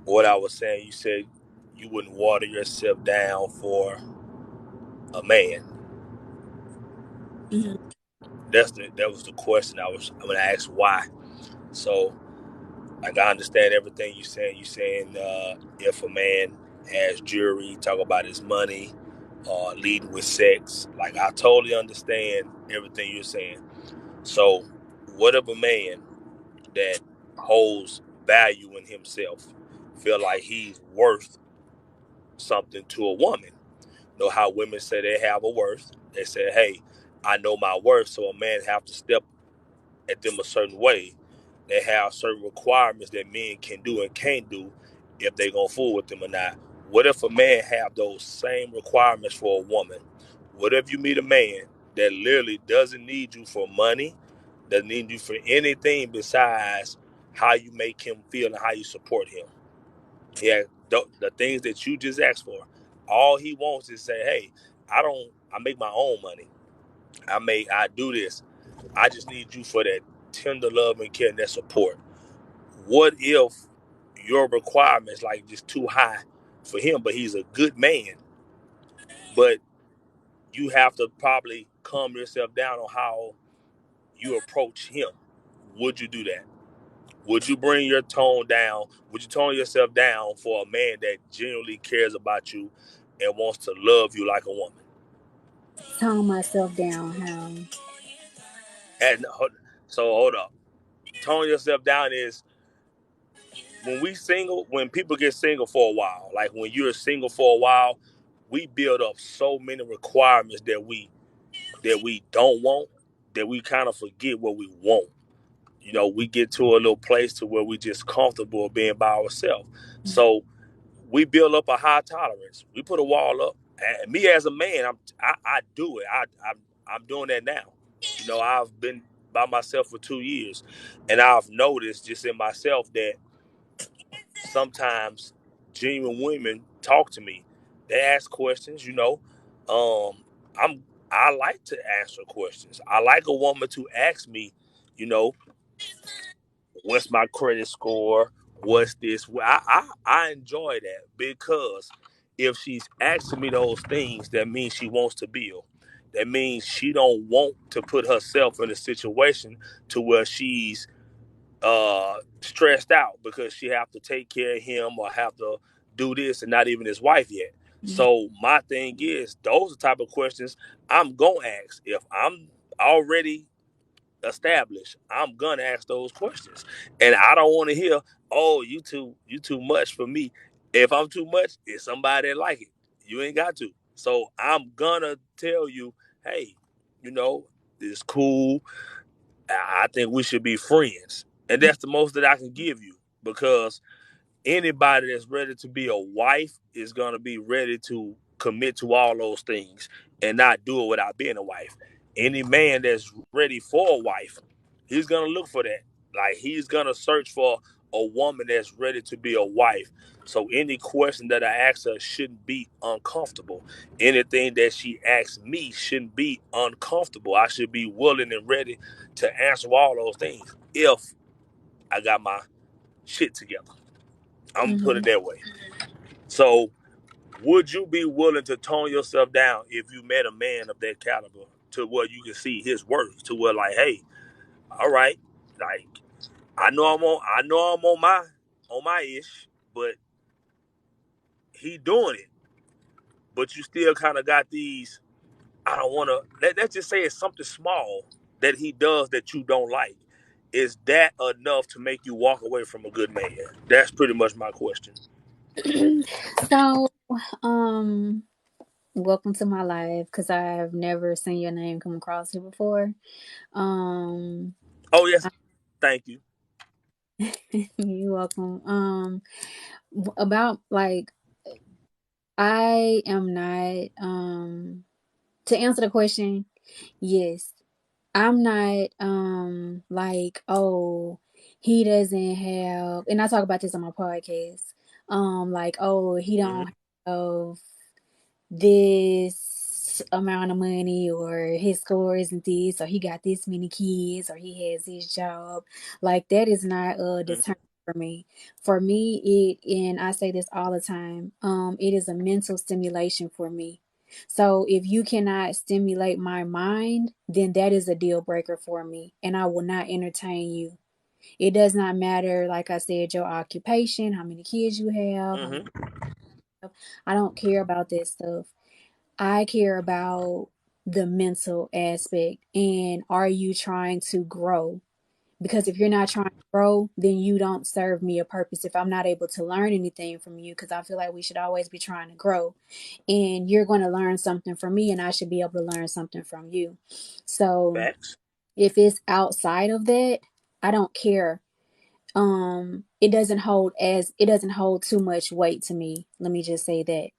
what I was saying, you said you wouldn't water yourself down for a man. Mhm. That was the question I'm gonna ask why. So like I understand everything you're saying. You're saying if a man has jewelry, talk about his money, leading with sex. Like I totally understand everything you're saying. So what if a man that holds value in himself feel like he's worth something to a woman? You know how women say they have a worth. They say, "Hey, I know my worth," so a man have to step at them a certain way. They have certain requirements that men can do and can't do if they gonna fool with them or not. What if a man have those same requirements for a woman? What if you meet a man that literally doesn't need you for money, doesn't need you for anything besides how you make him feel and how you support him? Yeah, the things that you just asked for. All he wants is say, "Hey, I make my own money. I do this. I just need you for that tender love and care and that support." What if your requirements like just too high for him, but he's a good man, but you have to probably calm yourself down on how you approach him? Would you do that? Would you bring your tone down? Would you tone yourself down for a man that genuinely cares about you and wants to love you like a woman? Tone myself down. How? And so hold up. Tone yourself down is when people get single for a while, like when you're single for a while, we build up so many requirements that we don't want, that we kind of forget what we want. We get to a little place to where we just comfortable being by ourselves. So we build up a high tolerance. We put a wall up. And me as a man, I do it. I'm doing that now. I've been by myself for 2 years, and I've noticed just in myself that sometimes genuine women talk to me. They ask questions. Um, I like to answer questions. I like a woman to ask me, you know, what's my credit score? What's this? I enjoy that because if she's asking me those things, that means she wants to build. That means she don't want to put herself in a situation to where she's stressed out because she have to take care of him or have to do this and not even his wife yet. So my thing is, those are the type of questions I'm gonna ask. If I'm already established, I'm gonna ask those questions. And I don't want to hear, "Oh, you too much for me." If I'm too much, it's somebody that like it. You ain't got to. So I'm gonna tell you, "Hey, you know, it's cool. I think we should be friends." And that's the most that I can give you, because anybody that's ready to be a wife is going to be ready to commit to all those things and not do it without being a wife. Any man that's ready for a wife, he's going to look for that. Like, he's going to search for a woman that's ready to be a wife. So any question that I ask her shouldn't be uncomfortable. Anything that she asks me shouldn't be uncomfortable. I should be willing and ready to answer all those things if I got my shit together. I'm gonna put Mm-hmm. it that way. So, would you be willing to tone yourself down if you met a man of that caliber, to where you can see his worth, to where, like, hey, all right, like, I know I'm on my ish, but he doing it. But you still kind of got these. I don't want to. Let's just say it's something small that he does that you don't like. Is that enough to make you walk away from a good man? That's pretty much my question. So, um, welcome to my life because I've never seen your name come across here before. Um, Oh yes, thank you. you're welcome. About like I am not to answer the question, yes. I'm not like, oh, he doesn't have, and I talk about this on my podcast. Like, oh, he Hmm. don't have this amount of money, or his score isn't this, or he got this many kids, or he has his job. Like, that is not a deterrent for me. For me, and I say this all the time, it is a mental stimulation for me. So if you cannot stimulate my mind, then that is a deal breaker for me, and I will not entertain you. It does not matter, like I said, your occupation, how many kids you have, how many, Mm-hmm. I don't care about that stuff. I care about the mental aspect, and are you trying to grow? Because if you're not trying to grow, then you don't serve me a purpose. If I'm not able to learn anything from you, because I feel like we should always be trying to grow, and you're going to learn something from me, and I should be able to learn something from you. So Facts. if it's outside of that, I don't care. It doesn't hold too much weight to me, let me just say that.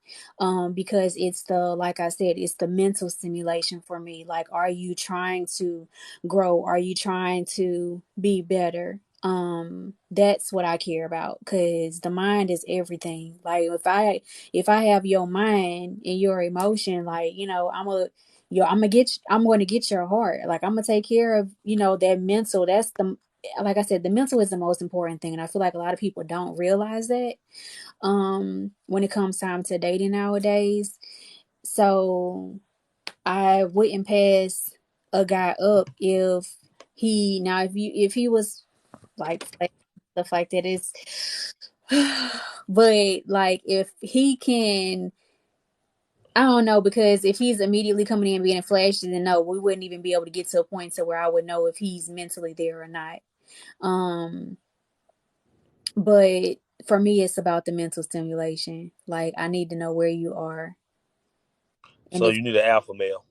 Because it's the, like I said, it's the mental stimulation for me. Like, are you trying to grow? Are you trying to be better? That's what I care about, because the mind is everything. Like, if I have your mind and your emotion, like, I'm going to get your heart. Like, I'm gonna take care of, that mental. That's the Like I said, the mental is the most important thing, and I feel like a lot of people don't realize that when it comes time to dating nowadays. So I wouldn't pass a guy up if he was like stuff like that is but like if he can, I don't know, because if he's immediately coming in being flashy, then no, we wouldn't even be able to get to a point to where I would know if he's mentally there or not. um But for me, it's about the mental stimulation. Like, I need to know where you are. And So if you need an alpha male.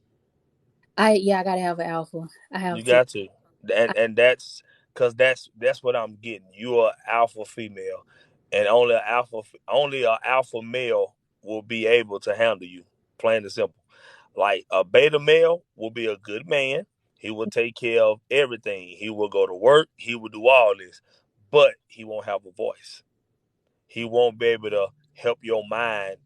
yeah, I gotta have an alpha. I have You to. got to, and that's because that's what I'm getting. You are alpha female, and only a alpha male will be able to handle you. Plain and simple. Like a beta male will be a good man. He will take care of everything. He will go to work. He will do all this, but he won't have a voice. He won't be able to help your mind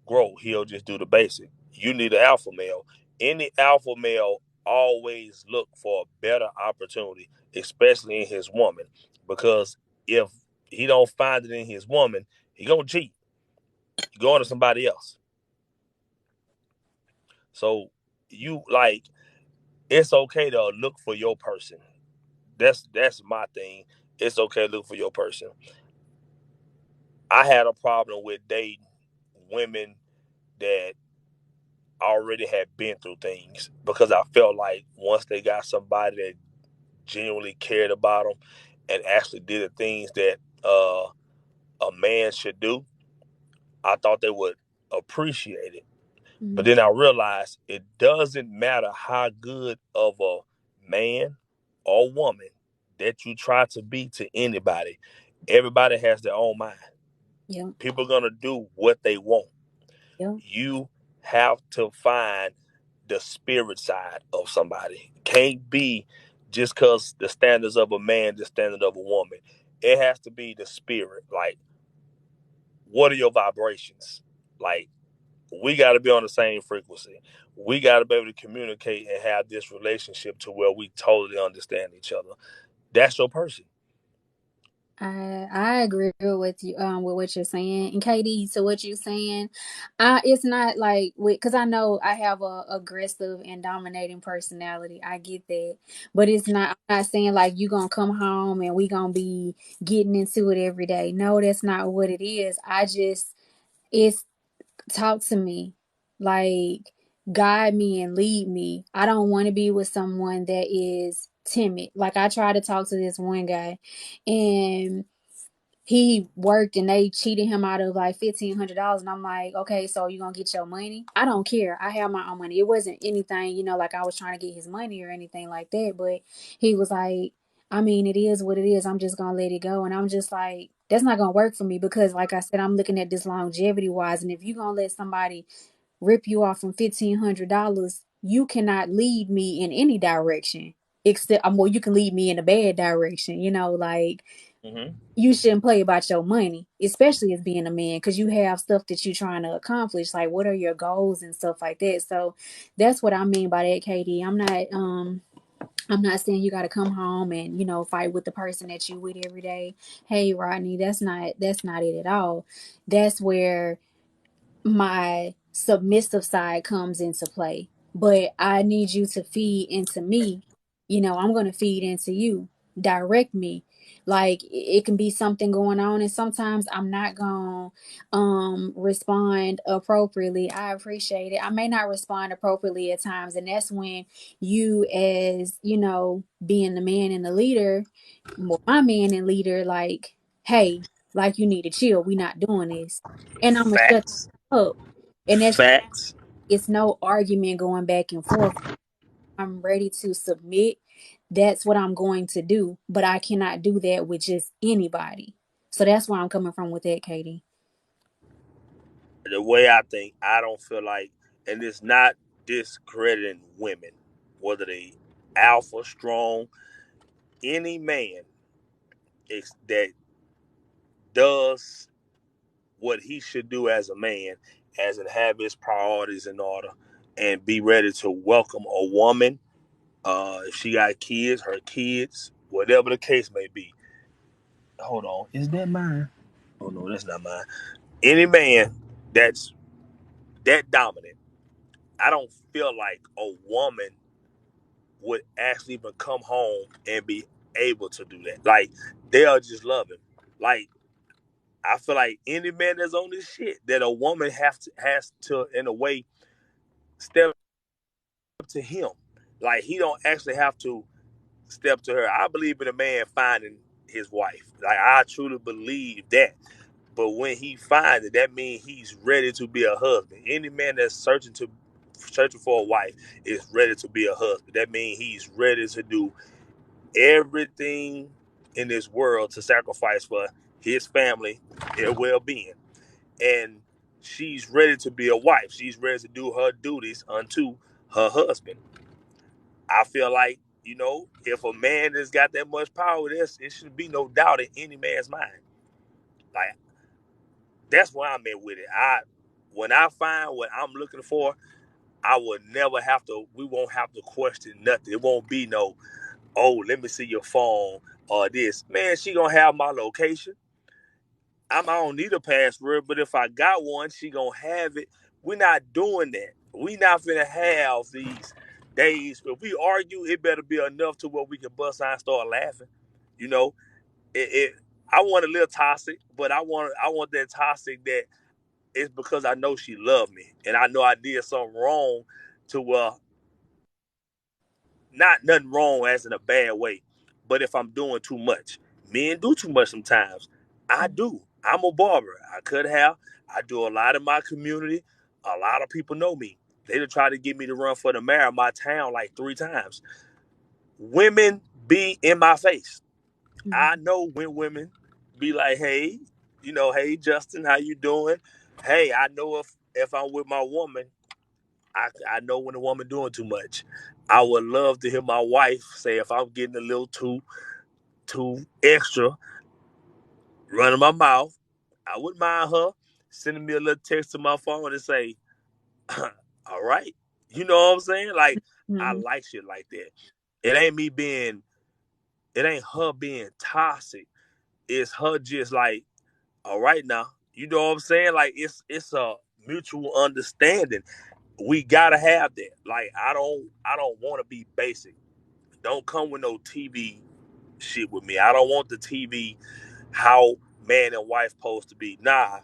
grow. He'll just do the basic. You need an alpha male. Any alpha male always look for a better opportunity, especially in his woman, because if he don't find it in his woman, he gonna cheat. He going to somebody else. So you like it's okay to look for your person. That's my thing. It's okay to look for your person. I had a problem with dating women that already had been through things because I felt like once they got somebody that genuinely cared about them and actually did the things that a man should do, I thought they would appreciate it. But Mhm. then I realized it doesn't matter how good of a man or woman that you try to be to anybody. Everybody has their own mind. Yep. People are gonna do what they want. Yep. You have to find the spirit side of somebody. Can't be just because the standards of a man, the standard of a woman. It has to be the spirit. Like, what are your vibrations? Like, we got to be on the same frequency. We got to be able to communicate and have this relationship to where we totally understand each other. That's your person. I agree with you with what you're saying. And Katie, so what you're saying, it's not like because I know I have a aggressive and dominating personality. I get that, but it's not. I'm not saying like you gonna come home and we gonna be getting into it every day. No, that's not what it is. It's talk to me, like, guide me and lead me. I don't want to be with someone that is timid. Like, I tried to talk to this one guy, and he worked and they cheated him out of like $1,500, and I'm like, okay, so you gonna get your money? I don't care, I have my own money. It wasn't anything, like I was trying to get his money or anything like that, but he was like, I mean, it is what it is, I'm just gonna let it go. And I'm just like, that's not gonna work for me, because like I said, I'm looking at this longevity wise, and if you gonna let somebody rip you off from $1,500, you cannot lead me in any direction, except well, you can lead me in a bad direction, like, Mm-hmm. you shouldn't play about your money, especially as being a man, because you have stuff that you're trying to accomplish. Like, what are your goals and stuff like that? So that's what I mean by that, Katie. I'm not. I'm not saying you got to come home and, fight with the person that you with every day. Hey, Rodney, that's not it at all. That's where my submissive side comes into play. But I need you to feed into me. I'm going to feed into you. Direct me. Like it can be something going on, and sometimes I'm not going to respond appropriately. I appreciate it. I may not respond appropriately at times, and that's when you, as being the man and the leader, my man and leader, like, hey, like, you need to chill. We not doing this, and I'm gonna shut Facts. up. And that's Facts. it's no argument going back and forth. I'm ready to submit. That's what I'm going to do. But I cannot do that with just anybody. So that's where I'm coming from with that, Katie. The way I think, I don't feel like, and it's not discrediting women, whether they alpha, strong, any man that does what he should do as a man, as in have his priorities in order and be ready to welcome a woman. If she got kids, her kids, whatever the case may be. Hold on, is that mine? Oh no, that's not mine. Any man that's that dominant, I don't feel like a woman would actually even come home and be able to do that. Like they'll just love him. Like I feel like any man that's on this shit that a woman has to in a way step to him. Like he don't actually have to step to her. I believe in a man finding his wife. Like I truly believe that. But when he finds it, that means he's ready to be a husband. Any man that's searching for a wife is ready to be a husband. That means he's ready to do everything in this world to sacrifice for his family, their well-being. And she's ready to be a wife. She's ready to do her duties unto her husband. I feel like, if a man has got that much power, it should be no doubt in any man's mind. Like, that's where I'm at with it. When I find what I'm looking for, I would never have to, we won't have to question nothing. It won't be no, oh, let me see your phone or this. Man, she gonna have my location. I don't need a password, but if I got one, she gonna have it. We're not doing that. We not finna have these days. If we argue, it better be enough to where we can bust out and start laughing. You know, it I want a little toxic, but I want that toxic that it's because I know she loved me and I know I did something wrong to not nothing wrong as in a bad way, but if I'm doing too much, men do too much sometimes. I do. I'm a barber. I cut hair. I do a lot in my community. A lot of people know me. They done tried to get me to run for the mayor of my town like 3 times. Women be in my face. I Mm-hmm. know when women be like, hey, hey Justin, how you doing? Hey, I know if I'm with my woman, I know when a woman doing too much. I would love to hear my wife say if I'm getting a little too extra running my mouth, I wouldn't mind her sending me a little text to my phone and say, all right. You know what I'm saying? Like I Mm-hmm. like shit like that. It ain't me being it ain't her being toxic. It's her just like, all right now. You know what I'm saying? Like it's a mutual understanding. We gotta have that. Like I don't want to be basic. Don't come with no TV shit with me. I don't want the TV how man and wife supposed to be. Nah,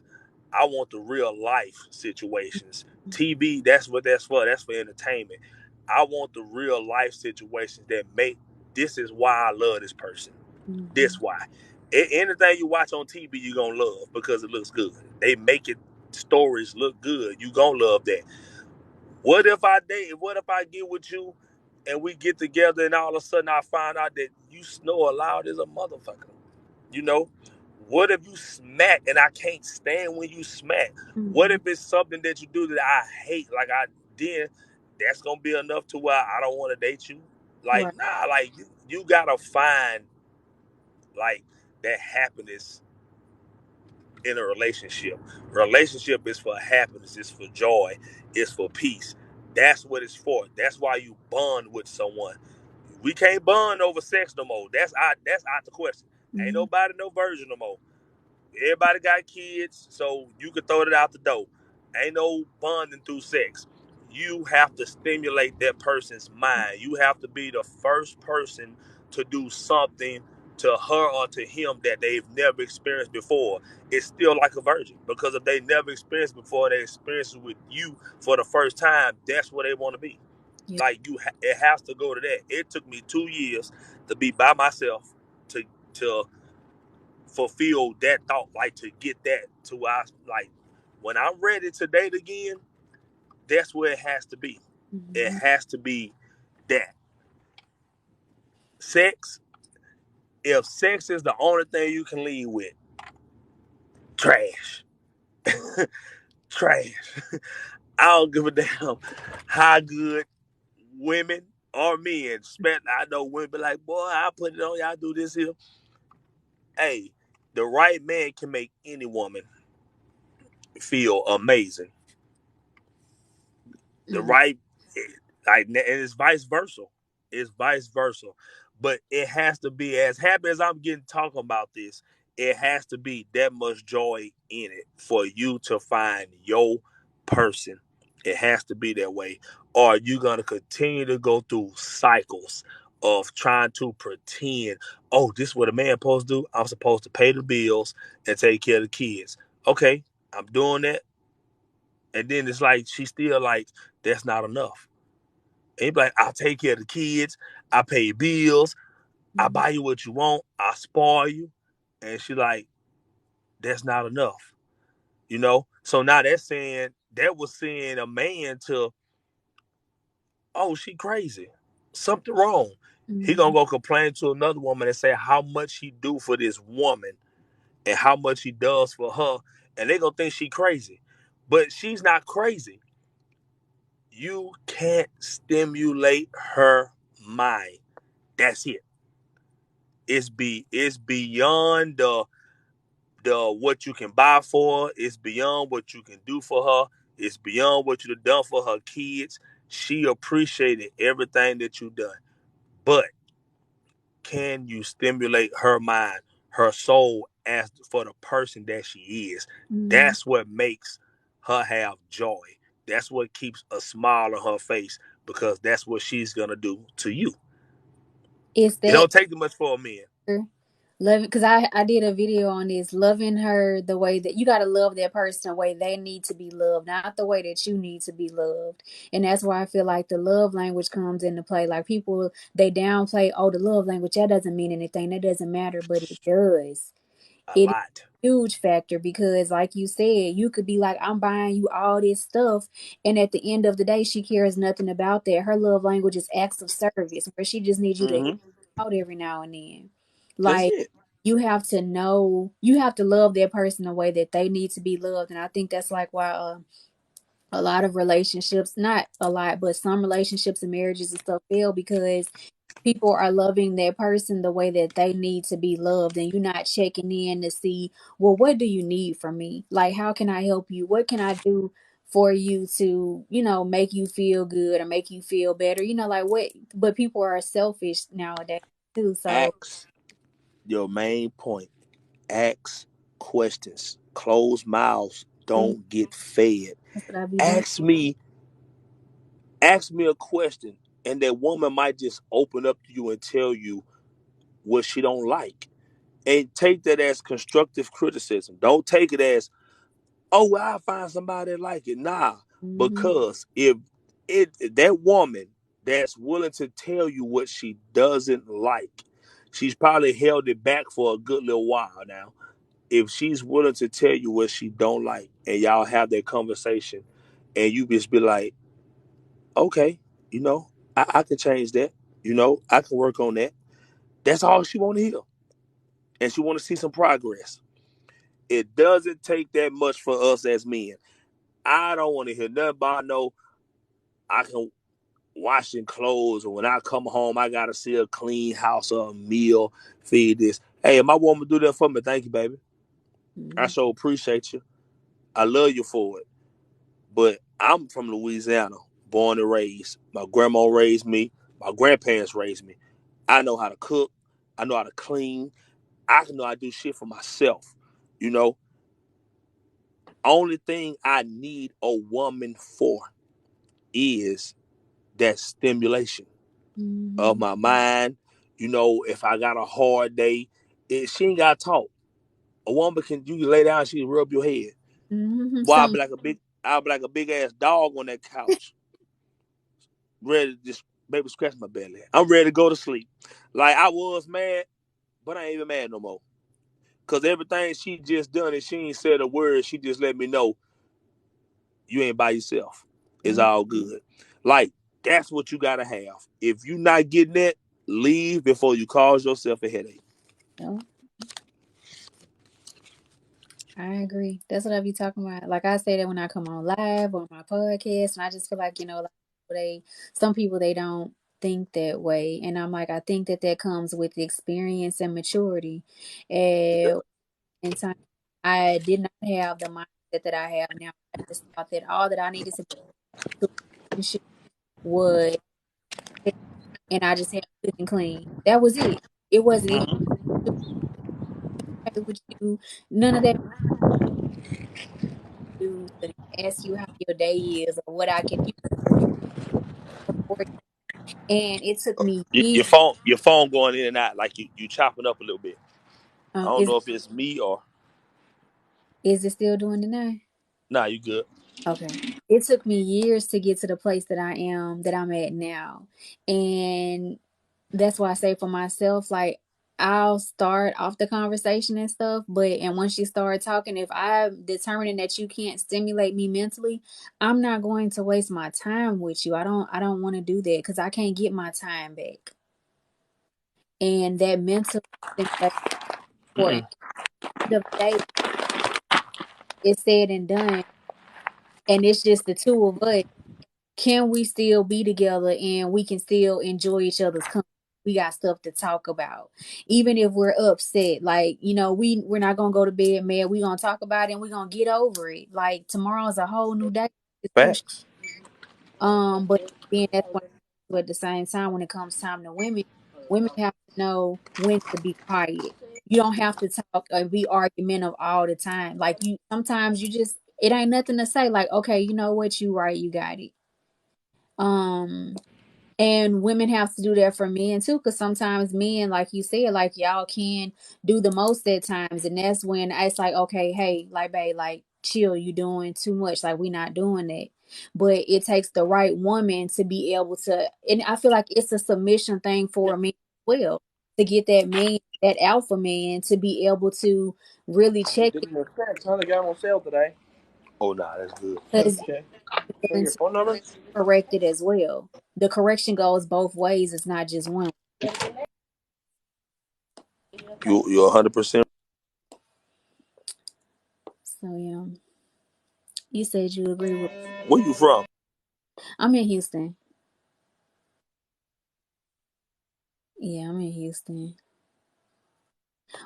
I want the real life situations. TV, that's what that's for. That's for entertainment. I want the real life situations that make this is why I love this person. Mm-hmm. This why. Anything you watch on TV, you're gonna love because it looks good. They make it stories look good. You gonna love that. What if I date? What if I get with you and we get together and all of a sudden I find out that you snore loud as a motherfucker? You know? What if you smack and I can't stand when you smack? What Mm-hmm. if it's something that you do that I hate, like I did? That's gonna be enough to where I don't want to date you. Like, Right. nah, like you gotta find like that happiness in a relationship. Relationship is for happiness, it's for joy, it's for peace. That's what it's for. That's why you bond with someone. We can't bond over sex no more. That's out the question. Ain't Mm-hmm. nobody no virgin no more. Everybody got kids, so you can throw it out the door. Ain't no bonding through sex. You have to stimulate that person's mind. You have to be the first person to do something to her or to him that they've never experienced before. It's still like a virgin, because if they never experienced before, they experience it with you for the first time. That's where they want to be. Yeah. Like it has to go to that. It took me 2 years to be by myself to fulfill that thought, like to get that to us. Like when I'm ready to date again, that's where it has to be. It Mm-hmm. has to be that sex. If sex is the only thing you can lead with, trash, trash. I don't give a damn how good women or men spent. I know women be like, boy, I put it on y'all, do this here. Hey, the right man can make any woman feel amazing. The Mm-hmm. right, like, and it's vice versa. It's vice versa. But it has to be, as happy as I'm getting talking about this, it has to be that much joy in it for you to find your person. It has to be that way. Or you're gonna continue to go through cycles of trying to pretend, oh, this is what a man supposed to do. I'm supposed to pay the bills and take care of the kids. Okay, I'm doing that. And then it's like she's still like, that's not enough. And you be like, I'll take care of the kids, I pay bills, I buy you what you want, I spoil you. And she like, that's not enough. You know? So now that was saying a man to, oh, she crazy. Something wrong. He gonna Mm-hmm. go complain to another woman and say how much he do for this woman and how much he does for her, and they gonna think she crazy. But she's not crazy. You can't stimulate her mind. That's it. It's beyond the what you can buy for her. It's beyond what you can do for her. It's beyond what you've done for her kids. She appreciated everything that you've done. But can you stimulate her mind, her soul, as for the person that she is? Mm-hmm. That's what makes her have joy. That's what keeps a smile on her face, because that's what she's gonna do to you. It's It that don't take too much for a man. loving, because I did a video on this, loving her the way that you got to love that person the way they need to be loved, not the way that you need to be loved. And that's why I feel like the love language comes into play. Like people, they downplay, oh, the love language, that doesn't mean anything, that doesn't matter, but it does. A It is lot. a huge factor because, like you said, you could be like, I'm buying you all this stuff, and at the end of the day, she cares nothing about that. Her love language is acts of service, where she just needs you to Mm-hmm. out every now and then. That's Like it. you have to know, you have to love that person the way that they need to be loved, and I think that's like why a lot of relationships, not a lot, but some relationships and marriages and stuff fail because people are loving their person the way that they need to be loved, and you're not checking in to see, well, what do you need from me? Like, how can I help you? What can I do for you to, make you feel good or make you feel better? Like what, but people are selfish nowadays too. So Ask your main point. Ask questions. Closed mouths see, don't get fed. that's what I be doing. Ask me, ask me a question, and that woman might just open up to you and tell you what she don't like. And take that as constructive criticism. Don't take it as, oh, well, I'll find somebody that like it. Nah. Hmm. Because if that woman that's willing to tell you what she doesn't like, she's probably held it back for a good little while now. If she's willing to tell you what she don't like, and y'all have that conversation, and you just be like, okay, I can change that. I can work on that. That's all she want to hear. And she want to see some progress. It doesn't take that much for us as men. I don't want to hear nothing about no, I can washing clothes, or when I come home, I gotta see a clean house or a meal, feed this. Hey, if my woman do that for me, thank you, baby. I Hmm. so appreciate you. I love you for it. But I'm from Louisiana, born and raised. My grandma raised me. My grandparents raised me. I know how to cook. I know how to clean. I can know how to do shit for myself. You know, only thing I need a woman for is that stimulation of Mm-hmm. my mind. You know, if I got a hard day, she ain't got to talk. A woman can you can lay down, she can rub your head. Mm-hmm. Well, Something. I'll be like a big ass dog on that couch, ready to just baby scratch my belly. I'm ready to go to sleep. Like I was mad, but I ain't even mad no more. Cause everything she just done and she ain't said a word, she just let me know you ain't by yourself. It's Yep. all good. Like that's what you gotta have. If you not getting that, leave before you cause yourself a headache. Yep. I agree. That's what I be talking about. Like I say that when I come on live or my podcast, and I just feel like like they, some people they don't think that way, and I'm like, I think that that comes with experience and maturity. And in time, I did not have the mindset that I have now. I just thought that all that I needed to do was, and I just had to cook and clean. That was it. It wasn't any with you, none of that to ask you how your day is or what I can do for you. And it took me years. Your phone going in and out like you chopping up a little bit. I don't Is know if it's me or is it still doing it now? nah. You good? Okay. It took me years to get to the place that I'm at now. And that's why I say for myself, like I'll start off the conversation and stuff, and once you start talking, if I'm determining that you can't stimulate me mentally, I'm not going to waste my time with you. I don't want to do that because I can't get my time back. And that mental stimulation for Mm-mm. end of the day is said and done, and it's just the two of us. Can we still be together and we can still enjoy each other's company? We got stuff to talk about, even if we're upset. Like we're not gonna go to bed mad. We gonna talk about it and we gonna get over it. Like tomorrow's a whole new day. It's too Facts. But then that's when, but at the same time, when it comes time to women, women have to know when to be quiet. You don't have to talk or be argumentative all the time. Like sometimes you just, it ain't nothing to say. Like, okay, you know what, you right, you got it. Um, and women have to do that for men too, because sometimes men, like you said, like y'all can do the most at times, and that's when it's like, okay, hey, like, babe, like, chill, you doing too much. Like, we not doing that. But it takes the right woman to be able to, and I feel like it's a submission thing for a man as well, to get that man, that alpha man, to be able to really check Did you expect? Huh? They got them on sale today. Oh nah, that's good. it because Okay. you're Give me willing your to phone number. correct it as well. The correction goes both ways. It's not just one. You're 100%. So yeah. You said you agree with. Where you from? I'm in Houston. Yeah, I'm in Houston.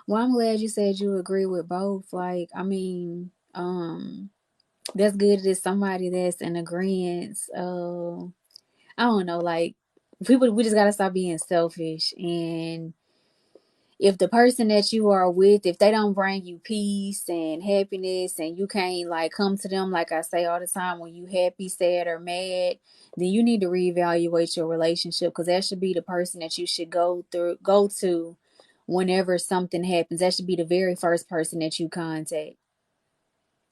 Well, I'm glad you said you agree with both. Like, I mean, that's good. There's somebody that's in agreement. I don't know. Like, people, we just gotta stop being selfish. And if the person that you are with, if they don't bring you peace and happiness, and you can't like come to them, like I say all the time, when you happy, sad, or mad, then you need to reevaluate your relationship, because that should be the person that you should go to whenever something happens. That should be the very first person that you contact.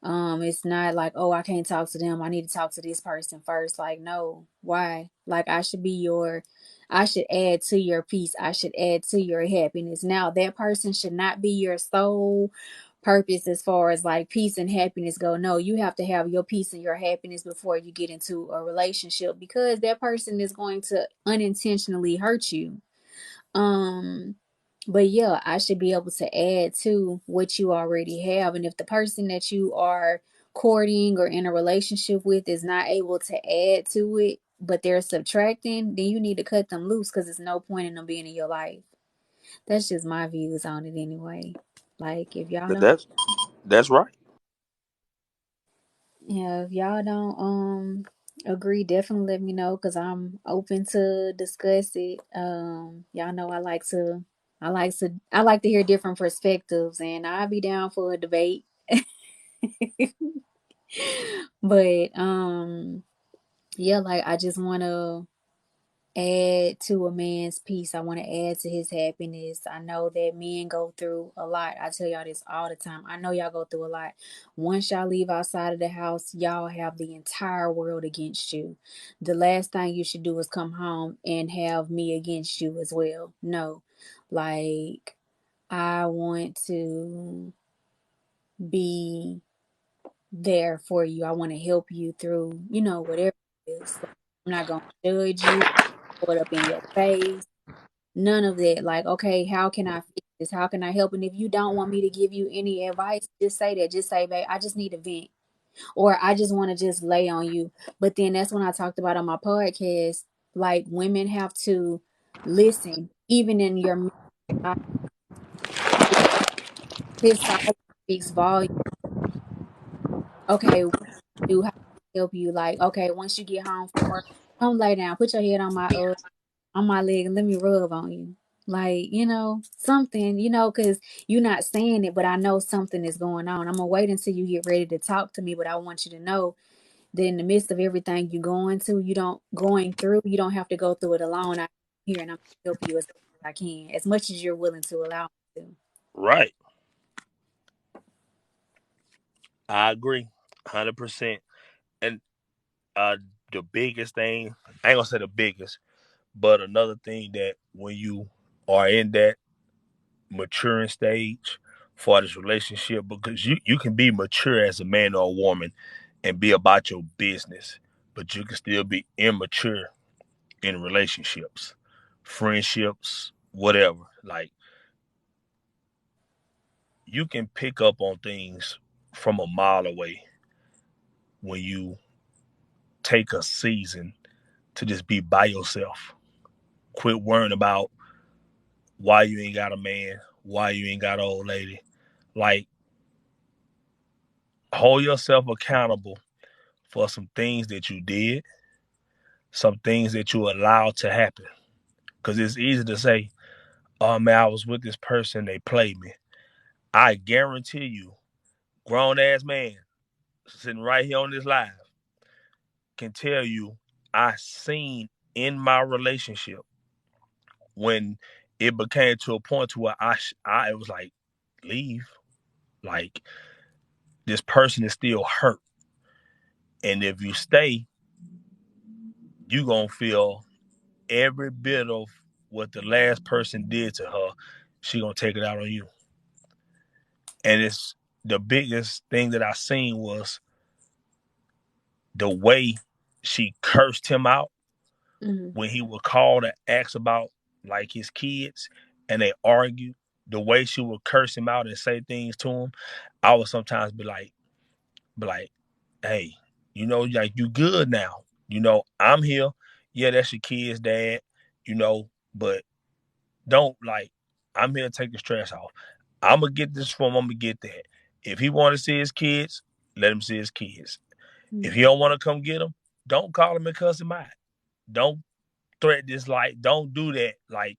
It's not like, oh, I can't talk to them, I need to talk to this person first. Like, no, why? Like, I should add to your peace, I should add to your happiness. Now that person should not be your sole purpose as far as like peace and happiness go. No, you have to have your peace and your happiness before you get into a relationship, because that person is going to unintentionally hurt you. um but yeah, I should be able to add to what you already have. And if the person that you are courting or in a relationship with is not able to add to it, but they're subtracting, then you need to cut them loose, because there's no point in them being in your life. That's just my views on it anyway. Like, if y'all don't, That's right. yeah, if y'all don't Agree. Definitely let me know because I'm open to discuss it. Y'all know I like to hear different perspectives, and I'll be down for a debate. But yeah, like I just want to add to a man's peace. I want to add to his happiness. I know that men go through a lot. I tell y'all this all the time. I know y'all go through a lot. Once y'all leave outside of the house, y'all have the entire world against you. The last thing you should do is come home and have me against you as well. No. Like, I want to be there for you. I want to help you through, whatever it is. Like, I'm not going to judge you, put it up in your face. None of that. Like, okay, how can I fix this? How can I help? And if you don't want me to give you any advice, just say that. Just say, babe, I just need a vent. Or I just want to just lay on you. But then that's when I talked about on my podcast, like women have to listen, even in your his silence speaks volume. Okay, what do how can I help you? Like, okay, once you get home from work, come lay down, put your head on my leg and let me rub on you. Like, something, because you're not saying it, but I know something is going on. I'm going to wait until you get ready to talk to me, but I want you to know that in the midst of everything going through, you don't have to go through it alone. I'm here and I'm going to help you as much as I can, as much as you're willing to allow me to. Right. I agree 100%. And uh, the biggest thing, I ain't gonna say the biggest, but another thing that when you are in that maturing stage for this relationship, because you can be mature as a man or a woman and be about your business, but you can still be immature in relationships, friendships, whatever. Like, you can pick up on things from a mile away when you take a season to just be by yourself. Quit worrying about why you ain't got a man, why you ain't got an old lady. Like, hold yourself accountable for some things that you did, some things that you allowed to happen. Because it's easy to say, oh man, I was with this person, they played me. I guarantee you, grown ass man sitting right here on this live can tell you, I seen in my relationship when it became to a point to where I it was like, leave. Like, this person is still hurt. And if you stay, you gonna feel every bit of what the last person did to her. She gonna take it out on you. And it's the biggest thing that I seen was the way she cursed him out Mm-hmm. when he would call to ask about like his kids and they argue. The way she would curse him out and say things to him, I would sometimes be like, hey, like, you good now. I'm here. Yeah, that's your kid's dad, but don't, like, I'm here to take the stress off. I'm gonna get this from him, I'm gonna get that. If he wanna see his kids, let him see his kids. If he don't wanna come get them, don't call him and cuss him out. Don't threaten this, like, don't do that. Like,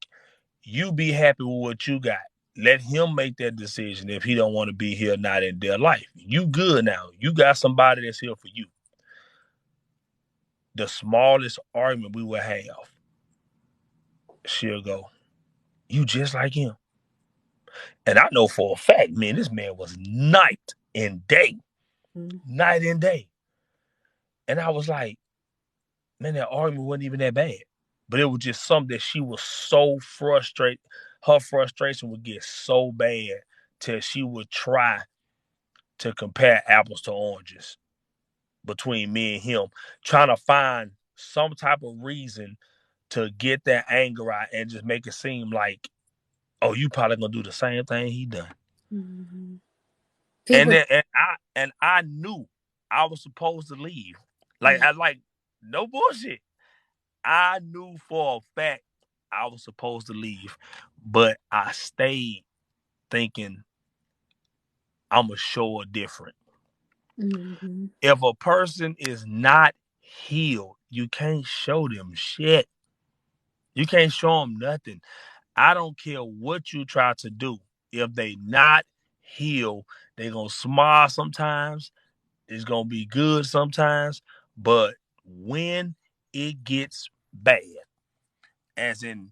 you be happy with what you got. Let him make that decision if he don't want to be here, not in their life. You good now. You got somebody that's here for you. The smallest argument we will have, she'll go, you just like him. And I know for a fact, man, this man was night and day. Night and day. And I was like, man, that argument wasn't even that bad. But it was just something that she was so frustrated. Her frustration would get so bad till she would try to compare apples to oranges between me and him, trying to find some type of reason to get that anger out and just make it seem like, oh, you probably gonna do the same thing he done. Mm-hmm. And People. then and I knew I was supposed to leave. Like, no bullshit. I knew for a fact I was supposed to leave, but I stayed thinking I'm gonna show her different. Mm-hmm. If a person is not healed. You can't show them shit. You can't show them nothing. I don't care what you try to do. If they not healed, they gonna smile sometimes. It's gonna be good sometimes. But when it gets bad, as in,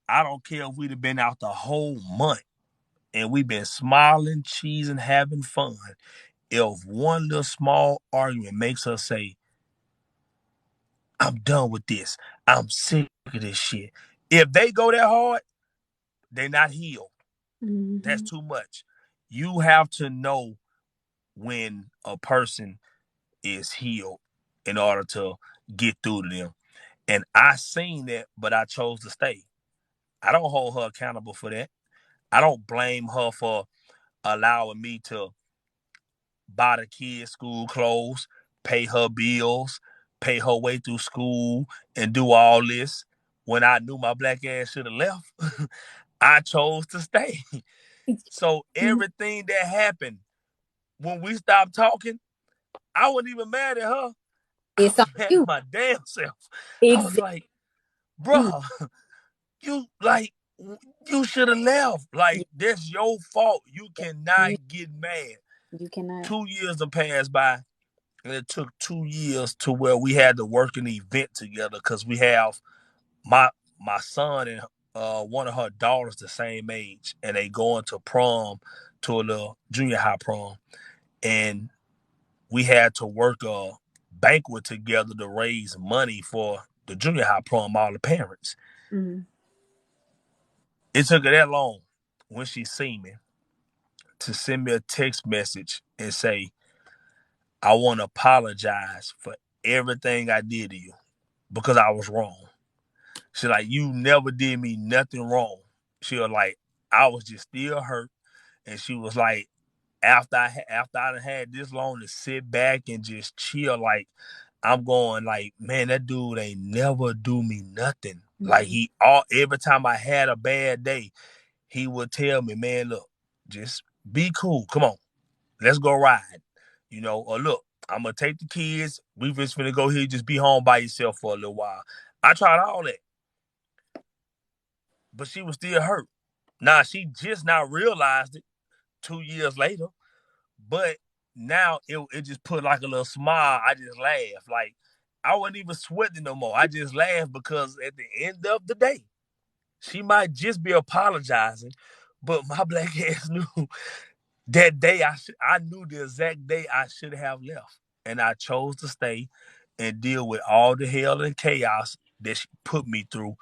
I don't care if we'd have been out the whole month and we've been smiling, cheesing, having fun. If one little small argument makes us say, I'm done with this. I'm sick of this shit. If they go that hard, they're not healed. That's Mm-hmm. too much. You have to know when a person is healed in order to get through to them. And I seen that, but I chose to stay. I don't hold her accountable for that. I don't blame her for allowing me to buy the kids school clothes, pay her bills, pay her way through school, and do all this when I knew my black ass should have left. I chose to stay. So everything that happened when we stopped talking, I wasn't even mad at her. I It's was on mad at you. my damn self. I was Exactly. like, bro, you like you should have left. Like that's your fault. You cannot You, get mad. you cannot. 2 years have passed by, and it took 2 years to where we had to work an event together because we have my my son and one of her daughters the same age, and they going to prom, to a little junior high prom, and we had to work a banquet together to raise money for the junior high prom, all the parents. Mm-hmm. It took her that long when she seen me to send me a text message and say, I want to apologize for everything I did to you because I was wrong. She like, you never did me nothing wrong. She was like, I was just still hurt. And she was like, after I had this long to sit back and just chill, like I'm going like, man, that dude ain't never do me nothing. Like Mm-hmm. every time I had a bad day, he would tell me, man, look, just be cool. Come on, let's go ride. Or look, I'm gonna take the kids. We just finna go here, just be home by yourself for a little while. I tried all that, but she was still hurt. Now she just now realized it 2 years later, but now it just put like a little smile. I just laughed. Like I wasn't even sweating no more. I just laughed because at the end of the day, she might just be apologizing, but my black ass knew that day I knew the exact day I should have left. And I chose to stay and deal with all the hell and chaos that she put me through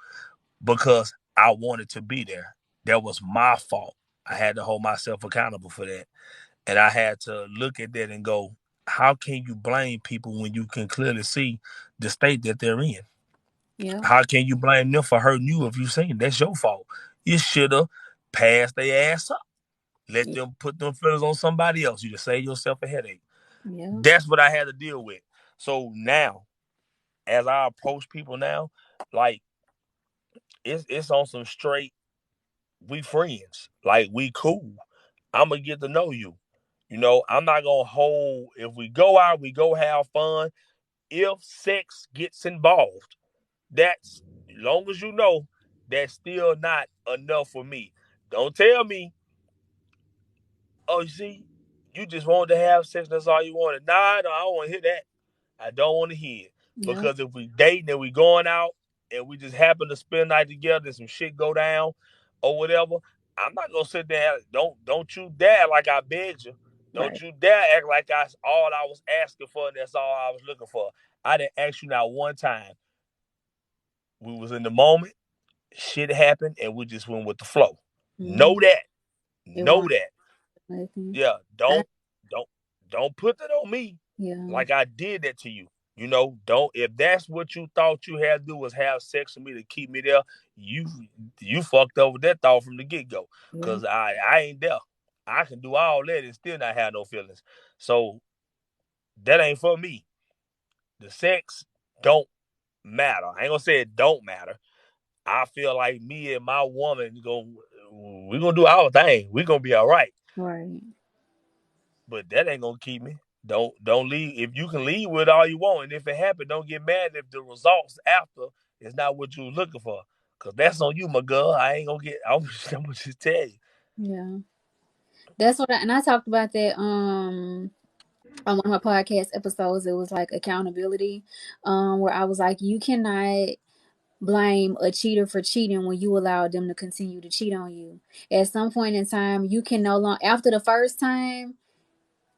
because I wanted to be there. That was my fault. I had to hold myself accountable for that. And I had to look at that and go, how can you blame people when you can clearly see the state that they're in? Yeah. How can you blame them for hurting you if you seen that's your fault? You should have passed their ass up. Let Yeah. them put them feelings on somebody else. You just save yourself a headache. Yeah. That's what I had to deal with. So now, as I approach people now, like it's on some straight, we friends. Like we cool. I'm gonna get to know you. I'm not gonna hold if we go out, we go have fun. If sex gets involved, that's long as you know that's still not enough for me. Don't tell me, oh, you see, you just wanted to have sex, that's all you wanted. Nah, no, I don't want to hear that. I don't want to hear it. Yeah. Because if we dating and we going out and we just happen to spend the night together and some shit go down or whatever, I'm not gonna sit there. Don't you dare like I begged you. Don't Right. you dare act like all I was asking for and that's all I was looking for. I didn't ask you not one time. We was in the moment, shit happened, and we just went with the flow. Know Mm-hmm. that. It Know won't that. nothing. Yeah. I, Don't don't put that on me yeah. like I did that to you. Don't if that's what you thought you had to do was have sex with me to keep me there, you you fucked up with that thought from the get go. Yeah. Cause I ain't there. I can do all that and still not have no feelings. So that ain't for me. The sex don't matter. I ain't gonna say it don't matter. I feel like me and my woman we gonna do our thing. We gonna be all right. Right. But that ain't gonna keep me. Don't leave. If you can leave with all you want, and if it happened, don't get mad if the results after is not what you were looking for. Cause that's on you, my girl. I ain't gonna get. I'm gonna just tell you. Yeah. That's what and I talked about that on one of my podcast episodes. It was like accountability, where I was like, you cannot blame a cheater for cheating when you allow them to continue to cheat on you. At some point in time, you can no longer, after the first time,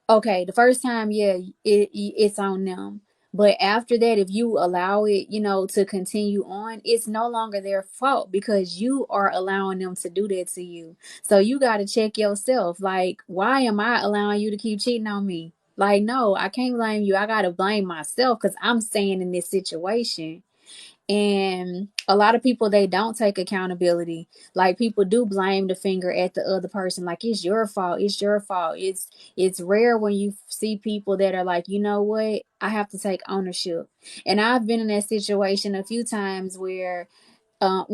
okay, the first time, yeah, it's on them. But after that, if you allow it, to continue on, it's no longer their fault because you are allowing them to do that to you. So you got to check yourself. Like, why am I allowing you to keep cheating on me? Like, no, I can't blame you. I got to blame myself because I'm staying in this situation. And a lot of people, they don't take accountability. Like, people do blame the finger at the other person, like it's your fault, it's your fault. It's rare when you see people that are like, you know what, I have to take ownership. And I've been in that situation a few times where a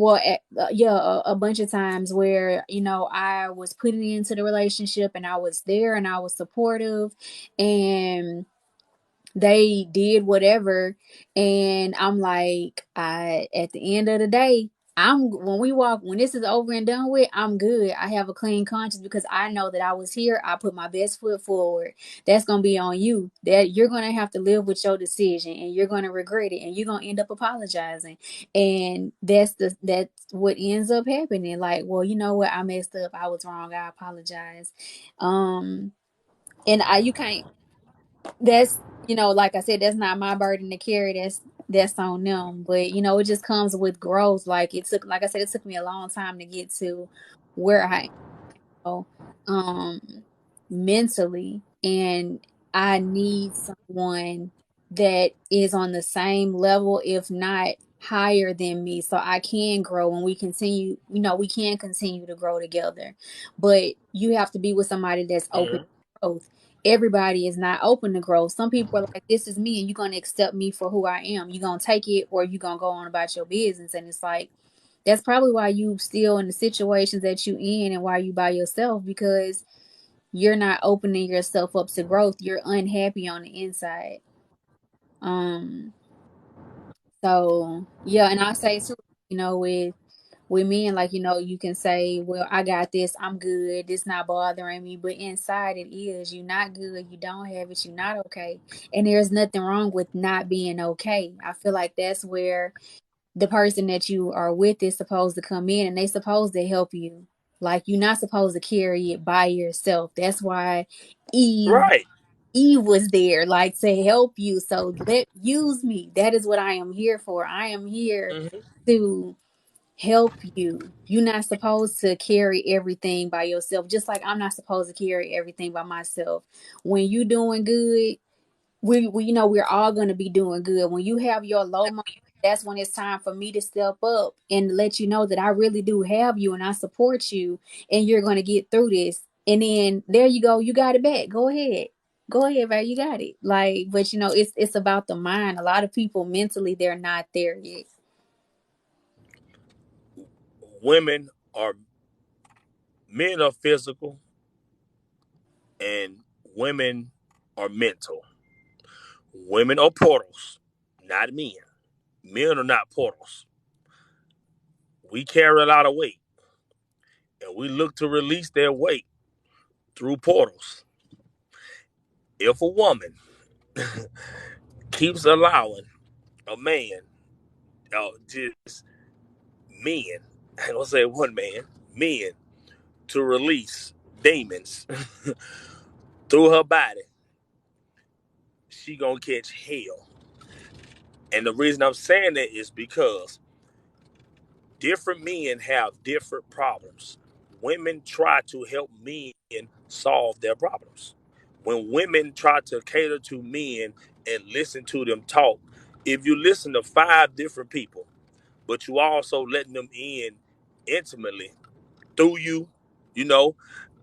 bunch of times where I was putting into the relationship and I was there and I was supportive, and they did whatever, and I'm like, I at the end of the day, when this is over and done with, I'm good. I have a clean conscience because I know that I was here, I put my best foot forward. That's gonna be on you, that you're gonna have to live with your decision, and you're gonna regret it, and you're gonna end up apologizing. And that's what ends up happening. Like, well, you know what, I messed up, I was wrong, I apologize. And you can't, that's, like I said, that's not my burden to carry. That's on them. But it just comes with growth. Like I said, it took me a long time to get to where I am, um mentally, and I need someone that is on the same level, if not higher than me, so I can grow and we can continue to grow together. But you have to be with somebody that's open to growth. Everybody is not open to growth. Some people are like, this is me and you're going to accept me for who I am. You're going to take it or you're going to go on about your business. And it's like, that's probably why you still in the situations that you in and why you by yourself, because you're not opening yourself up to growth. You're unhappy on the inside. Um, so yeah, and I say too, with men, like, you can say, well, I got this, I'm good, this not bothering me, but inside it is, you're not good, you don't have it, you're not okay. And there's nothing wrong with not being okay. I feel like that's where the person that you are with is supposed to come in, and they supposed to help you. Like, you're not supposed to carry it by yourself. That's why Eve Right. Eve was there, like, to help you. So use me. That is what I am here for. I am here Mm-hmm. to help you. You're not supposed to carry everything by yourself, just like I'm not supposed to carry everything by myself. When you doing good, we we're all going to be doing good. When you have your low moment, that's when it's time for me to step up and let you know that I really do have you and I support you, and you're going to get through this. And then there you go, you got it back. Go ahead, man, you got it. Like, but it's about the mind. A lot of people mentally, they're not there yet. Women are Men are physical and women are mental. Women are portals, not men. Men are not portals. We carry a lot of weight, and we look to release their weight through portals. If a woman keeps allowing a man, just men, I don't say one man, men, to release demons through her body, she gonna catch hell. And the reason I'm saying that is because different men have different problems. Women try to help men solve their problems. When women try to cater to men and listen to them talk, if you listen to five different people, but you also letting them in intimately through you, you know,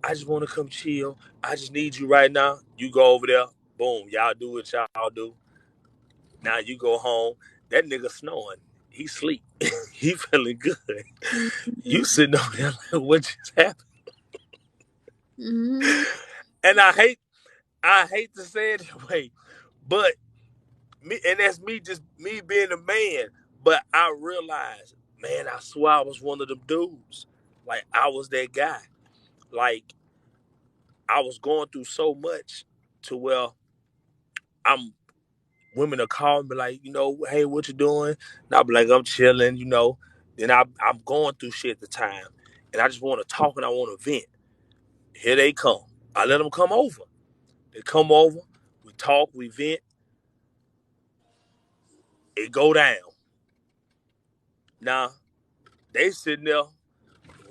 I just want to come chill. I just need you right now. You go over there, boom, y'all do what y'all do. Now you go home. That nigga snoring. He sleep. He feeling good. You Mhm. sitting over there like, what just happened? Mhm. And I hate I hate to say it that way, but me, and that's me being a man. But I realized, man, I swear I was one of them dudes. Like I was that guy. Like I was going through so much to where I'm women are calling me like, hey, what you doing? And I'll be like, I'm chilling, Then I'm going through shit at the time, and I just want to talk and I want to vent. Here they come. I let them come over. They come over. We talk. We vent. It go down. Now they sitting there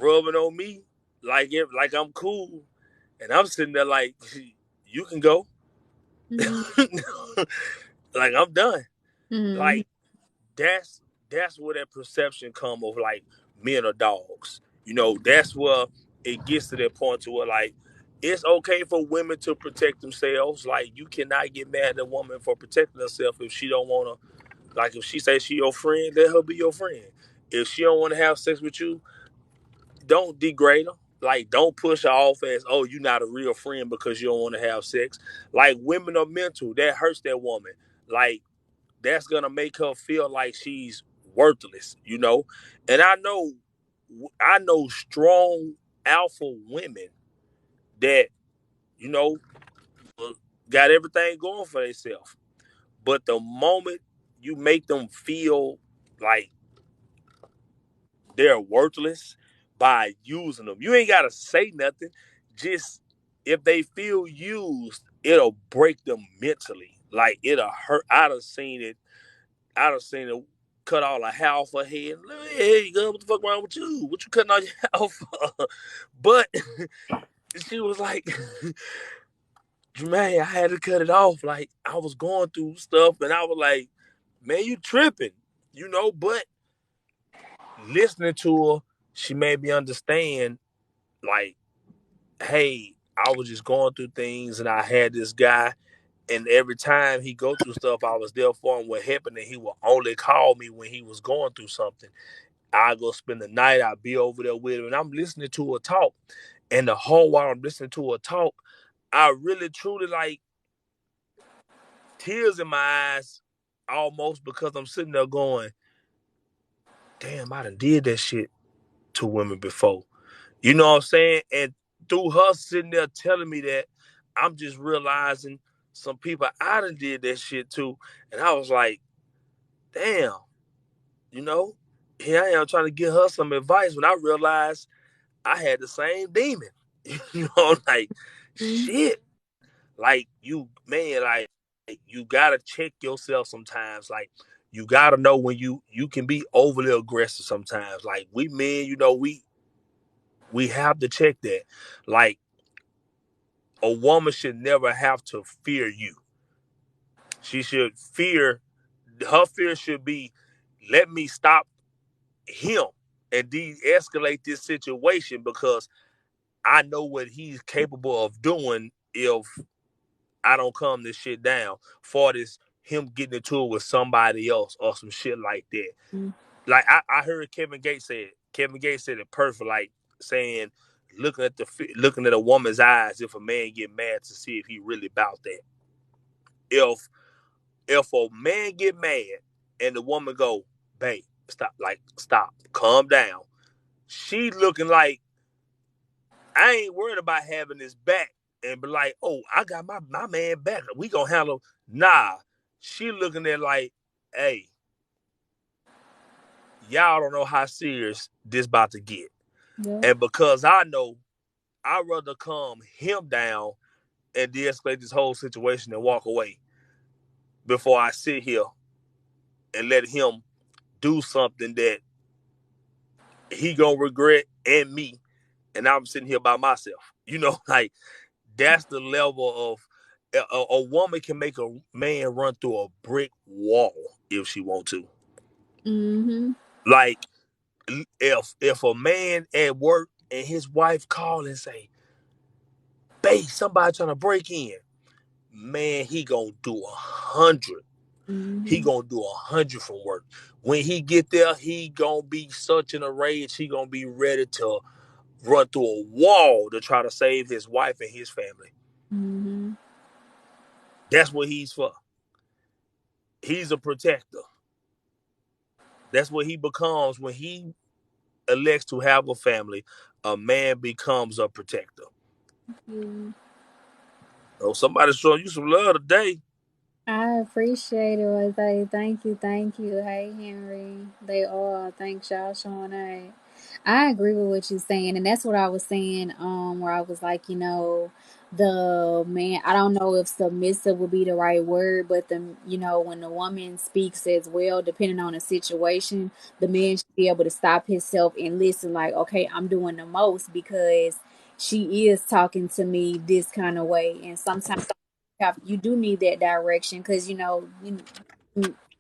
rubbing on me like I'm cool, and I'm sitting there like, you can go. Mm-hmm. Like I'm done. Mm-hmm. Like that's that's where that perception come of like men are dogs. That's where it gets to that point to where like it's okay for women to protect themselves. Like you cannot get mad at a woman for protecting herself if she don't wanna, like if she says she your friend, let her be your friend. If she don't want to have sex with you, don't degrade her. Like don't push her off as, oh, you're not a real friend because you don't want to have sex. Like women are mental. That hurts that woman. Like that's gonna make her feel like she's worthless. And I know strong alpha women that you know got everything going for themselves, but the moment you make them feel like they're worthless by using them, you ain't gotta say nothing. Just if they feel used, it'll break them mentally. Like it'll hurt. I done seen it cut all the hair off her head. Hey, girl, what the fuck wrong with you? What you cutting all your hair off for? But she was like, Jermaine, I had to cut it off. Like, I was going through stuff, and I was like, man, you tripping. But listening to her, she made me understand, like, hey, I was just going through things, and I had this guy, and every time he go through stuff, I was there for him. What happened, and he would only call me when he was going through something. I go spend the night. I'll be over there with him, and I'm listening to her talk. And the whole while I'm listening to her talk, I really truly like tears in my eyes, almost because I'm sitting there going, "Damn, I done did that shit to women before." You know what I'm saying? And through her sitting there telling me that, I'm just realizing some people I done did that shit to, and I was like, "Damn," you know. Here I am trying to give her some advice when I realized I had the same demon. Like shit. Like you gotta check yourself sometimes. Like you gotta know when you can be overly aggressive sometimes. Like we men, we have to check that. Like a woman should never have to fear you. She should fear her fear should be, let me stop him and de-escalate this situation because I know what he's capable of doing if I don't calm this shit down. For this him getting into it with somebody else or some shit like that. Like I heard Kevin Gates say it. Kevin Gates said it perfect, like saying looking at a woman's eyes if a man get mad to see if he really about that. If if a man get mad and the woman go, babe, stop, calm down. She looking like I ain't worried about having this back and be like, oh, I got my man back. We gonna handle. Nah, she looking at like, hey, y'all don't know how serious this about to get. Yeah. And because I know, I'd rather calm him down and de-escalate this whole situation and walk away before I sit here and let him do something that he gonna regret and me, and I'm sitting here by myself. Like that's the level of a woman can make a man run through a brick wall if she want to. Mm-hmm. Like if a man at work and his wife call and say, "Babe, somebody trying to break in," man, he gonna do 100. He Mm-hmm. gonna do 100 from work. When he get there, he gonna be such in a rage. He gonna be ready to run through a wall to try to save his wife and his family. Mm-hmm. That's what he's for. He's a protector. That's what he becomes when he elects to have a family. A man becomes a protector. Yeah. So somebody showing you some love today. I appreciate it. I say thank you, thank you. Hey Henry, they are. Thanks y'all showing that. I agree with what you're saying, and that's what I was saying. Where I was like, the man. I don't know if submissive would be the right word, but when the woman speaks as well, depending on the situation, the man should be able to stop himself and listen. Like, okay, I'm doing the most because she is talking to me this kind of way, and sometimes you do need that direction because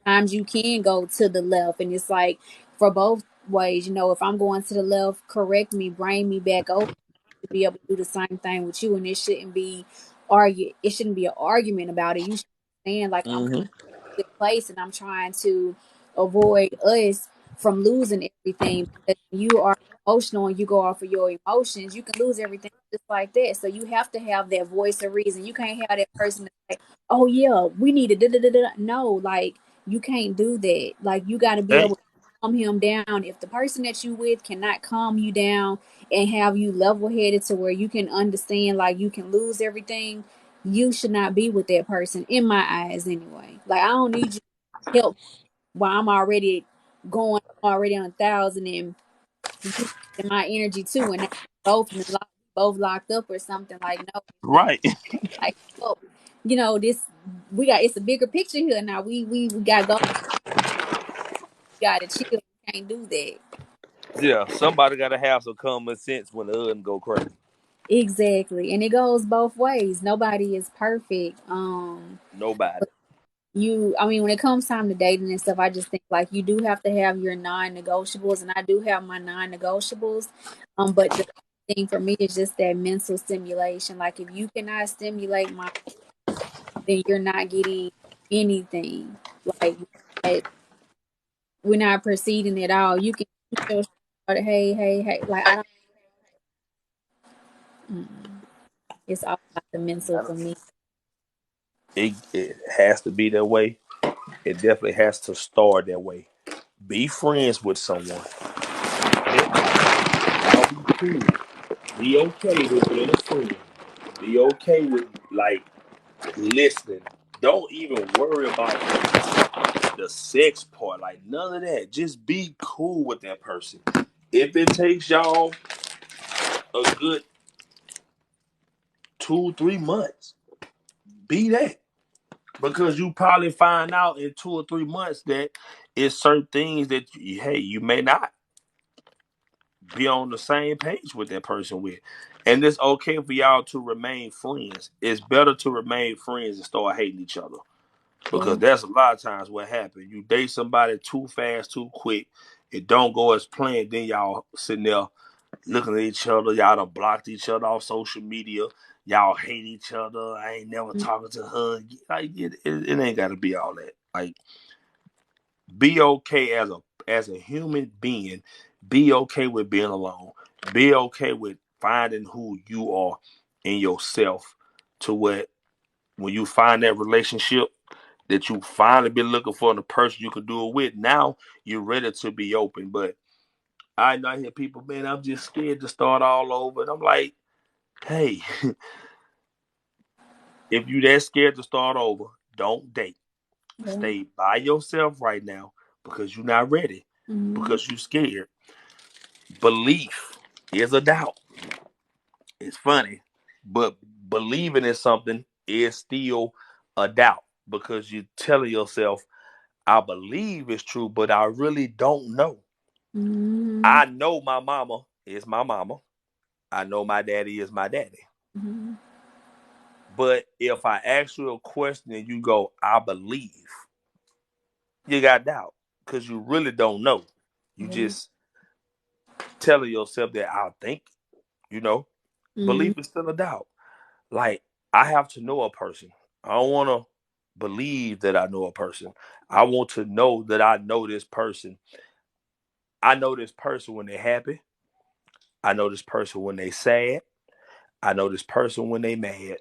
times you can go to the left, and it's like for both ways. If I'm going to the left, correct me, bring me back over to be able to do the same thing with you, and it shouldn't be an argument about it. You should understand, like, I'm Mm-hmm. good place and I'm trying to avoid us from losing everything because when you are emotional and you go off of your emotions, you can lose everything just like that. So you have to have that voice of reason. You can't have that person that's like, oh yeah, we need to da da da da. No, like you can't do that. Like you got to be Hey, able to calm him down. If the person that you with cannot calm you down and have you level headed to where you can understand, like you can lose everything, you should not be with that person in my eyes anyway. Like I don't need you to help while I'm already already on 1,000 and you in my energy too, and now both locked up or something. Like no, right. like oh, this we got it's a bigger picture here now. We got to go, got to chill. We can't do that. Yeah, somebody got to have some common sense when the hood go crazy. Exactly, and it goes both ways. Nobody is perfect. Nobody. I mean, when it comes time to dating and stuff, I just think like you do have to have your non-negotiables, and I do have my non-negotiables. But the thing for me is just that mental stimulation. Like if you cannot stimulate then you're not getting anything. Like that- we're not proceeding at all. You can shoot your shot, hey, hey, hey. Like I don't. It's all about the mental for me. It has to be that way. It definitely has to start that way. Be friends with someone. Y'all be cool. Be okay with being a friend. Be okay with like listening. Don't even worry about the sex part. Like none of that. Just be cool with that person. If it takes y'all a good 2, 3 months, be that. Because you probably find out in 2 or 3 months that it's certain things that hey, you may not be on the same page with that person with. And it's okay for y'all to remain friends. It's better to remain friends and start hating each other. Because True. that's a lot of times what happens. You date somebody too fast, too quick. It don't go as planned. Then y'all sitting there looking at each other. Y'all done blocked each other off social media. Y'all hate each other. I ain't never talking to her. Like it ain't got to be all that. Like be okay as a human being. Be okay with being alone. Be okay with finding who you are in yourself. To what when you find that relationship that you finally been looking for in the person you can do it with. Now you're ready to be open. But I hear people, man, I'm just scared to start all over. And I'm like, hey, if you that scared to start over, don't date. Yeah. Stay by yourself right now because you're not ready. Mm-hmm. Because you're scared. Belief is a doubt. It's funny, but believing in something is still a doubt because you're telling yourself, I believe it's true, but I really don't know. Mm-hmm. I know my mama is my mama. I know my daddy is my daddy. Mm-hmm. But if I ask you a question and you go, I believe, you got doubt because you really don't know. You Yeah. just telling yourself that I think, you know, Mm-hmm. belief is still a doubt. Like, I have to know a person. I don't want to believe that I know a person. I want to know that I know this person. I know this person when they're happy. I know this person when they sad. I know this person when they mad.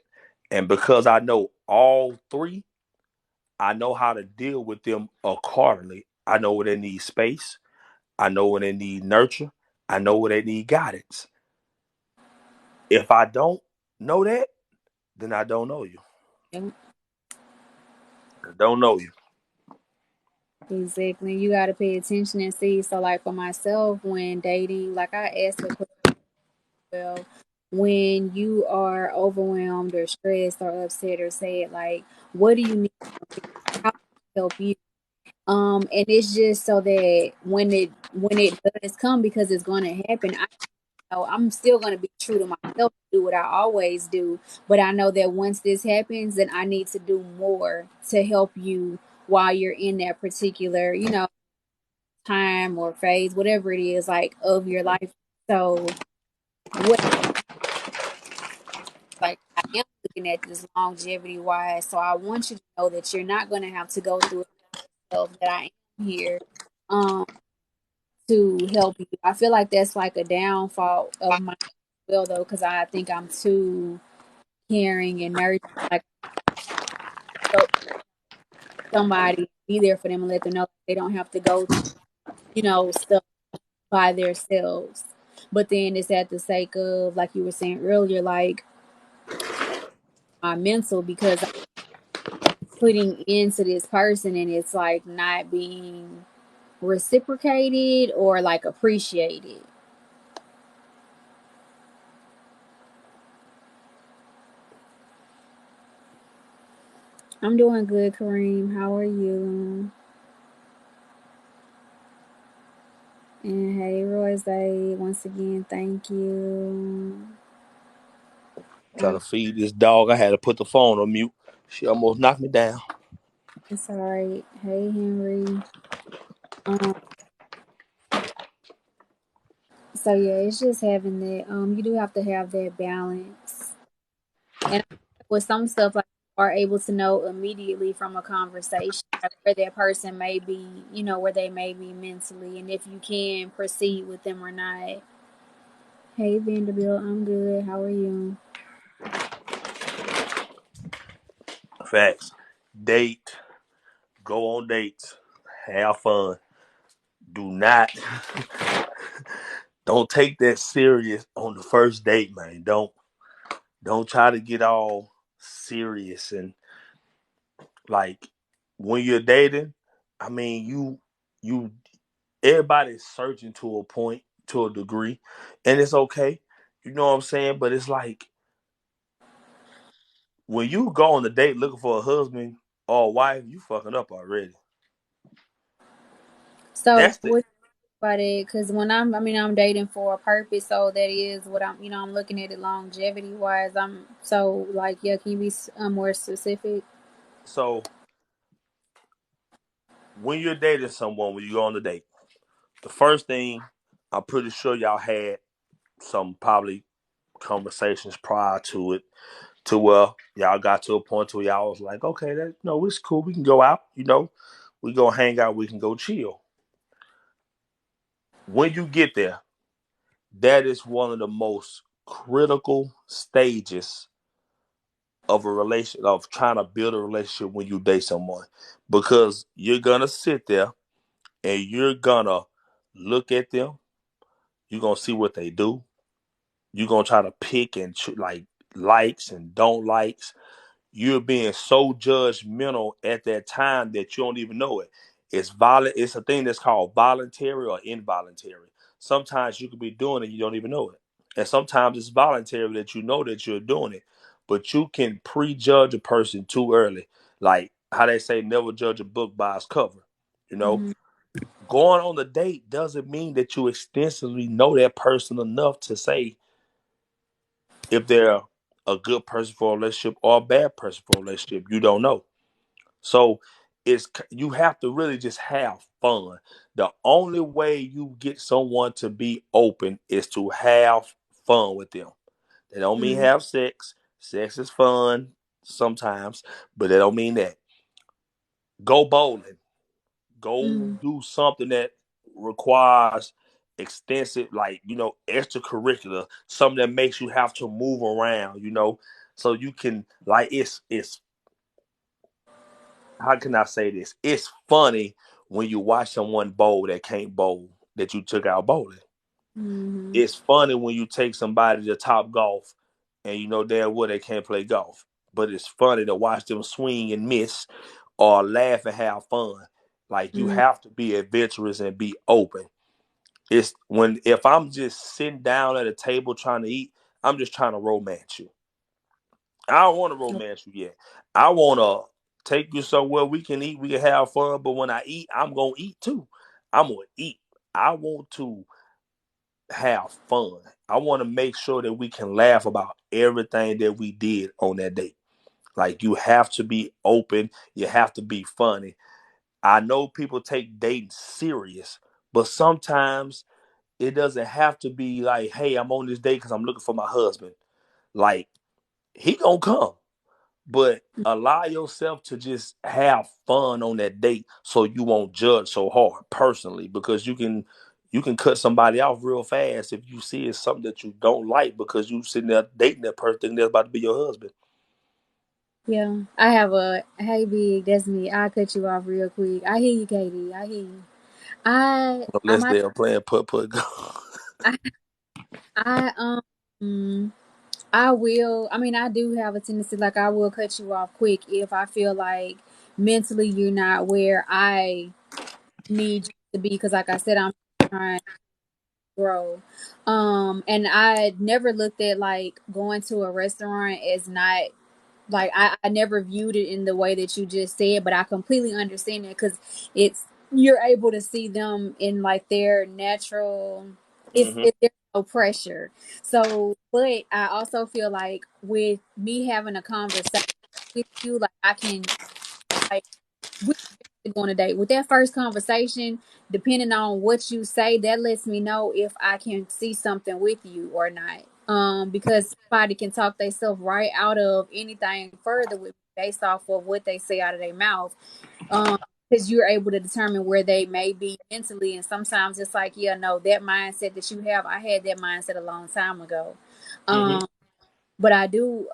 And because I know all three, I know how to deal with them accordingly. I know where they need space. I know where they need nurture. I know where they need guidance. If I don't know that, then I don't know you. Yeah, I don't know you. exactly. You got to pay attention and see. So, like for myself, when dating, like I ask a question, well, when you are overwhelmed or stressed or upset or sad, like, what do you need? How can I help you? And it's just so that when it does come, because it's going to happen, I know I'm still going to be true to myself, do what I always do. But I know that once this happens, then I need to do more to help you while you're in that particular, time or phase, whatever it is, like of your life. So what like I am looking at this longevity wise. So I want you to know that you're not going to have to go through it yourself. That I am here. Um, to help you. I feel like that's like a downfall of my will though, because I think I'm too caring and nurturing. Like help somebody, be there for them, and let them know they don't have to go through, stuff by themselves. But then it's at the sake of, like you were saying earlier, like my mental, because I'm putting into this person and it's like not being reciprocated or like appreciated. I'm doing good, Kareem. How are you? And hey, Royce, once again, thank you. Trying Um, to feed this dog. I had to put the phone on mute. She almost knocked me down. it's all right. Hey, Henry. Um, so yeah, it's just having that. You do have to have that balance, and with some stuff, like you are able to know immediately from a conversation, like where that person may be, where they may be mentally, and if you can proceed with them or not. Hey, Vanderbilt, I'm good. How are you? Facts. Date. Go on dates. Have fun. Do not don't take that serious on the first date, man. Don't try to get all serious and like when you're dating, I mean you everybody's searching to a point, to a degree, and it's okay. You know what I'm saying? But it's like when you go on a date looking for a husband or a wife, you fucking up already. So, That's the what about it? Because I'm dating for a purpose, so that is what I'm looking at it longevity wise. I'm so like, yeah, can you be more specific? so when you're dating someone, when you go on the date, the first thing I'm pretty sure y'all had some probably conversations prior to it, to where y'all got to a point where y'all was like, okay, that no, it's cool. We can go out, we go hang out, we can go chill. When you get there, that is one of the most critical stages of a relation of trying to build a relationship when you date someone. Because you're gonna sit there and you're gonna look at them, you're gonna see what they do, you're gonna try to pick and like likes and don't likes. You're being so judgmental at that time that you don't even know it. It's violent. It's a thing that's called voluntary or involuntary. Sometimes you could be doing it, you don't even know it, and sometimes it's voluntary that you know that you're doing it, but you can prejudge a person too early. Like how they say, never judge a book by its cover. You know, Mm-hmm. going on the date doesn't mean that you extensively know that person enough to say if they're a good person for a relationship or a bad person for a relationship. You don't know. So you have to really just have fun. The only way you get someone to be open is to have fun with them. They don't mean Mm-hmm. have sex. Sex is fun sometimes, but they don't mean that. Go bowling. Go Mm-hmm. do something that requires extensive, like, extracurricular, something that makes you have to move around, So you can like it's how can I say this? It's funny when you watch someone bowl that can't bowl that you took out bowling. Mm-hmm. It's funny when you take somebody to top golf and you know damn well they can't play golf. But it's funny to watch them swing and miss or laugh and have fun. Like you Mm-hmm. have to be adventurous and be open. It's when if I'm just sitting down at a table trying to eat, I'm just trying to romance you. I don't want to romance you yet. I want to take you somewhere we can eat, we can have fun. But when I eat, I'm gonna eat too. I'm gonna eat. I want to have fun. I want to make sure that we can laugh about everything that we did on that date. Like you have to be open. You have to be funny. I know people take dating serious, but sometimes it doesn't have to be like, hey, I'm on this date because I'm looking for my husband. Like he gonna come, but allow yourself to just have fun on that date so you won't judge so hard personally because you can cut somebody off real fast if you see it's something that you don't like because you sitting there dating that person that's about to be your husband. Yeah, I have a hey big. That's me. I'll cut you off real quick. I hear you, Katie. I hear you. I Unless might. they're playing put. I I um. I will. I mean, I do have a tendency, like, I will cut you off quick if I feel like mentally you're not where I need you to be. Because, like I said, I'm trying to grow. And I never looked at like going to a restaurant as not like I never viewed it in the way that you just said, but I completely understand it because it's you're able to see them in like their natural. Hmm. There's no pressure. So, but I also feel like with me having a conversation with you, like I can like we go on a date with that first conversation. Depending on what you say, that lets me know if I can see something with you or not. Because somebody can talk themselves right out of anything further with based off of what they say out of their mouth. Because you're able to determine where they may be mentally, and sometimes it's like, yeah, no, that mindset that you have, I had that mindset a long time ago. Hmm. Um, but I do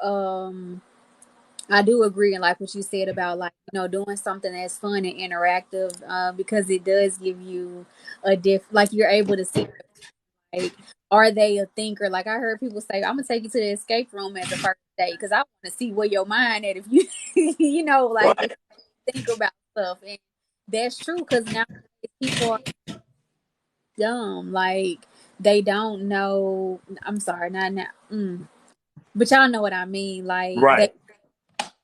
agree and like what you said about like doing something that's fun and interactive because it does give you a like you're able to see like are they a thinker, like I heard people say I'm gonna take you to the escape room as a first date because I want to see where your mind at if you like if Right. you think about stuff, and that's true because now people are dumb, like they don't know. I'm sorry, not now, but y'all know what I mean, like they Right.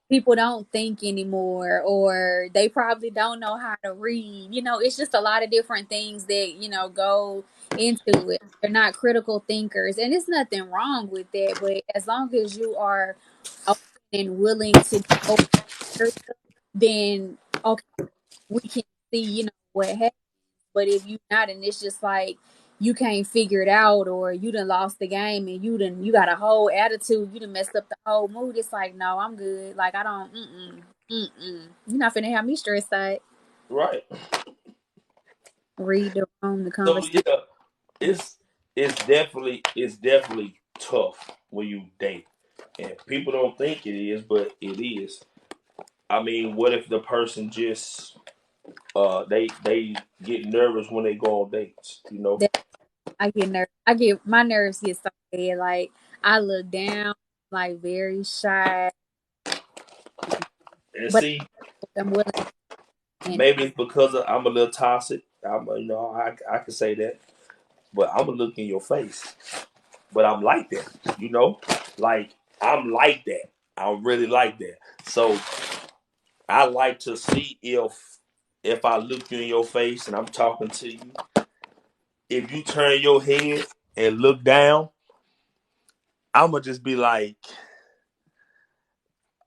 people don't think anymore, or they probably don't know how to read. It's just a lot of different things that go into it. They're not critical thinkers, and it's nothing wrong with that, but as long as you are open and willing to be open, then okay, we can see what happens. But if you not, and it's just like you can't figure it out, or you done lost the game, and you got a whole attitude, you done messed up the whole mood. It's like, no, I'm good. Like I don't. You're not finna have me stressed out. Right. Read the room, the So conversation. yeah, it's it's definitely tough when you date, and people don't think it is, but it is. I mean, what if the person just they get nervous when they go on dates, you know? That I get nervous. I get my nerves get so bad. Like I look down, like very shy, And but see, I'm willing. And maybe it's because I'm a little toxic. I can say that, but I'm gonna look in your face. But I'm like that, you know, like I'm like that. I'm really like that. So I like to see if I look you in your face and I'm talking to you, if you turn your head and look down, I'ma just be like,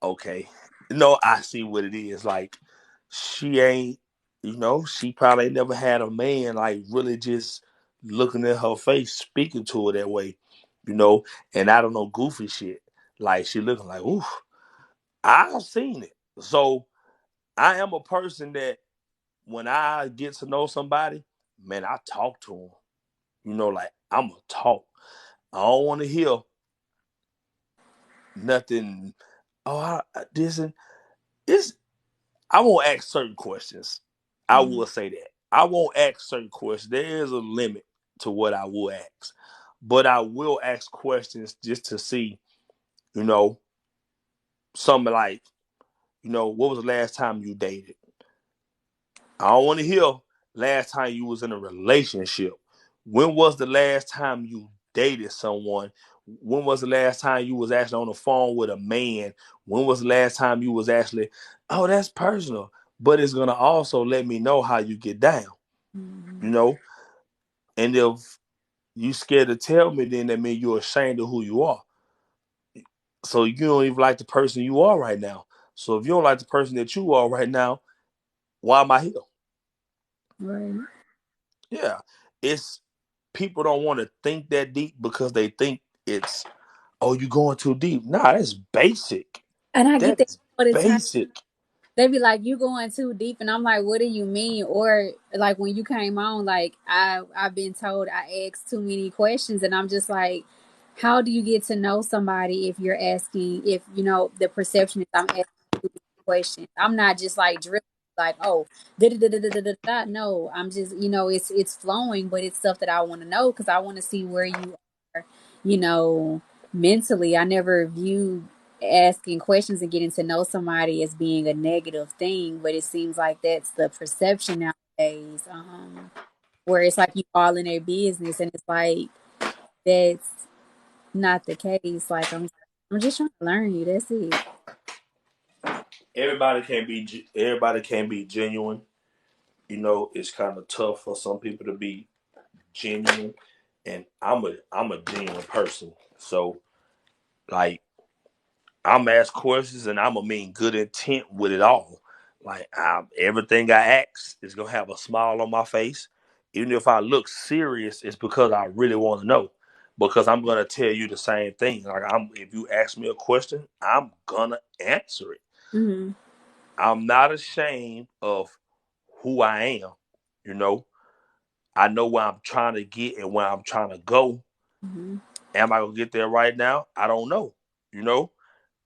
okay, no, I see what it is. Like she ain't, she probably ain't never had a man like really just looking at her face, speaking to her that way, you know. And I don't know goofy shit. Like she looking like, ooh, I've seen it. So I am a person that when I get to know somebody, man, I talk to them. Like I'm gonna talk. I don't want to hear nothing. Oh, this and it's. I won't ask certain questions. I will say that I won't ask certain questions. There is a limit to what I will ask, but I will ask questions just to see, you know, something like, what was the last time you dated? I don't want to hear last time you was in a relationship. When was the last time you dated someone? When was the last time you was actually on the phone with a man? When was the last time you was actually, oh, that's personal. But it's gonna also let me know how you get down, you know? And if you scared to tell me, then that means you're ashamed of who you are. So you don't even like the person you are right now. So if you don't like the person that you are right now, why am I here? Right. Yeah. It's people don't want to think that deep because they think it's, oh, you going too deep. Nah, that's basic. And I get that That's all the time. basic. They be like, "You going too deep," and I'm like, "What do you mean?" Or like when you came on, like I've been told I asked too many questions, and I'm just like, "How do you get to know somebody if you're asking? If the perception is I'm asking too many questions? I'm not just like drilling, like da da da da da da da. No, I'm just it's flowing, but it's stuff that I want to know because I want to see where you are, you know, mentally. I never viewed asking questions and getting to know somebody as being a negative thing, but it seems like that's the perception nowadays. Where it's like you all in their business, and it's like that's not the case. Like I'm just trying to learn you. That's it. Everybody can't be genuine. It's kind of tough for some people to be genuine, and I'm a genuine person. So like I'm ask questions and I'm gonna mean good intent with it all. Like everything I ask is gonna have a smile on my face. Even if I look serious, it's because I really want to know. Because I'm gonna tell you the same thing. Like if you ask me a question, I'm gonna answer it. Mm-hmm. I'm not ashamed of who I am. You know, I know where I'm trying to get and where I'm trying to go. Mm-hmm. Am I gonna get there right now? I don't know. You know,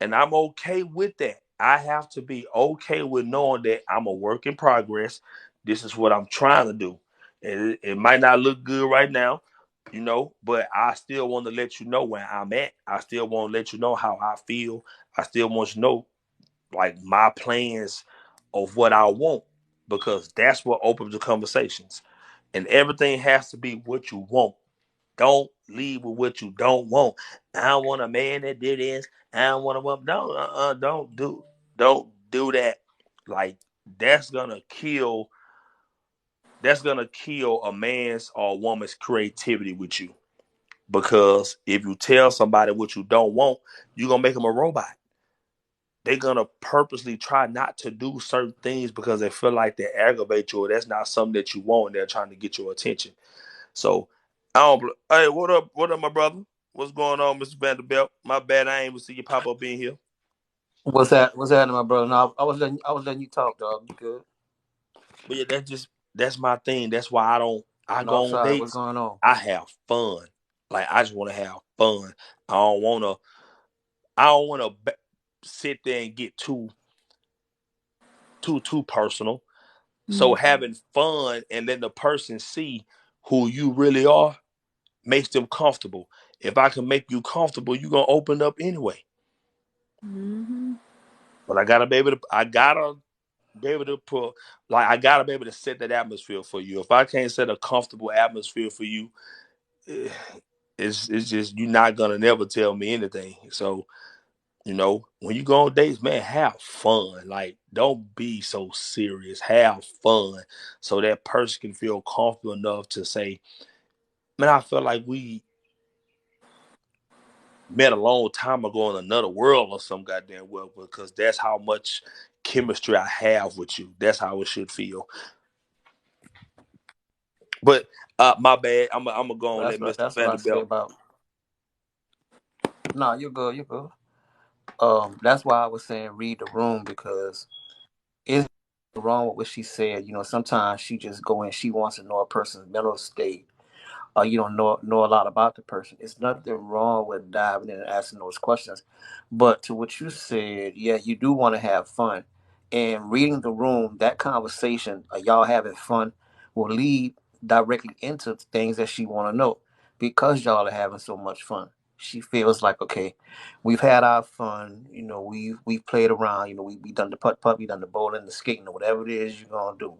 and I'm okay with that. I have to be okay with knowing that I'm a work in progress. This is what I'm trying to do. It might not look good right now, but I still want to let you know where I'm at. I still want to let you know how I feel. I still want you to know like my plans of what I want because that's what opens the conversations. And everything has to be what you want. Don't leave with what you don't want. I don't want a man that did this. I don't want to. Don't do that. Like that's gonna kill. That's gonna kill a man's or a woman's creativity with you. Because if you tell somebody what you don't want, you're gonna make them a robot. They're gonna purposely try not to do certain things because they feel like they aggravate you or that's not something that you want and they're trying to get your attention. So I don't. Hey, what up? What up, my brother? What's going on, Mr. Vanderbilt? My bad, I ain't even see you pop up in here. What's that? What's happening, my brother? No, I was letting you talk, dog. You good? But yeah, that's my thing. That's why I don't. I go on Northside, what's dates. going on? I have fun. Like I just want to have fun. I don't want to. I don't want to sit there and get too personal. So having fun and letting the person see who you really are makes them comfortable. If I can make you comfortable, you're gonna open up anyway. Mm-hmm. But I gotta be able to put like I gotta be able to set that atmosphere for you. If I can't set a comfortable atmosphere for you, eh, it's just you're not gonna never tell me anything. So, when you go on dates, man, have fun. Like don't be so serious. Have fun so that person can feel comfortable enough to say, man, I feel like we met a long time ago in another world or some goddamn well, because that's how much chemistry I have with you. That's how it should feel. But my bad. I'm gonna go and let Mr. That's what I say Vanderbilt. about. No, you're good. You're good. That's why I was saying read the room because it's wrong with what she said. Sometimes she just go in. She wants to know a person's mental state. or you don't know a lot about the person. It's nothing wrong with diving in and asking those questions. But to what you said, yeah, you do want to have fun. And reading the room, that conversation, y'all having fun, will lead directly into things that she want to know because y'all are having so much fun. She feels like, okay, we've had our fun. We've played around. We done the putt putt, we done the bowling, the skating, or whatever it is you're gonna do.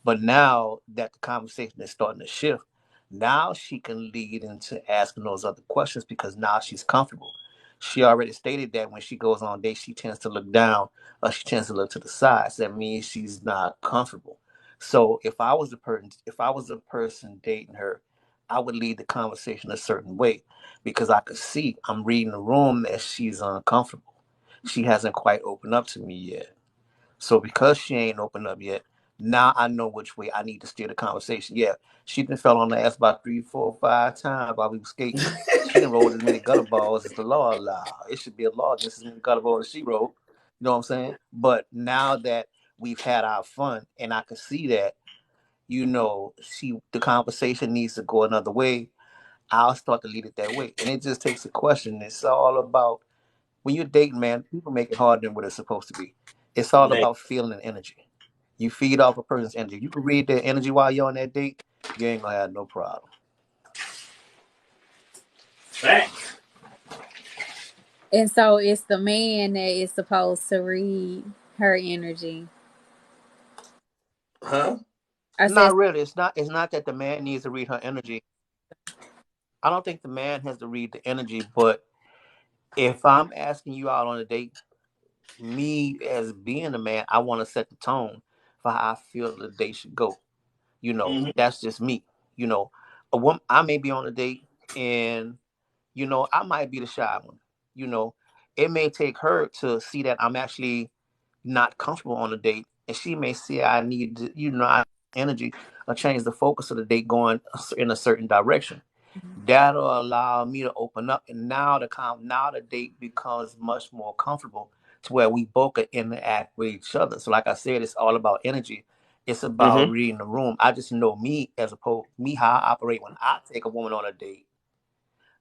But now that the conversation is starting to shift, now she can lead into asking those other questions because now she's comfortable. She already stated that when she goes on dates, she tends to look down or she tends to look to the side. So that means she's not comfortable. So if I was the person dating her, I would lead the conversation a certain way because I could see I'm reading the room that she's uncomfortable. She hasn't quite opened up to me yet. So because she ain't opened up yet, now I know which way I need to steer the conversation. Yeah, she done fell on the ass about 3, 4, 5 times while we were skating. She done rolled as many gutter balls as the law allow. It should be a law against as many gutter balls as she rolled. You know what I'm saying? But now that we've had our fun and I can see that, the conversation needs to go another way, I'll start to lead it that way. And it just takes a question. It's all about when you're dating, man, people make it harder than what it's supposed to be. It's all Man, about feeling and energy. You feed off a person's energy. You can read their energy while you're on that date, you ain't gonna have no problem. facts. And so it's the man that is supposed to read her energy. Huh? I said, Not really. It's not that the man needs to read her energy. I don't think the man has to read the energy, but if I'm asking you out on a date, me as being a man, I want to set the tone for how I feel the date should go. Hmm. That's just me. You know, a woman I may be on a date and I might be the shy one. You know, it may take her to see that I'm actually not comfortable on a date, and she may see I need to, energy or change the focus of the date going in a certain direction. That'll allow me to open up, and now the date becomes much more comfortable to where we both can interact with each other. So, like I said, it's all about energy. It's about Hmm. reading the room. I just know me as opposed me how I operate when I take a woman on a date.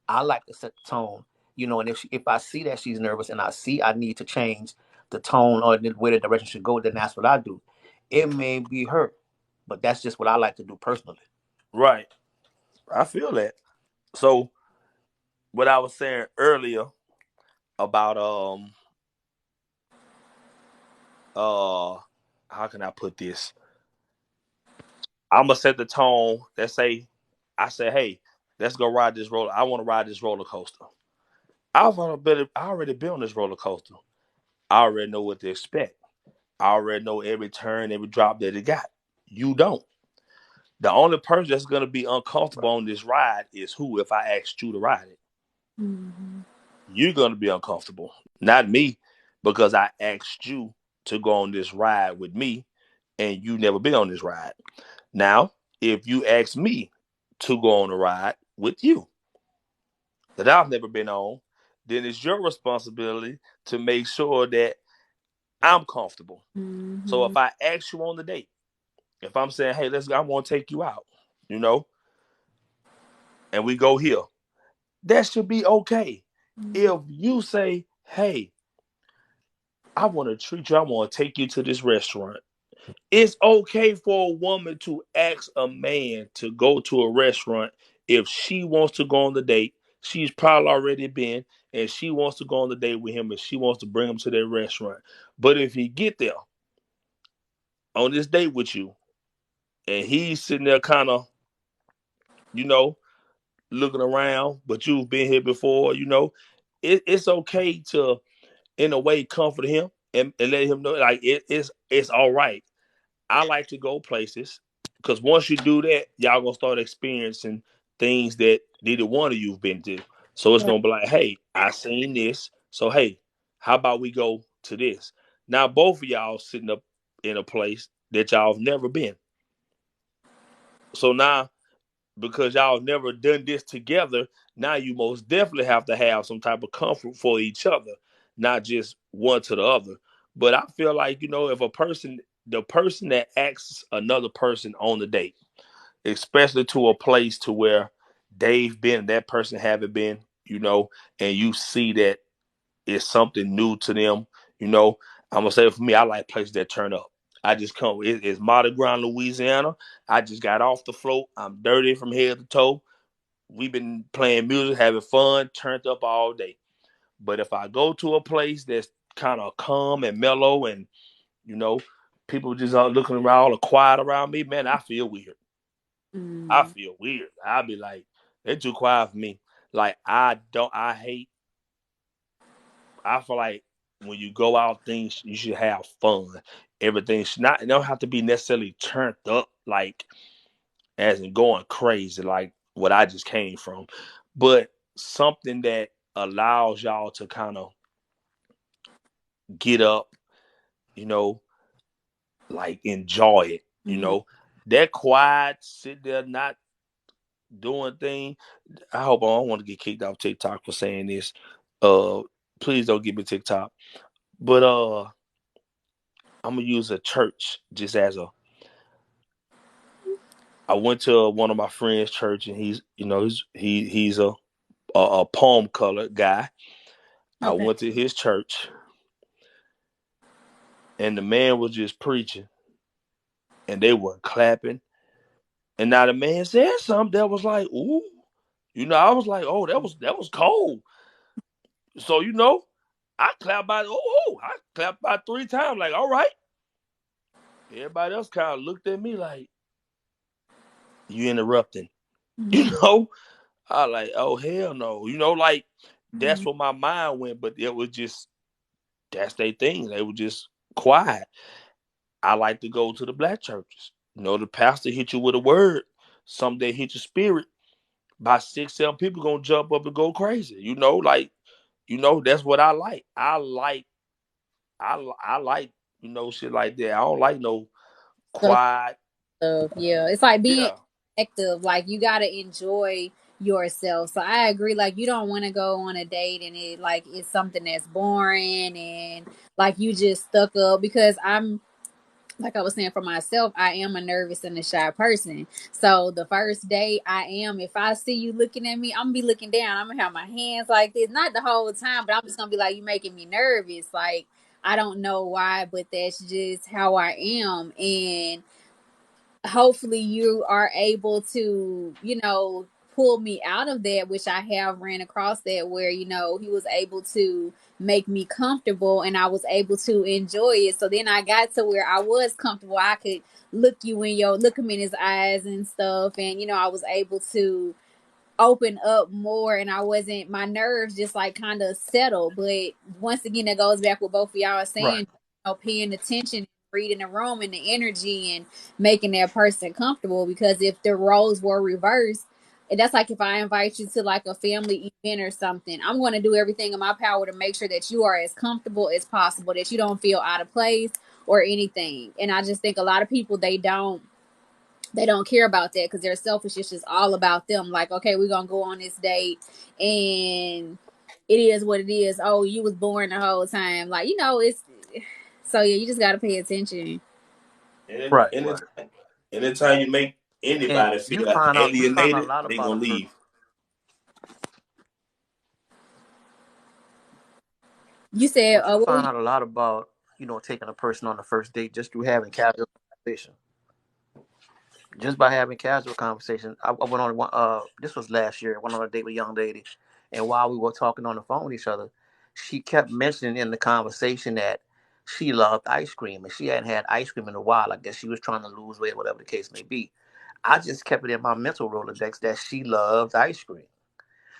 I like to set the tone, and if I see that she's nervous and I see I need to change the tone or the way the direction should go, then that's what I do. It may be her, but that's just what I like to do personally. Right. I feel that. So what I was saying earlier about how can I put this? I'm gonna set the tone. Let's say I say, hey, let's go ride this roller. I want to ride this roller coaster. I already been on this roller coaster. I already know what to expect. I already know every turn, every drop that it got. You don't. The only person that's gonna be uncomfortable on this ride is who if I asked you to ride it. mm-hmm. You're gonna be uncomfortable. Not me, because I asked you to go on this ride with me and you never been on this ride. Now, if you ask me to go on a ride with you that I've never been on, then it's your responsibility to make sure that I'm comfortable. So Mm-hmm. if I ask you on the date, if I'm saying, hey, let's go, I want to take you out, you know, and we go here, that should be okay. If you say, hey, I want to treat you, I want to take you to this restaurant. It's okay for a woman to ask a man to go to a restaurant if she wants to go on the date. She's probably already been, and she wants to go on the date with him, and she wants to bring him to that restaurant. But if he get there on this date with you, and he's sitting there kind of, you know, looking around, but you've been here before, it's okay to, in a way, comfort him and let him know, like it's all right. I like to go places because once you do that, y'all gonna start experiencing things that neither one of you've been to. So it's Right. gonna be like, hey, I seen this. So hey, how about we go to this? Now both of y'all sitting up in a place that y'all have never been. So now, because y'all have never done this together, now you most definitely have to have some type of comfort for each other, not just one to the other. But I feel like, if the person that asks another person on the date, especially to a place to where they've been, that person haven't been, and you see that it's something new to them, I'm gonna say for me, I like places that turn up. I just come. It's Mardi Gras, Louisiana. I just got off the float. I'm dirty from head to toe. We've been playing music, having fun, turned up all day. But if I go to a place that's kind of calm and mellow, and you know, people just are looking around or quiet around me, man, I feel weird. I Mm. feel weird. I'll be like, they're too quiet for me. Like I don't. I hate. I feel like when you go out, things you should have fun. Everything should not. It don't have to be necessarily turned up, like as in going crazy, like what I just came from, but something that allows y'all to kind of get up, you know, like enjoy it, Mm-hmm. That quiet, sit there not doing thing. I hope I don't want to get kicked off TikTok for saying this. Uh, please don't give me TikTok. But I'm gonna use a church just as a. I went to one of my friends' church, and he's a palm color guy. I Okay. went to his church, and the man was just preaching, and they were clapping. And now the man said something that was like, "Ooh," I was like, "Oh, that was cold." So I clapped I clapped about 3 times. Like, all right. Everybody else kind of looked at me like, "You interrupting?" You Mm-hmm. know. I like, oh hell no. Like that's Mm-hmm. where my mind went. But it was just that's their thing. They were just quiet. I like to go to the black churches. The pastor hit you with a word. Someday hit your spirit. By 6, 7 people gonna jump up and go crazy. That's what I like. I like shit like that. I don't like no So quiet. yeah, it's like being Yeah. active. Like you gotta enjoy yourself. So I agree. Like you don't want to go on a date and it's something that's boring and like you just stuck up because I'm like I was saying for myself, I am a nervous and a shy person. So the first day if I see you looking at me, I'm gonna be looking down. I'm gonna have my hands like this, not the whole time, but I'm just gonna be like, you making me nervous. Like I don't know why, but that's just how I am. And hopefully you are able to, pull me out of that, which I have ran across that where, he was able to make me comfortable and I was able to enjoy it. So then I got to where I was comfortable. I could look him in his eyes and stuff. And, I was able to open up more and I wasn't my nerves just like kind of settled. But once again, that goes back what both of y'all are Right. saying, paying attention, reading the room and the energy and making that person comfortable. Because if the roles were reversed, and that's like if I invite you to like a family event or something, I'm going to do everything in my power to make sure that you are as comfortable as possible, that you don't feel out of place or anything. And I just think a lot of people, they don't care about that because they're selfish. It's just all about them. Like, okay, we're gonna go on this date, and it is what it is. Oh, you was boring the whole time. Like, it's so yeah. You just gotta pay attention. And Right, and right. anytime you make And anybody you feel find out a alienated, lot they about a gonna person. leave. You said, But you what were find you? out a lot about, taking a person on the first date just through having casual conversation. Just by having casual conversation. I went on one. This was last year. I went on a date with a young lady, and while we were talking on the phone with each other, she kept mentioning in the conversation that she loved ice cream, and she hadn't had ice cream in a while. I guess she was trying to lose weight, whatever the case may be. I just kept it in my mental Rolodex that she loved ice cream.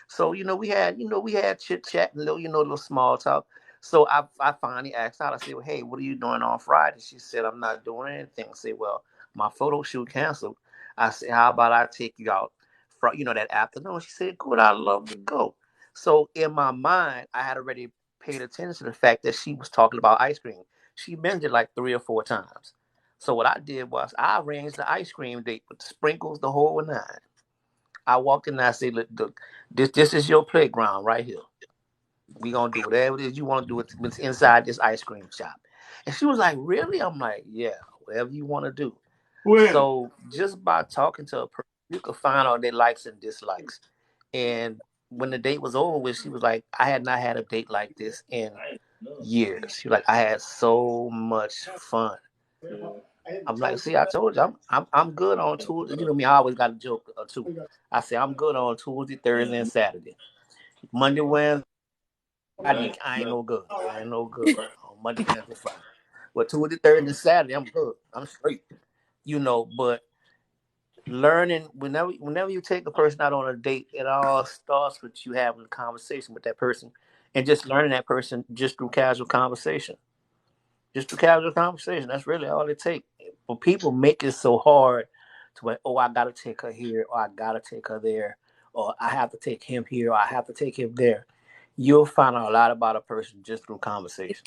So we had chit chat and little small talk. So I finally asked out. I said, well, hey, what are you doing on Friday? She said, I'm not doing anything. I said, well, my photo shoot canceled. I said, how about I take you out from that afternoon? She said, good, I'd love to go. So in my mind, I had already paid attention to the fact that she was talking about ice cream. She mentioned it like 3 or 4 times. So what I did was I arranged the ice cream date with sprinkles, the whole nine. I walked in and I said, look, this is your playground right here. We gonna do whatever it is you want to do. It's inside this ice cream shop. And she was like, really? I'm like, yeah, whatever you want to do. Well, So just by talking to a person. You could find out their likes and dislikes. And when the date was over with, she was like, I had not had a date like this in years. She was like, I had so much fun. I'm like, see, I told you, I'm good on Tuesday. You know me, I always got a joke or two. I say I'm good on Tuesday, Thursday, and Saturday. Monday, Wednesday, Friday, I ain't no good. I ain't no good on Monday, Wednesday, Friday. But Tuesday, Thursday, and Saturday, I'm good. I'm straight. But learning whenever you take a person out on a date, it all starts with you having a conversation with that person and just learning that person just through casual conversation. Just through casual conversation. That's really all it takes. But people make it so hard to like, oh, I gotta take her here, or I gotta take her there, or I have to take him here, or I have to take him there. You'll find out a lot about a person just through conversation.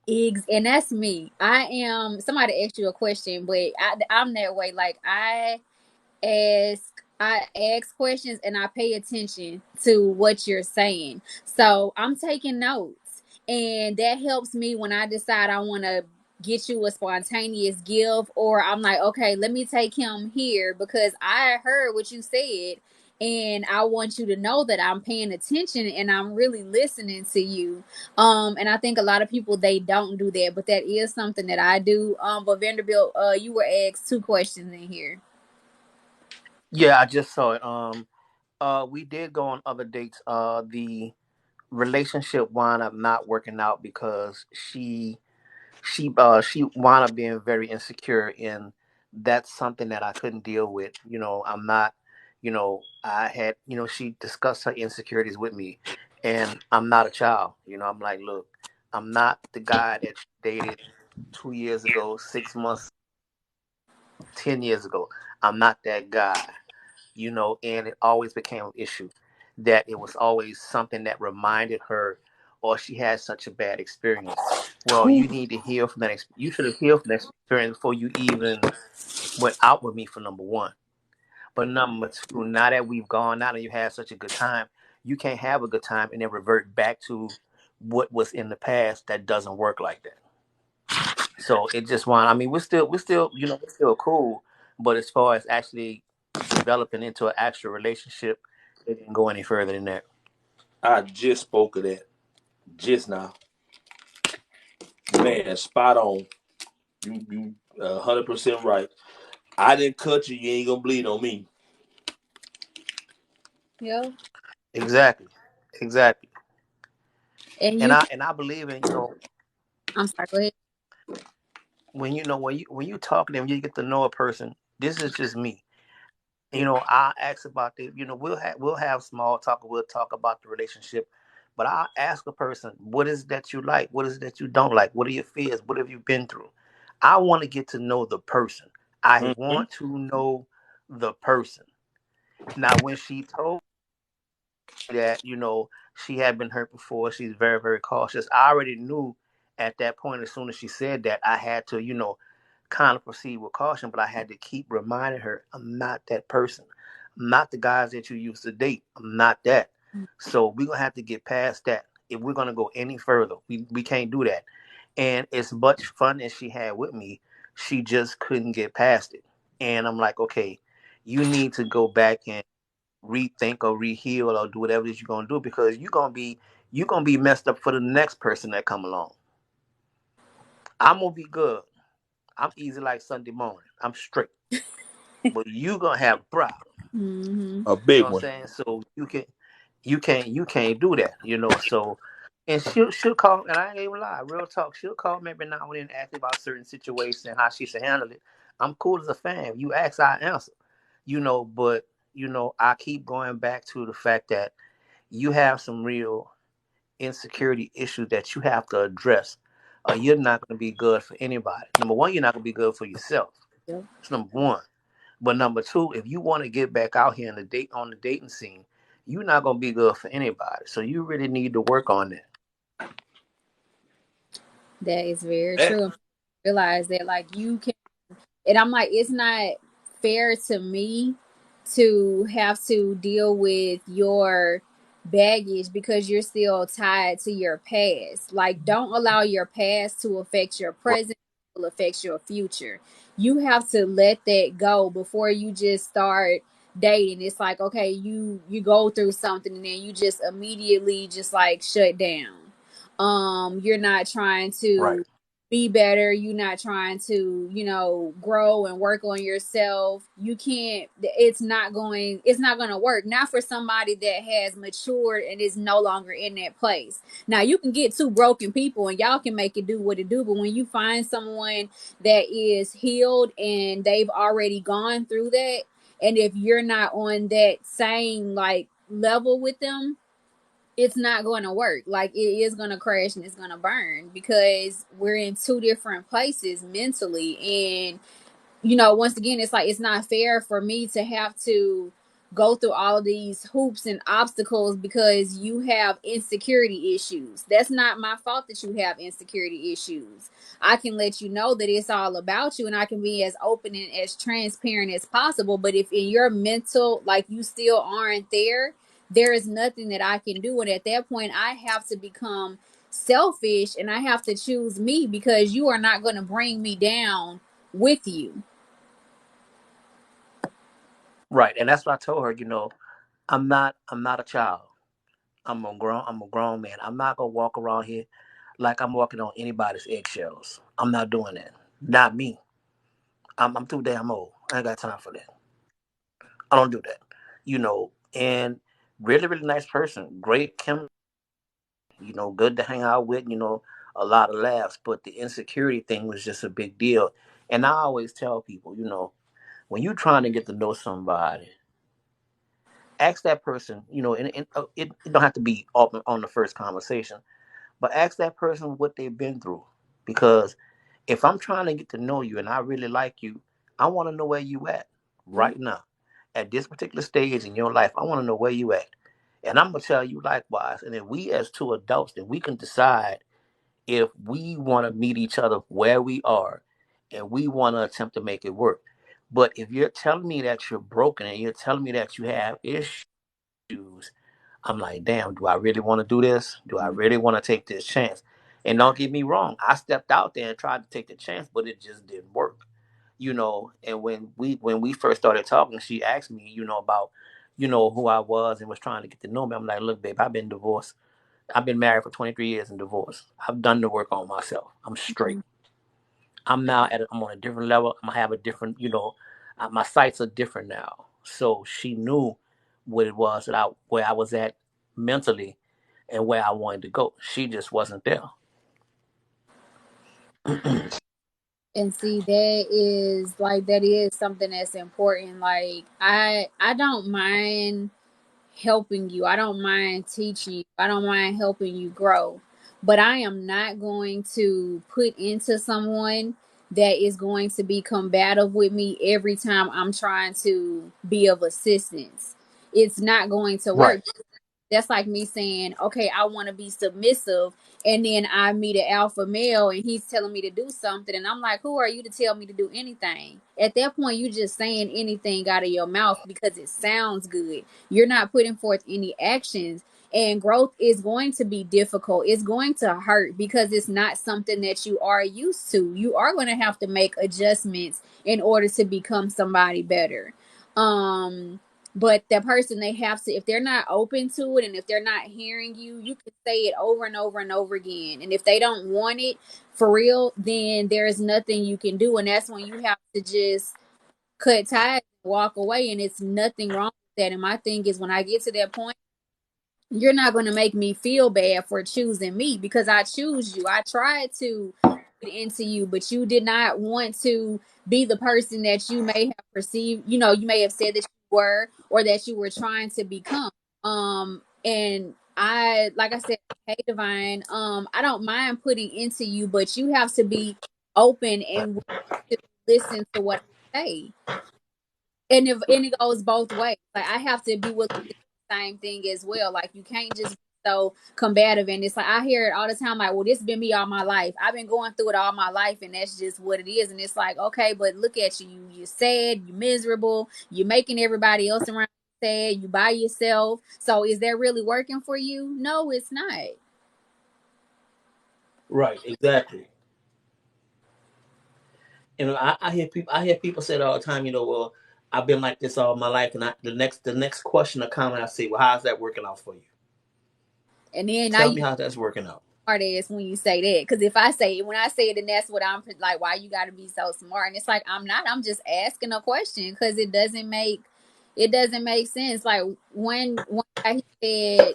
And that's me. I am. Somebody asked you a question, but I'm that way. Like I ask questions and I pay attention to what you're saying. So I'm taking notes, and that helps me when I decide I want to get you a spontaneous gift, or I'm like, okay, let me take him here because I heard what you said, and I want you to know that I'm paying attention and I'm really listening to you. And I think a lot of people, they don't do that, but that is something that I do. But Vanderbilt, you were asked two questions in here. Yeah, I just saw it. We did go on other dates. The relationship wound up not working out because she wound up being very insecure, and that's something that I couldn't deal with. I'm not, I had, she discussed her insecurities with me, and I'm not a child. I'm like, look, I'm not the guy that you dated 2 years ago, 6 months, 10 years ago. I'm not that guy. And it always became an issue that it was always something that reminded her, or she had such a bad experience. Well, you need to heal from that. You should have healed from that experience before you even went out with me, for number one. But number two, now that we've gone out and you had such a good time, you can't have a good time and then revert back to what was in the past. That doesn't work like that. So it just want. I mean, we're still cool. But as far as actually developing into an actual relationship, it didn't go any further than that. I just spoke of that just now. Man, spot on. You 100% right. I didn't cut you. You ain't gonna bleed on me. Yeah. Exactly, exactly. And And you I can, and I believe in I'm sorry, go ahead. when you talk to them, you get to know a person. This is just me. I ask about the. We'll have small talk. We'll talk about the relationship, but I ask a person, what is it that you like? What is it that you don't like? What are your fears? What have you been through? I want to get to know the person. I Mm-hmm. want to know the person. Now, when she told that she had been hurt before, she's very, very cautious. I already knew at that point, as soon as she said that, I had to kind of proceed with caution, but I had to keep reminding her, I'm not that person. I'm not the guys that you used to date. I'm not that. So we're gonna have to get past that. If we're gonna go any further, we can't do that. And as much fun as she had with me, she just couldn't get past it. And I'm like, okay, you need to go back and rethink or reheal or do whatever it is you're gonna do, because you're gonna be messed up for the next person that come along. I'm gonna be good. I'm easy like Sunday morning. I'm straight. But you gonna have problems. Mm-hmm. A You know big what I'm one. saying? So you can't do that. So, and she'll call, and I ain't even lie, real talk. She'll call me every now and then and ask me about certain situations and how she should handle it. I'm cool as a fan. You ask, I answer. But I keep going back to the fact that you have some real insecurity issues that you have to address. You're not going to be good for anybody. Number one, you're not going to be good for yourself. Yeah. That's number one. But number two, if you want to get back out here on the dating scene, you're not gonna be good for anybody. So you really need to work on that. That is very That true. And realize that, like, you can, and I'm like, it's not fair to me to have to deal with your baggage because you're still tied to your past. Like, don't allow your past to affect your present, will affect your future. You have to let that go before you just start dating. It's like, okay, you go through something and then you just immediately just like shut down. You're not trying Right. to be better. You're not trying to, grow and work on yourself. You can't, it's not going to work. Not for somebody that has matured and is no longer in that place. Now you can get two broken people and y'all can make it do what it do, but when you find someone that is healed and they've already gone through that, and if you're not on that same like level with them, it's not going to work. Like it is going to crash and it's going to burn because we're in two different places mentally. And once again, it's like it's not fair for me to have to go through all of these hoops and obstacles because you have insecurity issues. That's not my fault that you have insecurity issues. I can let you know that it's all about you and I can be as open and as transparent as possible. But if in your mental, like you still aren't there, there is nothing that I can do. And at that point, I have to become selfish and I have to choose me because you are not going to bring me down with you. Right. And that's what I told her, I'm not a child. I'm a grown man. I'm not gonna walk around here like I'm walking on anybody's eggshells. I'm not doing that. Not me. I'm too damn old. I ain't got time for that. I don't do that. And really, really nice person. Great chemistry, good to hang out with, a lot of laughs. But the insecurity thing was just a big deal. And I always tell people, when you're trying to get to know somebody, ask that person, and it don't have to be on the first conversation, but ask that person what they've been through. Because if I'm trying to get to know you and I really like you, I want to know where you at Mhm. right now. At this particular stage in your life, I want to know where you at. And I'm gonna tell you likewise. And if we as two adults, then we can decide if we want to meet each other where we are and we want to attempt to make it work. But if you're telling me that you're broken and you're telling me that you have issues, I'm like, damn, do I really want to do this? Do I really want to take this chance? And don't get me wrong, I stepped out there and tried to take the chance, but it just didn't work. And when we first started talking, she asked me, about, who I was and was trying to get to know me. I'm like, look, babe, I've been divorced. I've been married for 23 years and divorced. I've done the work on myself. I'm straight. I'm on a different level. I'm gonna have a different, my sights are different now. So she knew what it was where I was at mentally and where I wanted to go. She just wasn't there. And see, that is something that's important. Like I don't mind helping you. I don't mind teaching you. I don't mind helping you grow. But I am not going to put into someone that is going to be combative with me every time I'm trying to be of assistance. It's not going to Right. work. That's like me saying, okay, I want to be submissive. And then I meet an alpha male and he's telling me to do something. And I'm like, who are you to tell me to do anything? At that point, you just saying anything out of your mouth because it sounds good. You're not putting forth any actions. And growth is going to be difficult. It's going to hurt because it's not something that you are used to. You are going to have to make adjustments in order to become somebody better. But that person, they have to, if they're not open to it and if they're not hearing you, you can say it over and over and over again. And if they don't want it for real, then there's nothing you can do. And that's when you have to just cut ties and walk away. And it's nothing wrong with that. And my thing is, when I get to that point, you're not going to make me feel bad for choosing me because I choose you. I tried to get into you, but you did not want to be the person that you may have perceived, you may have said that you were or that you were trying to become. And I, like I said, hey, Divine, I don't mind putting into you, but you have to be open and willing to listen to what I say. And it goes both ways. Like I have to be willing to do the same thing as well. Like you can't just be so combative. And it's like I hear it all the time. Like, well, this been me all my life. I've been going through it all my life, and that's just what it is. And it's like, okay, but look at you. You're sad. You're miserable. You're making everybody else around you sad. You by yourself. So is that really working for you? No, it's not. Right. Exactly. I hear people say it all the time. Well, I've been like this all my life, and the next question or comment I say, well, how's that working out for you? And then now Tell you me how that's working out. smart ass when you say that. Because if I say when I say it, then that's what I'm like. Why you got to be so smart? And it's like I'm not. I'm just asking a question because it doesn't make sense. Like one guy he said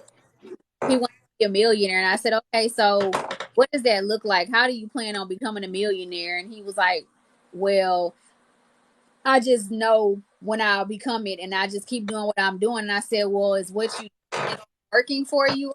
he wanted to be a millionaire, and I said, okay, so what does that look like? How do you plan on becoming a millionaire? And he was like, well, I just know when I'll become it, and I just keep doing what I'm doing. And I said, well, is what you doing working for you?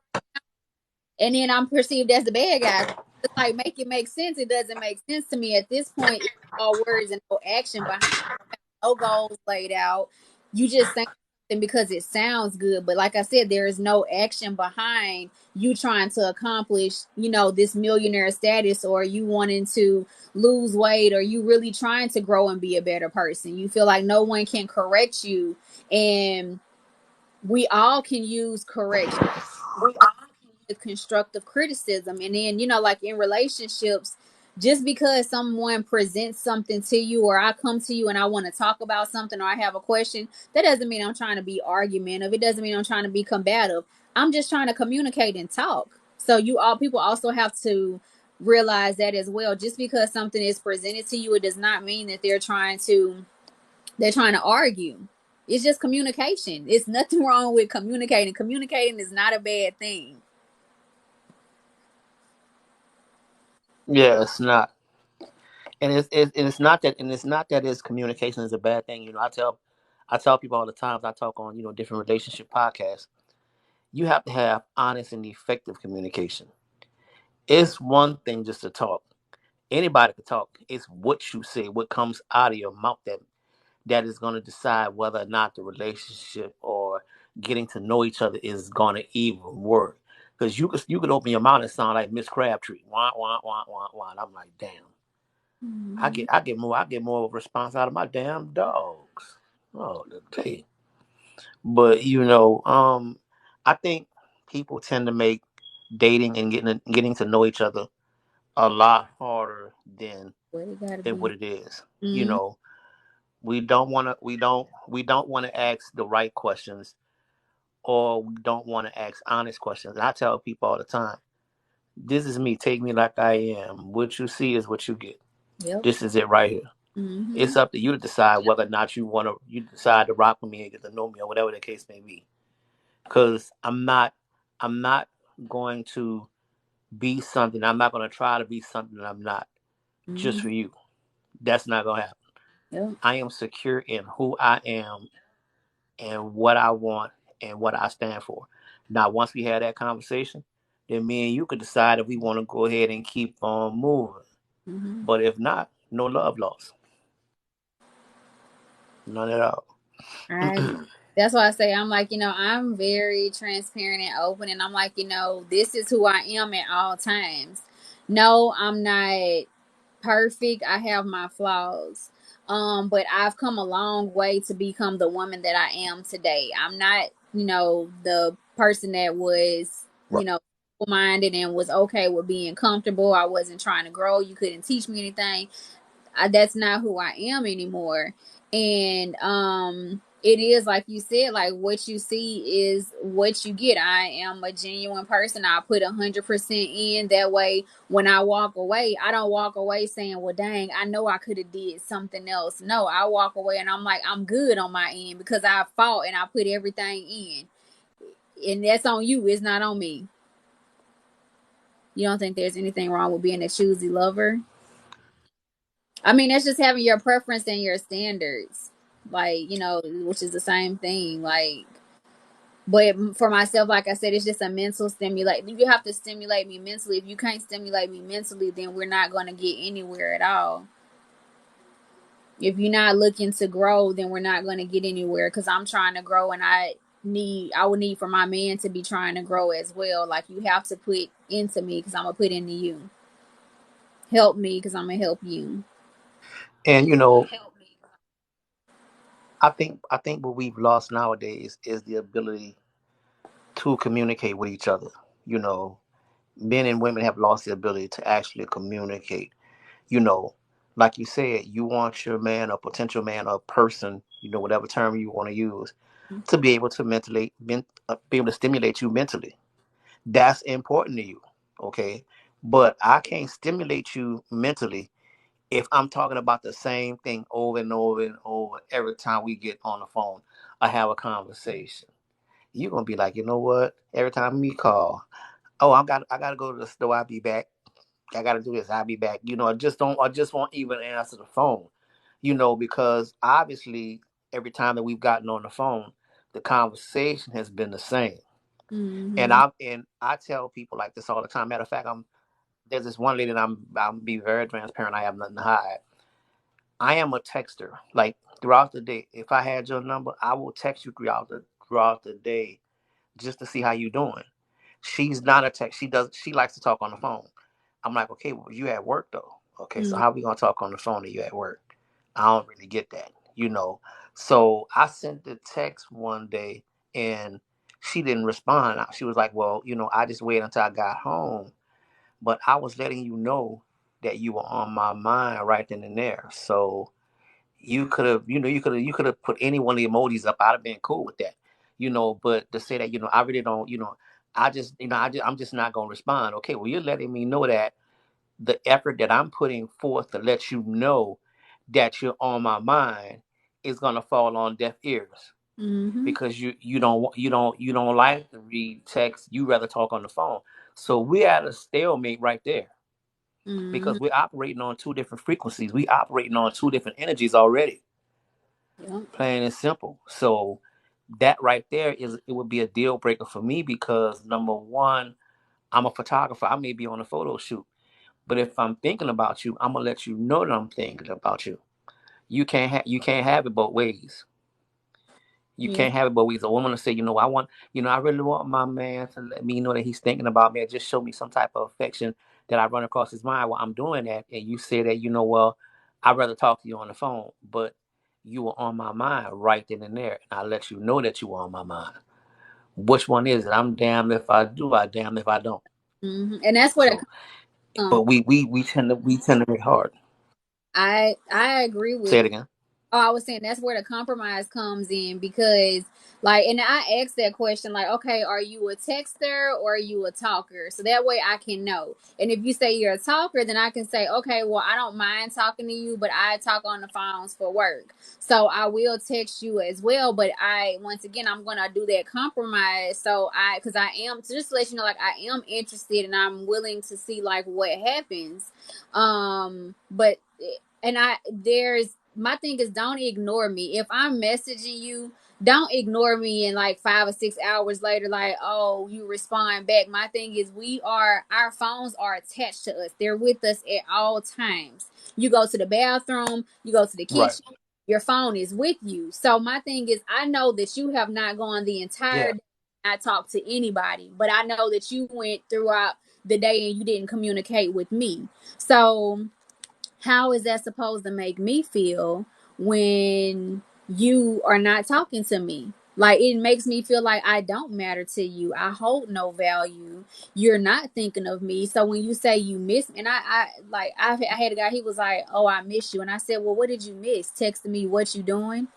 And then I'm perceived as the bad guy. It's like make it make sense. It doesn't make sense to me at this point. It's all words and no action behind, no goals laid out. You just saying something because it sounds good, but like I said, there is no action behind you trying to accomplish, this millionaire status, or you wanting to lose weight, or you really trying to grow and be a better person. You feel like no one can correct you, and we all can use correction, constructive criticism. And then, like in relationships, just because someone presents something to you, or I come to you and I want to talk about something, or I have a question, that doesn't mean I'm trying to be argumentative. It doesn't mean I'm trying to be combative. I'm just trying to communicate and talk. So you all people also have to realize that as well. Just because something is presented to you, it does not mean that they're trying to argue. It's just communication. It's nothing wrong with communicating. Communicating is not a bad thing. Yeah, it's not, and it's not that, it's communication is a bad thing. I tell people all the time. I talk on different relationship podcasts. You have to have honest and effective communication. It's one thing just to talk. Anybody can talk. It's what you say, what comes out of your mouth that is going to decide whether or not the relationship or getting to know each other is going to even work. Because you could open your mouth and sound like Miss Crabtree. Wah wah wah wah wah. And I'm like, damn. Mm-hmm. I get more of a response out of my damn dogs. Oh, let me tell you. But I think people tend to make dating and getting to know each other a lot harder What it gotta than be. what it is. You Mm-hmm. know, we don't want to ask the right questions, or we don't want to ask honest questions. And I tell people all the time, this is me. Take me like I am. What you see is what you get. Yep. This is it right here. Mm-hmm. It's up to you to decide whether or not you decide to rock with me and get to know me, or whatever the case may be. Because I'm not going to be something. I'm not going to try to be something that I'm not just for Mm-hmm. you. That's not going to happen. Yep. I am secure in who I am and what I want and what I stand for. Now, once we had that conversation, then me and you could decide if we want to go ahead and keep on moving. Mm-hmm. But if not, no love lost. None at all. I That's why I say I'm like, I'm very transparent and open, and I'm like, this is who I am at all times. No, I'm not perfect. I have my flaws. But I've come a long way to become the woman that I am today. I'm not, the person that was, Right. minded and was okay with being comfortable. I wasn't trying to grow. You couldn't teach me anything. That's not who I am anymore. And it is like you said, like what you see is what you get. I am a genuine person. I put 100% in. That way, when I walk away, I don't walk away saying, well, dang, I know I could have did something else. No, I walk away and I'm like, I'm good on my end because I fought and I put everything in. And that's on you. It's not on me. You don't think there's anything wrong with being a choosy lover? I mean, that's just having your preference and your standards, like, which is the same thing. Like, but for myself, like I said, it's just a mental stimulate. You have to stimulate me mentally. If you can't stimulate me mentally, then we're not going to get anywhere at all. If you're not looking to grow, then we're not going to get anywhere because I'm trying to grow, and I would need for my man to be trying to grow as well. Like, you have to put into me because I'm going to put into you. Help me because I'm going to help you. And I think what we've lost nowadays is the ability to communicate with each other. You know, Men and women have lost the ability to actually communicate. You know, like you said, you want your man, or potential man, or person, whatever term you want to use, to be able to be able to stimulate you mentally. That's important to you, okay? But I can't stimulate you mentally if I'm talking about the same thing over and over and over every time we get on the phone or have a conversation. You're gonna be like, you know what? Every time we call, oh, I gotta go to the store. I'll be back. I gotta do this. I'll be back. I just won't even answer the phone. Because obviously every time that we've gotten on the phone, the conversation has been the same. And Mm-hmm. I tell people like this all the time. Matter of fact, there's this one lady, and I'm be very transparent. I have nothing to hide. I am a texter. Like throughout the day, if I had your number, I will text you throughout the day just to see how you doing. She's not a text. She likes to talk on the phone. I'm like, okay, well, you at work though. Okay, so Mm-hmm. how we gonna talk on the phone if you at work? I don't really get that. So I sent the text one day and she didn't respond. She was like, well, I just waited until I got home, but I was letting you know that you were on my mind right then and there. So you could have put any one of the emojis up. I'd have been cool with that. But to say that, I really don't, I'm just not gonna respond. Okay, well, you're letting me know that the effort that I'm putting forth to let you know that you're on my mind is gonna fall on deaf ears Mm-hmm. because you don't like to read text. You rather talk on the phone. So we're at a stalemate right there Mm-hmm. because we're operating on two different frequencies. We operating on two different energies already, Yep. plain and simple. So that right there it would be a deal breaker for me because number one, I'm a photographer. I may be on a photo shoot, but if I'm thinking about you, I'm gonna let you know that I'm thinking about you. You can't have it both ways. You Yeah. can't have it both ways. A woman will say, I really want my man to let me know that he's thinking about me, or just show me some type of affection that I run across his mind while I'm doing that. And you say that, well, I'd rather talk to you on the phone, but you were on my mind right then and there, and I let you know that you were on my mind. Which one is it? I'm damned if I do, I damned if I don't. Mm-hmm. And that's where the So, but we tend to be hard. I agree Say with. it again. Oh, I was saying that's where the compromise comes in because, like, and I asked that question, like, okay, are you a texter or are you a talker? So that way I can know. And if you say you're a talker, then I can say, okay, well, I don't mind talking to you, but I talk on the phones for work. So I will text you as well. But once again, I'm going to do that compromise. So because I am, so just to let you know, like, I am interested and I'm willing to see, like, what happens. But, and there's, my thing is don't ignore me. If I'm messaging you, don't ignore me and like 5 or 6 hours later, like, oh, you respond back. My thing is our phones are attached to us. They're with us at all times. You go to the bathroom, you go to the Right. kitchen, your phone is with you. So my thing is I know that you have not gone the Yeah. entire day not talked to anybody, but I know that you went throughout the day and you didn't communicate with me. So how is that supposed to make me feel when you are not talking to me? Like, it makes me feel like I don't matter to you. I hold no value. You're not thinking of me. So when you say you miss me, and I had a guy, he was like, oh, I miss you. And I said, well, what did you miss? Texting me what you doing?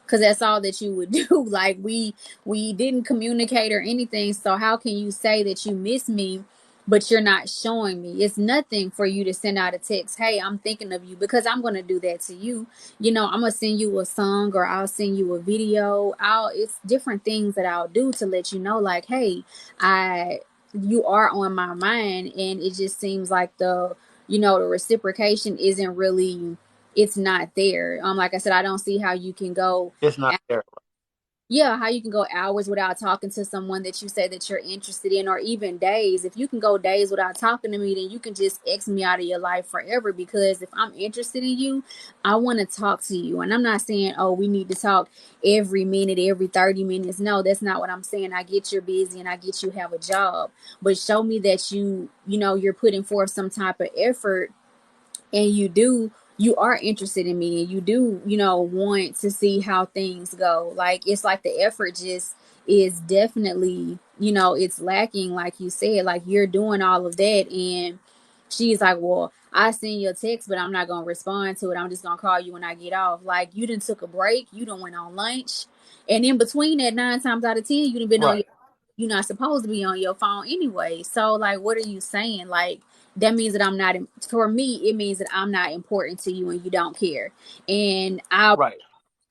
Because that's all that you would do. Like, we didn't communicate or anything. So how can you say that you miss me, but you're not showing me? It's nothing for you to send out a text, hey, I'm thinking of you, because I'm going to do that to you. I'm going to send you a song, or I'll send you a video. It's different things that I'll do to let you know, like, hey, I you are on my mind. And it just seems like the reciprocation isn't really, it's not there. Like I said, I don't see how you can go, It's not there. yeah, how you can go hours without talking to someone that you say that you're interested in, or even days. If you can go days without talking to me, then you can just X me out of your life forever. Because if I'm interested in you, I want to talk to you. And I'm not saying, oh, we need to talk every minute, every 30 minutes. No, that's not what I'm saying. I get you're busy and I get you have a job, but show me that you're putting forth some type of effort, and you are interested in me, and you do want to see how things go. Like, it's like the effort just is definitely, it's lacking. Like you said, like, you're doing all of that, and she's like, well, I send you a text, but I'm not gonna respond to it. I'm just gonna call you when I get off. Like you done took a break, you done went on lunch, and in between that, 9 times out of 10, you done been on Right. your. You're not supposed to be on your phone anyway. So like, what are you saying? Like that means that I'm not. For me, it means that I'm not important to you, and you don't care. And Right.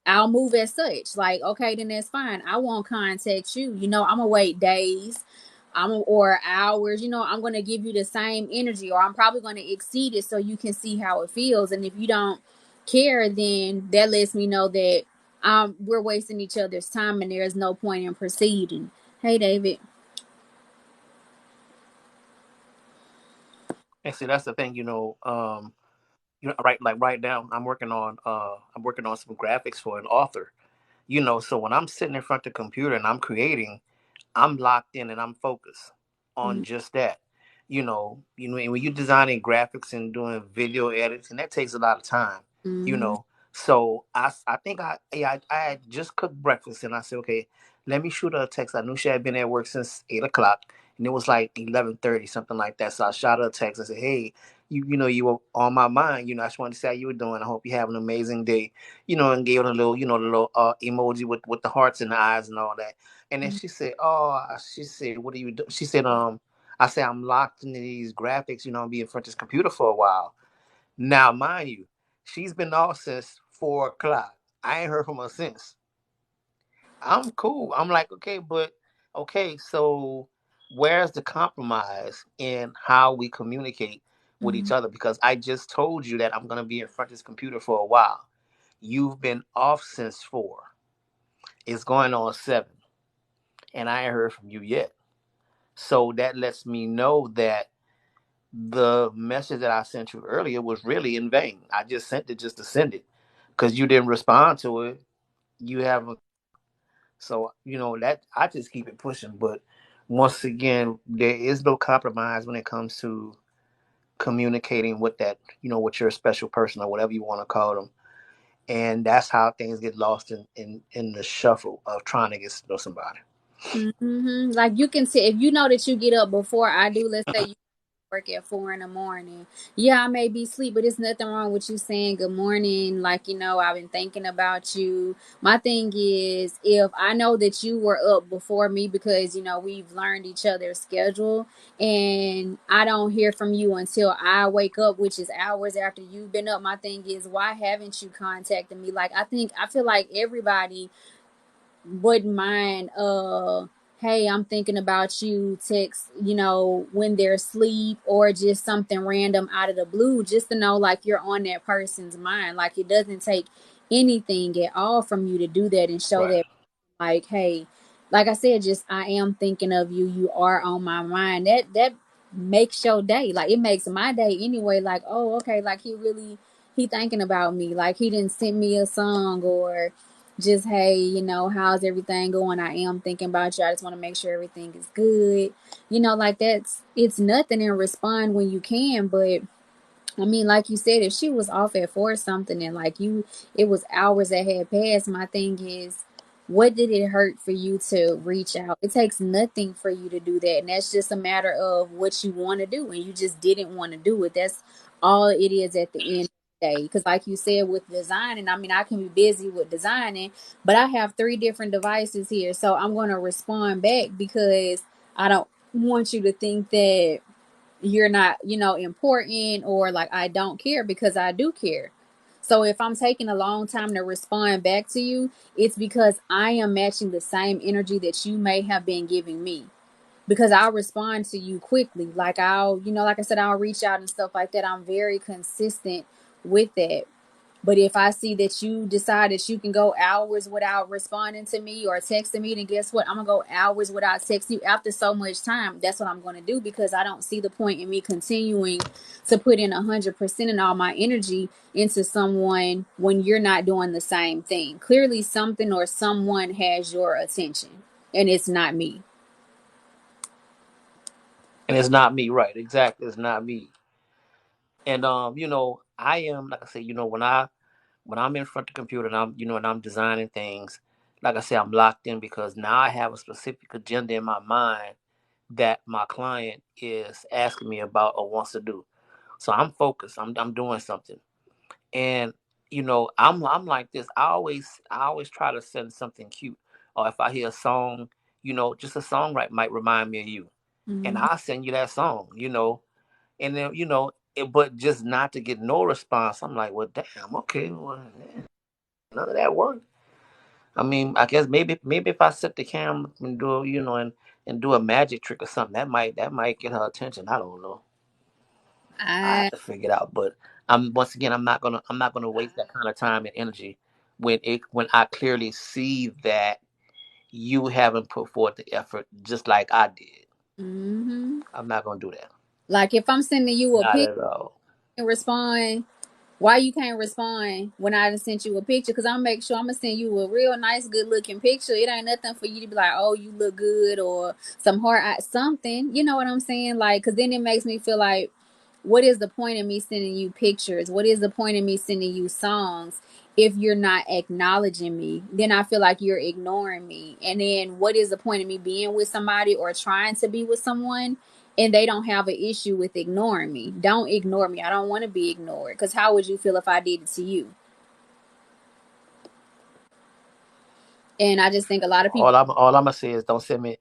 I'll move as such. Like, okay, then that's fine. I won't contact you. I'm gonna wait days, or hours. I'm gonna give you the same energy, or I'm probably gonna exceed it so you can see how it feels. And if you don't care, then that lets me know that we're wasting each other's time, and there's no point in proceeding. Hey, David. And see, that's the thing, right, like right now I'm working on some graphics for an author. So when I'm sitting in front of the computer and I'm creating, I'm locked in and I'm focused on Mm-hmm. just that. And when you're designing graphics and doing video edits, and that takes a lot of time. You Mm-hmm. know, so I think I had just cooked breakfast and I said, okay, let me shoot her a text. I knew she had been at work since 8 o'clock, and it was like 11:30, something like that. So I shot her a text. I said, hey, you were on my mind. I just wanted to say how you were doing. I hope you have an amazing day. And gave her a little, the little emoji with the hearts and the eyes and all that. And then she said, "Oh," she said, "What are you doing?" She said, I said, "I'm locked into these graphics. I'll be in front of this computer for a while." Now, mind you, she's been off since 4 o'clock. I ain't heard from her since. I'm cool. I'm like, okay, so where's the compromise in how we communicate with Mm-hmm. each other? Because I just told you that I'm gonna be in front of this computer for a while. You've been off since 4. It's going on 7, and I ain't heard from you yet. So that lets me know that the message that I sent you earlier was really in vain. I just sent it just to send it because you didn't respond to it. You haven't. So, that I just keep it pushing. But once again, there is no compromise when it comes to communicating with that, with your special person or whatever you want to call them. And that's how things get lost in the shuffle of trying to get to know somebody. Mm-hmm. Like you can see if you know that you get up before I do. Let's say you work at 4 in the morning. Yeah, I may be asleep, but it's nothing wrong with you saying good morning. Like, I've been thinking about you. My thing is, if I know that you were up before me because, we've learned each other's schedule and I don't hear from you until I wake up, which is hours after you've been up, my thing is, why haven't you contacted me? Like, I feel like everybody wouldn't mind hey, I'm thinking about you text, when they're asleep, or just something random out of the blue, just to know like you're on that person's mind. Like it doesn't take anything at all from you to do that and show Right. that, like, hey, like I said, just I am thinking of you, you are on my mind. That makes your day. Like it makes my day anyway. Like, oh, okay, like he thinking about me. Like he didn't send me a song, or just, hey, how's everything going? I am thinking about you. I just want to make sure everything is good. Like it's nothing, and respond when you can. But I mean, like you said, if she was off at 4 something and like it was hours that had passed, my thing is, what did it hurt for you to reach out? It takes nothing for you to do that. And that's just a matter of what you want to do. And you just didn't want to do it. That's all it is at the end of the day. Because like you said, with designing, I mean, I can be busy with designing, but I have 3 different devices here. So I'm going to respond back because I don't want you to think that you're not, important, or like I don't care, because I do care. So if I'm taking a long time to respond back to you, it's because I am matching the same energy that you may have been giving me. Because I'll respond to you quickly. Like like I said, I'll reach out and stuff like that. I'm very consistent with that. But if I see that you decide that you can go hours without responding to me or texting me, then guess what? I'm going to go hours without texting you after so much time. That's what I'm going to do, because I don't see the point in me continuing to put in 100% and all my energy into someone when you're not doing the same thing. Clearly, something or someone has your attention, and it's not me. And it's not me, right? Exactly. It's not me. And I am, like I said, when I'm in front of the computer and I'm designing things, like I said, I'm locked in because now I have a specific agenda in my mind that my client is asking me about or wants to do. So I'm focused. I'm doing something. And I'm like this. I always try to send something cute. Or if I hear a song, just a song might remind me of you. And Mhm. I'll send you that song. And then, but just not to get no response. I'm like, well, damn, okay, well, none of that work. I mean, I guess maybe if I set the camera and do and do a magic trick or something, that might get her attention. I don't know. I have I to figure it out. But once again, I'm not gonna waste that kind of time and energy when I clearly see that you haven't put forth the effort just like I did. hmm I'm not gonna do that. like if I'm sending you a Not picture at all. and respond, why you can't respond when I done sent you a picture? Because I'm make sure I'm gonna send you a real nice, good looking picture. It ain't nothing for you to be like, oh, you look good or some heart something. You know what I'm saying? Like, because then it makes me feel like, what is the point of me sending you pictures? What is the point of me sending you songs if you're not acknowledging me? Then I feel like you're ignoring me. And then what is the point of me being with somebody or trying to be with someone and they don't have an issue with ignoring me? Don't ignore me. I don't want to be ignored. Because how would you feel if I did it to you? And I just think a lot of people, All I'm gonna say is don't send me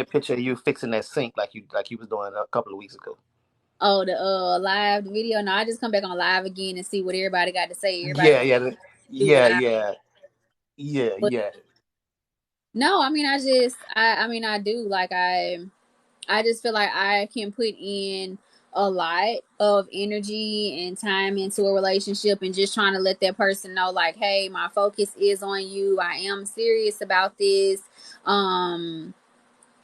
a picture of you fixing that sink like you was doing a couple of weeks ago. oh, the live video. No, I just come back on live again and see what everybody got to say. Everybody Yeah, yeah, do what yeah, I. yeah, yeah, But yeah. no, I mean, I mean, I do. Like, I just feel like I can put in a lot of energy and time into a relationship and just trying to let that person know, like, hey, my focus is on you. I am serious about this. Um,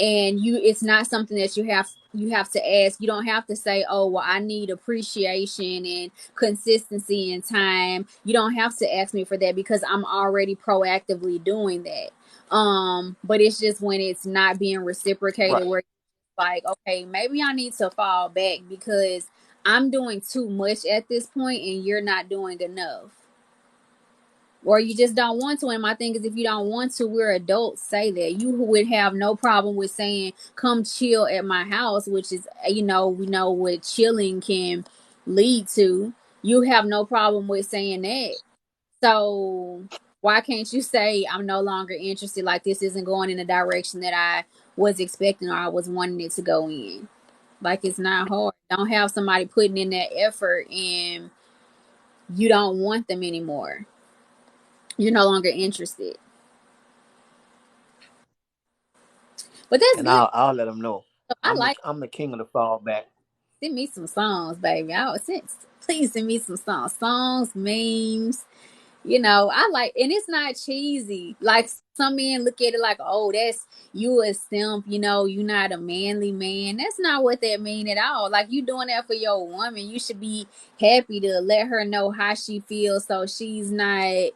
and it's not something that you have to ask. You don't have to say, oh, well, I need appreciation and consistency and time. You don't have to ask me for that because I'm already proactively doing that. But it's just when it's not being reciprocated, Right. where like, okay, maybe I need to fall back because I'm doing too much at this point and you're not doing enough. Or you just don't want to. And my thing is, if you don't want to, we're adults, say that. You would have no problem with saying, come chill at my house, which is, we know what chilling can lead to. You have no problem with saying that. So why can't you say, I'm no longer interested? Like, this isn't going in the direction that I was expecting or I was wanting it to go in. Like, it's not hard. Don't have somebody putting in that effort and you don't want them anymore. You're no longer interested. But that's And good. I'll let them know. I I'm the like I'm the king of the fallback. send me some songs, baby. Please send me some songs, memes. I like, and it's not cheesy. Like some men look at it like, oh, that's you a simp. You not a manly man. That's not what that mean at all. Like you doing that for your woman. You should be happy to let her know how she feels, so she's not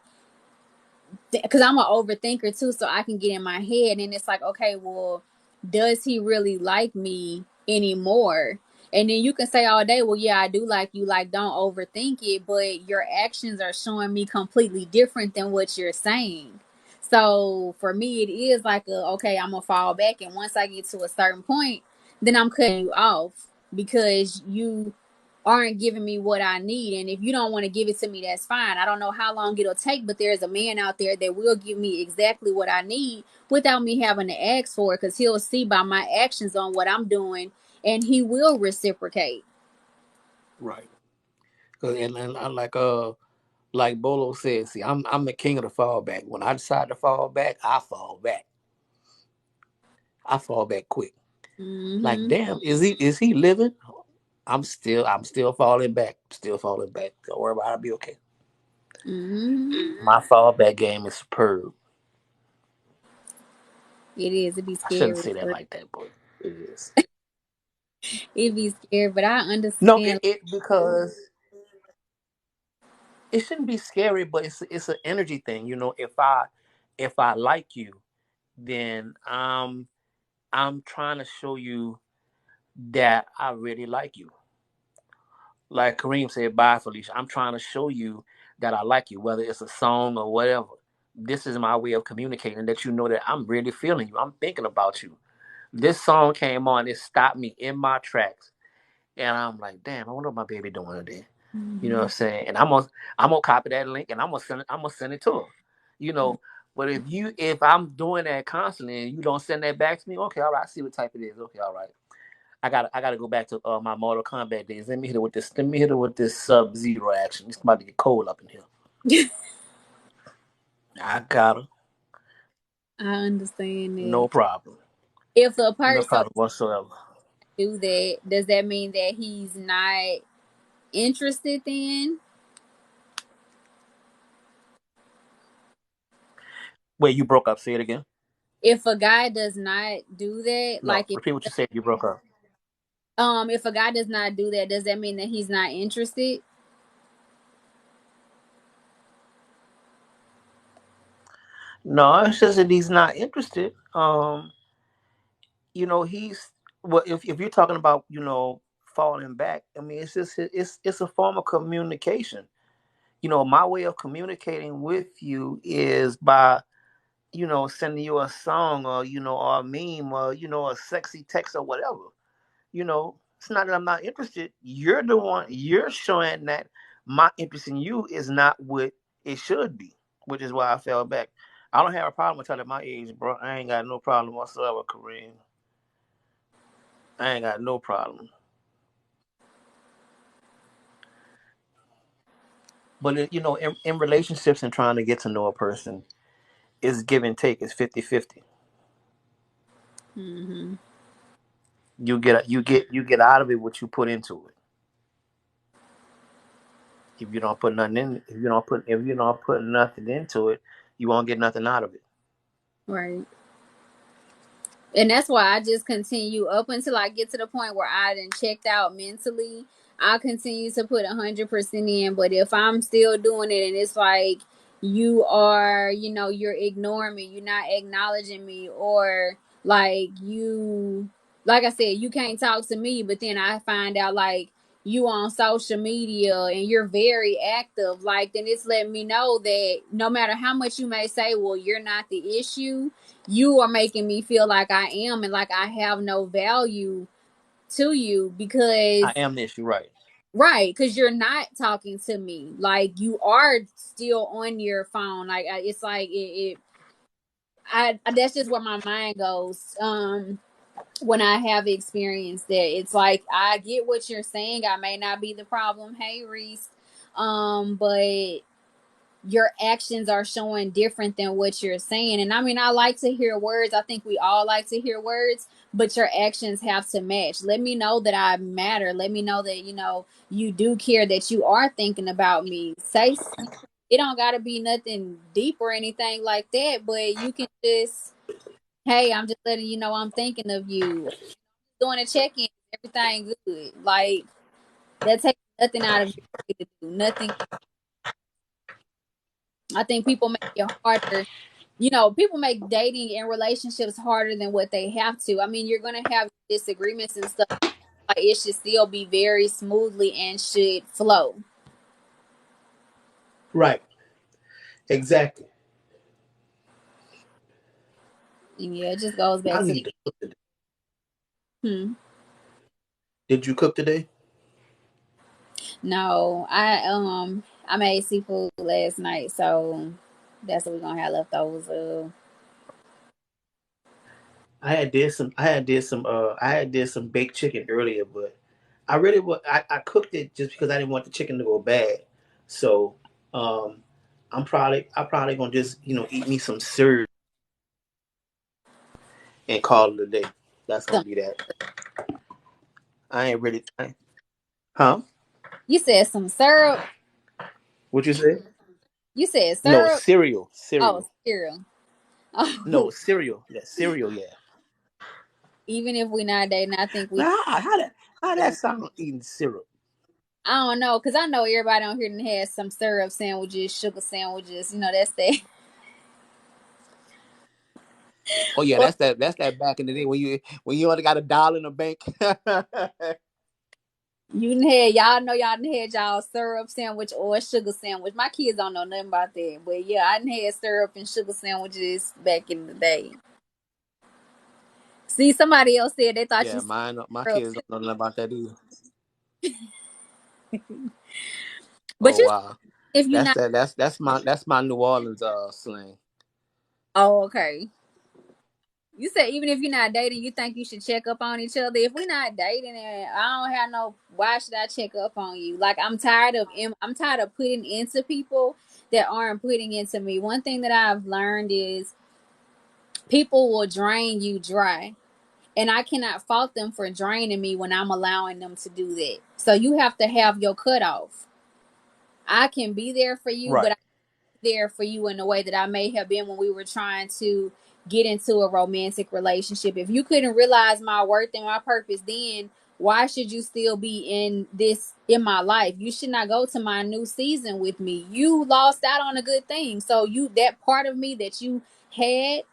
because I'm an overthinker too, so I can get in my head and it's like, okay, well, does he really like me anymore? And then you can say all day, well, yeah, I do like you, like don't overthink it, but your actions are showing me completely different than what you're saying. So for me, it is like okay, I'm gonna fall back, and once I get to a certain point, then I'm cutting you off because you aren't giving me what I need. And if you don't want to give it to me, that's fine. I don't know how long it'll take, but there's a man out there that will give me exactly what I need without me having to ask for it because he'll see by my actions on what I'm doing and he will reciprocate. Right. And I like Bolo said, see, I'm the king of the fallback. When I decide to fall back, I fall back. I fall back quick. Like, Mm-hmm. damn, is he living? I'm still falling back. Still falling back. Don't worry about it, I'll be okay. Mm-hmm. My fallback game is superb. It is. It'd be I shouldn't scary. say that like that, but it is. It'd be scary, but I No, understand. it because it shouldn't be scary, but it's an energy thing. If I like you, then I'm trying to show you that I really like you. Like Kareem said, bye, Felicia. I'm trying to show you that I like you, whether it's a song or whatever. This is my way of communicating that you know that I'm really feeling you. I'm thinking about you. This song came on, it stopped me in my tracks. And I'm like, damn, I wonder what my baby doing today. You know what Mm-hmm. I'm saying? And I'm gonna copy that link and I'm gonna send it to her. You know, but if I'm doing that constantly and you don't send that back to me, okay, all right, I see what type it is. Okay, all right. I gotta go back to my Mortal Kombat days. Let me hit it with this. Let me hit it with this Sub Zero action. It's about to get cold up in here. I got her. I understand that. No problem. If a No person problem whatsoever. do that, does that mean that he's not interested then? Wait, you broke up. Say it again. If a guy does not do that, No, like if repeat what you said. You broke up. if a guy does not do that, does that mean that he's not interested? No, it's just that he's not interested. He's well. If you're talking about falling back, I mean, it's a form of communication. My way of communicating with you is by sending you a song or a meme or a sexy text or whatever. It's not that I'm not interested. You're the one. You're showing that my interest in you is not what it should be, which is why I fell back. I don't have a problem with telling my age, bro. I ain't got no problem whatsoever, Kareem. I ain't got no problem. But in relationships and trying to get to know a person, it's give and take. It's 50-50. Mm-hmm. You get out of it what you put into it. If you don't put nothing in, if you don't put nothing into it, you won't get nothing out of it. Right. And that's why I just continue up until I get to the point where I done checked out mentally. I'll continue to put 100% in. But if I'm still doing it and it's like you are, you're ignoring me, you're not acknowledging me, or like like I said, you can't talk to me, but then I find out like you on social media and you're very active, like then it's letting me know that no matter how much you may say, well, you're not the issue, you are making me feel like I am and like I have no value to you I because am this. You're right. right, because you're not talking to me, like you are still on your phone, like it's like that's just where my mind goes when I have experienced that. It's like I get what you're saying, I may not be the problem, hey Reese, but your actions are showing different than what you're saying. And I mean, I like to hear words. I think we all like to hear words, but your actions have to match. Let me know that I matter. Let me know that, you do care, that you are thinking about me. It don't got to be nothing deep or anything like that, but you can just, hey, I'm just letting you know I'm thinking of you. Doing a check in, everything good. Like, that takes nothing out of you to do. Nothing. I think people make it harder. People make dating and relationships harder than what they have to. I mean, you're gonna have disagreements and stuff. Like it should still be very smoothly and should flow. Right. Exactly. And yeah, it just goes I back to need to cook today. hmm. Did you cook today? No, I made seafood last night, so that's what we're gonna have leftovers of. I had did some baked chicken earlier, but I cooked it just because I didn't want the chicken to go bad. So um I'm probably gonna just eat me some cereal and call it a day. That's gonna Some be that. I ain't really huh? You said some syrup. What you say? You said No, syrup. cereal. Oh, Cereal. cereal. No, Oh, cereal. Yeah, cereal, yeah. even if we're not dating, I think we. Now how that sound eating syrup? I don't know, cause I know everybody on here done had some syrup sandwiches, sugar sandwiches. That's that. Oh yeah, Or that's that back in the day when you only got $1 in the bank. you done had y'all know y'all done had y'all syrup sandwich or sugar sandwich. My kids don't know nothing about that, but yeah, I done had syrup and sugar sandwiches back in the day. See, somebody else said they thought you Yeah, said my syrup kids too. don't know nothing about that either. But Oh you, wow. if you're That's not, that. That's my New Orleans slang. oh, okay. You said even if you're not dating, you think you should check up on each other. If we're not dating, and I don't have no, why should I check up on you? Like I'm tired of putting into people that aren't putting into me. One thing that I've learned is people will drain you dry, and I cannot fault them for draining me when I'm allowing them to do that. So you have to have your cutoff. I can be there for you, but Right. there for you in the way that I may have been when we were trying to get into a romantic relationship. If you couldn't realize my worth and my purpose then, why should you still be in my life? You should not go to my new season with me. You lost out on a good thing. So you, that part of me that you had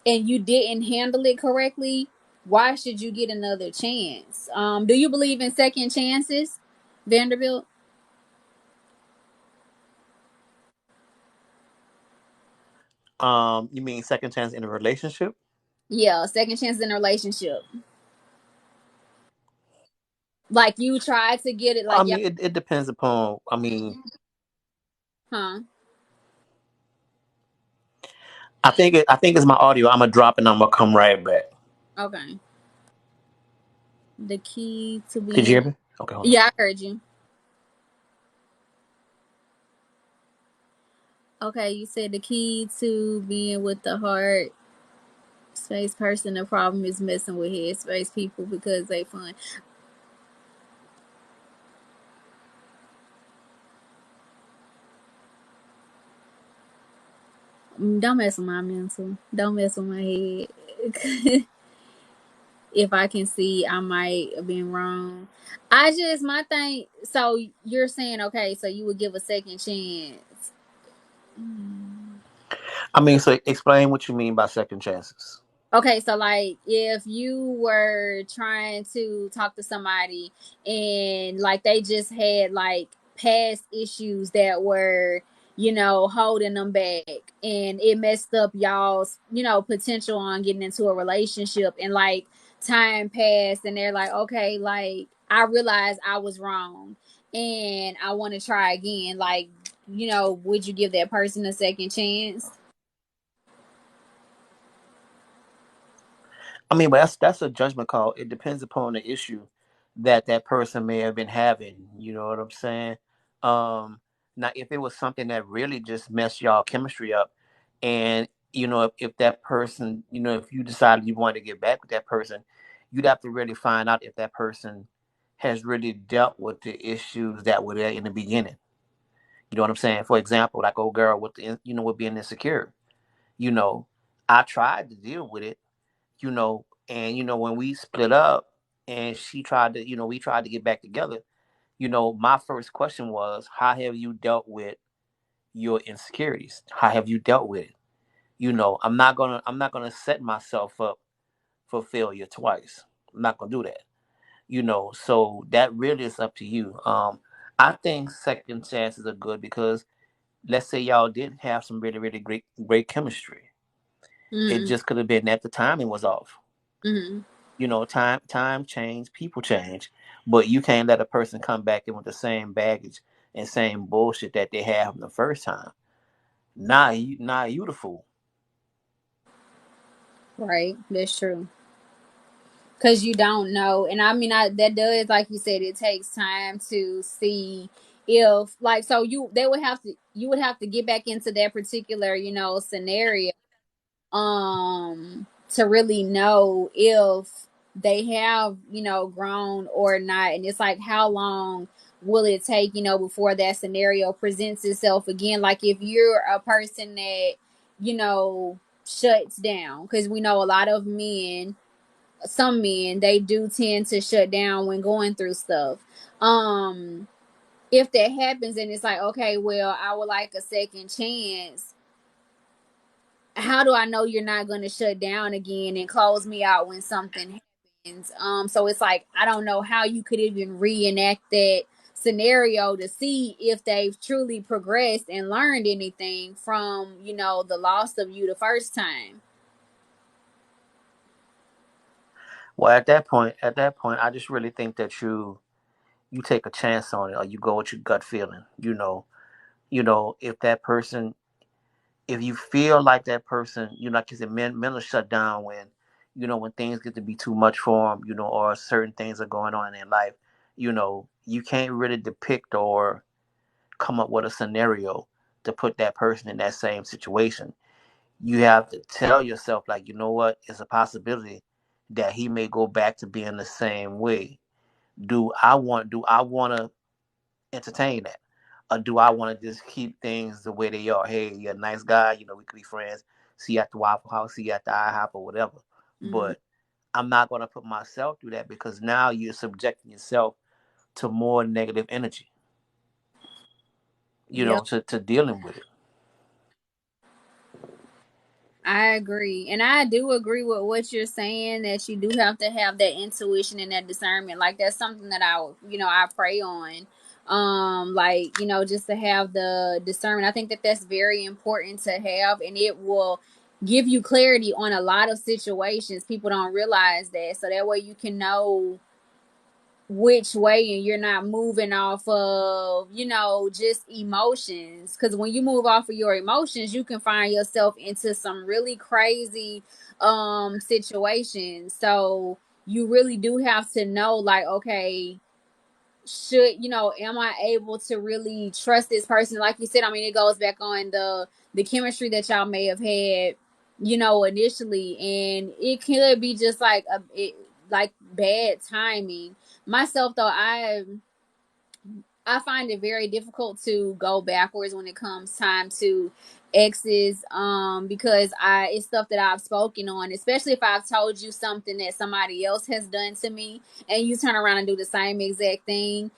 and you didn't handle it correctly, why should you get another chance? Do you believe in second chances, Vanderbilt? You mean second chance in a relationship? Yeah, second chances in a relationship. Like you tried to get it, I like, yeah, mean, it depends upon. I mean, huh? I think it's my audio. I'm gonna drop and I'm gonna come right back. Okay. The key to Could you being, hear me? Okay, hold on. yeah, I heard you. Okay, you said the key to being with the heart space person. The problem is messing with head space people because they fun. Don't mess with my mental. Don't mess with my head. If I can see, I might have been wrong. I just my thing. So you're saying okay? So you would give a second chance. Mm. I mean, so explain what you mean by second chances. Okay, so like if you were trying to talk to somebody and like they just had like past issues that were, holding them back and it messed up y'all's, potential on getting into a relationship and like time passed and they're like, okay, like I realized I was wrong and I want to try again. Like, would you give that person a second chance? I mean, but that's a judgment call. It depends upon the issue that person may have been having. You know what I'm saying? Now, if it was something that really just messed y'all chemistry up, and if that person, if you decided you wanted to get back with that person, you'd have to really find out if that person has really dealt with the issues that were there in the beginning. You know what I'm saying? For example, like old girl with with being insecure. You know, I tried to deal with it, and when we split up and she tried to, we tried to get back together, my first question was, how have you dealt with your insecurities? How have you dealt with it? I'm not gonna set myself up for failure twice. I'm not gonna do that. So that really is up to you. I think second chances are good because let's say y'all didn't have some really, really great chemistry. It Mm-hmm. just could have been that the timing was off. Mm-hmm. Time change, people change, but you can't let a person come back in with the same baggage and same bullshit that they have the first time. Nah, you the fool. Right, that's true. Because you don't know, and I mean, that does, like you said, it takes time to see if, like, so you would have to get back into that particular, scenario, to really know if they have, grown or not, and it's like how long will it take, before that scenario presents itself again? Like if you're a person that, shuts down, because we know a lot of men, some men, they do tend to shut down when going through stuff. um if that happens and it's like, okay, well, I would like a second chance, how do I know you're not going to shut down again and close me out when something happens? So it's like I don't know how you could even reenact that scenario to see if they've truly progressed and learned anything from, the loss of you the first time. Well, at that point, I just really think that you take a chance on it, or you go with your gut feeling. If that person, if you feel like that person, like you said, men will shut down when, when things get to be too much for them, or certain things are going on in their life. You can't really depict or come up with a scenario to put that person in that same situation. You have to tell yourself, like, you know what, it's a possibility that he may go back to being the same way. Do I want to entertain that? Or do I want to just keep things the way they are? Hey, you're a nice guy, we could be friends. See you at the Waffle House, see you at the IHOP or whatever. Mm-hmm. But I'm not going to put myself through that, because now you're subjecting yourself to more negative energy, Yep. to dealing with it. I agree. And I do agree with what you're saying, that you do have to have that intuition and that discernment. Like, that's something that I pray on. Like, just to have the discernment. I think that that's very important to have, and it will give you clarity on a lot of situations. People don't realize that. So that way you can know which way, and you're not moving off of just emotions, because when you move off of your emotions, you can find yourself into some really crazy situations. So you really do have to know, like, okay, am I able to really trust this person? Like you said, I mean, it goes back on the chemistry that y'all may have had, initially, and it could be just like bad timing. Myself, though, I find it very difficult to go backwards when it comes time to exes, because it's stuff that I've spoken on, especially if I've told you something that somebody else has done to me, and you turn around and do the same exact thing.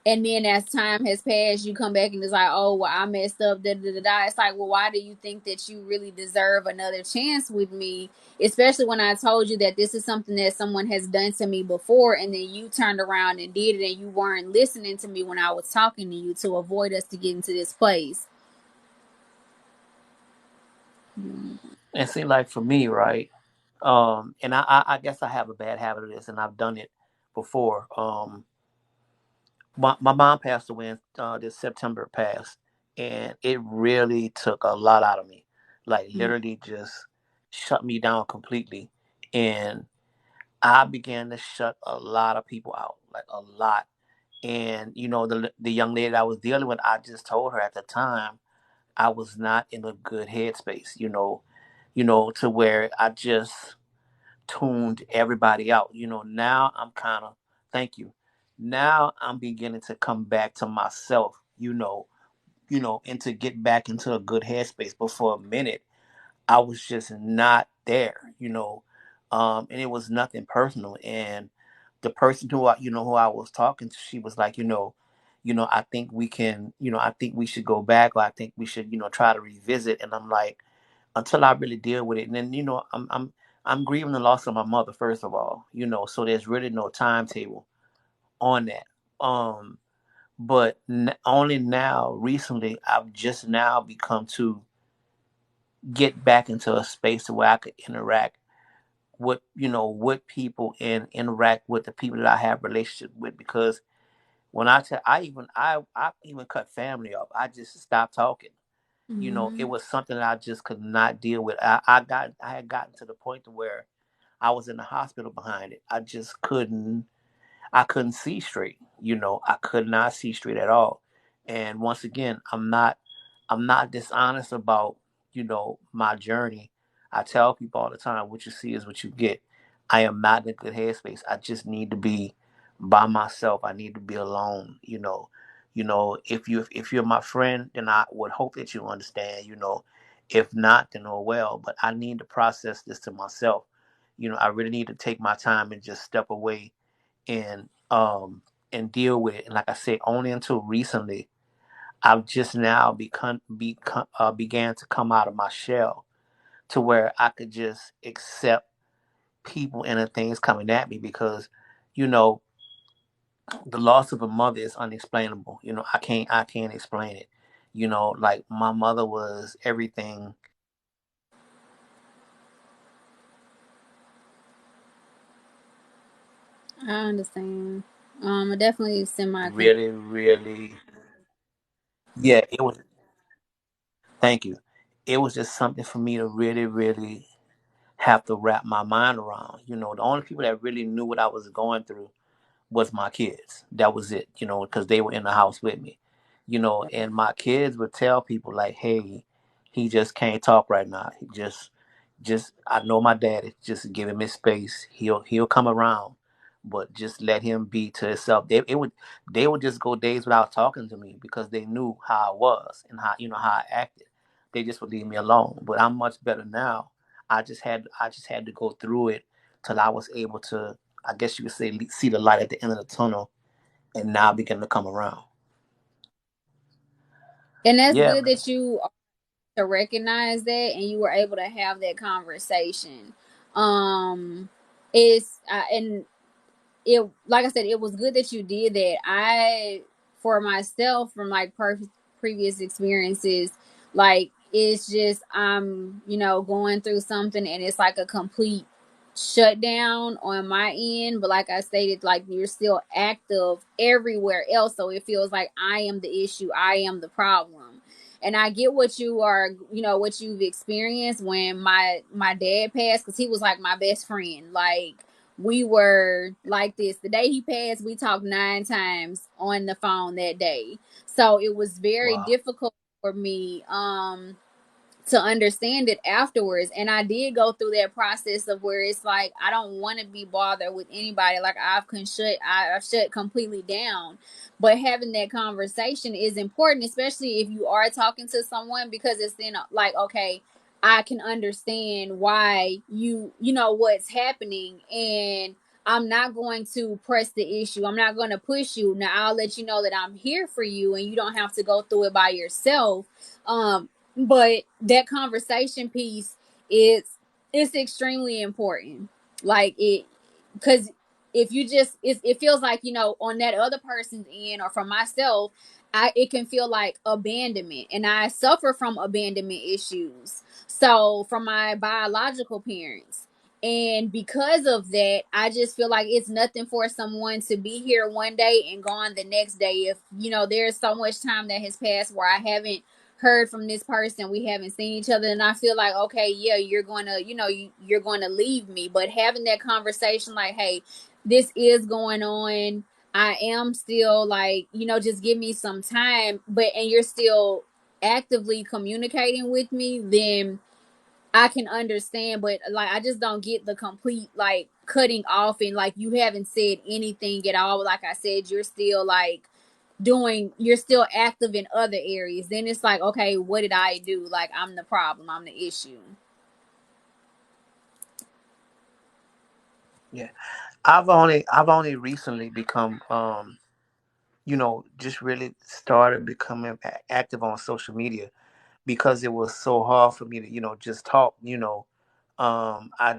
And then as time has passed, you come back and it's like, oh, well, I messed up, da da da da. It's like, well, why do you think that you really deserve another chance with me? Especially when I told you that this is something that someone has done to me before, and then you turned around and did it, and you weren't listening to me when I was talking to you to avoid us to get into this place. And see, like for me, right? And I guess I have a bad habit of this, and I've done it before. My mom passed away this September past, and it really took a lot out of me. Like, literally just shut me down completely. And I began to shut a lot of people out, like a lot. And the young lady that I was dealing with, I just told her at the time I was not in a good headspace, to where I just tuned everybody out. Now I'm kind of, thank you. Now I'm beginning to come back to myself, and to get back into a good headspace. But for a minute, I was just not there, and it was nothing personal. And the person who I was talking to, she was like, I think we can, I think we should go back, or I think we should, try to revisit. And I'm like, until I really deal with it. And then, I'm grieving the loss of my mother, first of all, so there's really no timetable on that. But only now, recently, I've just now become to get back into a space where I could interact with people, and interact with the people that I have relationship with. Because when I even cut family off. I just stopped talking. It Mm-hmm. was something that I just could not deal with. I had gotten to the point to where I was in the hospital behind it. I couldn't see straight. I could not see straight at all. And once again, I'm not dishonest about, my journey. I tell people all the time, what you see is what you get. I am not in a good headspace. I just need to be by myself. I need to be alone. If you're my friend, then I would hope that you understand. If not, then oh well. But I need to process this to myself. I really need to take my time and just step away, and deal with it. And like I said, only until recently, I've just now began to come out of my shell, to where I could just accept people and the things coming at me. Because you know the loss of a mother is unexplainable. I can't explain it. Like, my mother was everything. I understand. Definitely semi. Really, really, yeah, it was. Thank you. It was just something for me to really, really have to wrap my mind around. The only people that really knew what I was going through was my kids. That was it, because they were in the house with me, and my kids would tell people like, "Hey, he just can't talk right now. He just I know my daddy. Just give him his space. He'll come around, but just let him be to himself." They would just go days without talking to me because they knew how I was and how I acted. They just would leave me alone. But I'm much better now. I just had to go through it till I was able to, I guess you could say, see the light at the end of the tunnel, and now begin to come around. And that's Yeah, good man. that you are to recognize that and you were able to have that conversation. It's and it, like I said, it was good that you did that. I, for myself, from like previous experiences, like it's just I'm going through something and it's like a complete shutdown on my end, but like I stated, like you're still active everywhere else, so it feels like I am the issue, I am the problem. And I get what you are, what you've experienced when my dad passed, because he was like my best friend. Like we were like this. The day he passed, we talked 9 times on the phone that day. So it was very Wow. difficult for me to understand it afterwards. And I did go through that process of where it's like I don't want to be bothered with anybody. Like I've shut completely down. But having that conversation is important, especially if you are talking to someone, because it's then like, okay, I can understand why you know what's happening, and I'm not going to press the issue. I'm not going to push you. Now I'll let you know that I'm here for you and you don't have to go through it by yourself. But that conversation piece is it's extremely important. Like it, because if you just it feels like, on that other person's end or from myself, it can feel like abandonment, and I suffer from abandonment issues, so from my biological parents. And because of that, I just feel like it's nothing for someone to be here one day and gone the next day. If there's so much time that has passed where I haven't heard from this person, we haven't seen each other, and I feel like, okay, yeah, you're going to you're going to leave me. But having that conversation like, hey, this is going on, I am still like, just give me some time, but and you're still actively communicating with me, then I can understand. But like I just don't get the complete like cutting off and like you haven't said anything at all. Like I said, you're still like you're still active in other areas. Then it's like, okay, what did I do? Like I'm the problem, I'm the issue. Yeah. I've only recently become just really started becoming active on social media because it was so hard for me to, just talk. I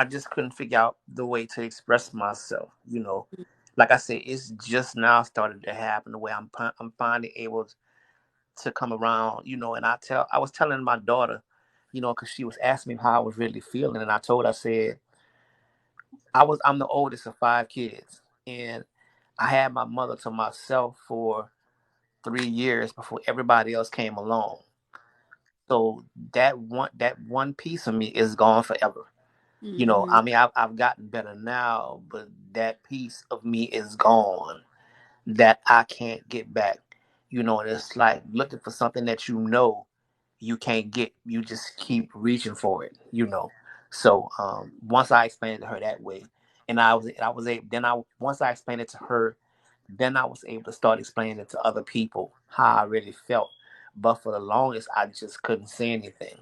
just couldn't figure out the way to express myself. Like I said, it's just now started to happen the way I'm finally able to come around. And I was telling my daughter, because she was asking me how I was really feeling, and I said, I'm the oldest of 5 kids, and I had my mother to myself for 3 years before everybody else came along. So that one piece of me is gone forever. Mm-hmm. I mean, I've gotten better now, but that piece of me is gone that I can't get back. And it's like looking for something that you can't get. You just keep reaching for it. So once I explained it to her that way, and I was able. Then once I explained it to her, then I was able to start explaining it to other people how I really felt. But for the longest, I just couldn't say anything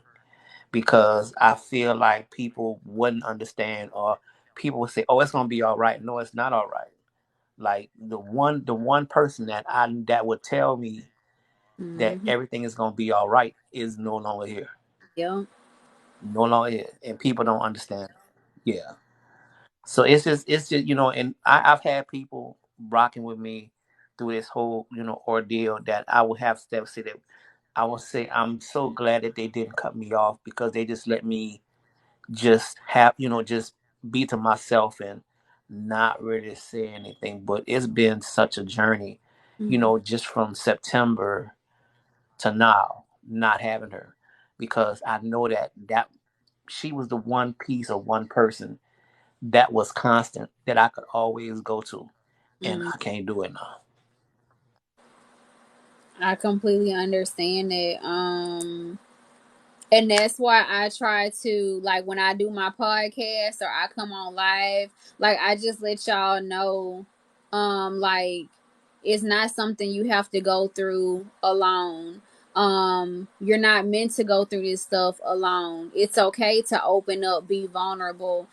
because I feel like people wouldn't understand, or people would say, "Oh, it's gonna be all right." No, it's not all right. Like the one person that would tell me that Mm-hmm. everything is gonna be all right is no longer here. Yeah. No longer here, and people don't understand. Yeah. So it's just and I've had people rocking with me through this whole ordeal that I would have to say that I will say I'm so glad that they didn't cut me off because they just let me just have just be to myself and not really say anything. But it's been such a journey, Mhm. just from September to now, not having her, because I know that she was the one piece or one person that was constant that I could always go to, and Mm. I can't do it now. I completely understand it. And that's why I try to, like, when I do my podcast or I come on live, like, I just let y'all know, like, it's not something you have to go through alone. You're not meant to go through this stuff alone. It's okay to open up, be vulnerable,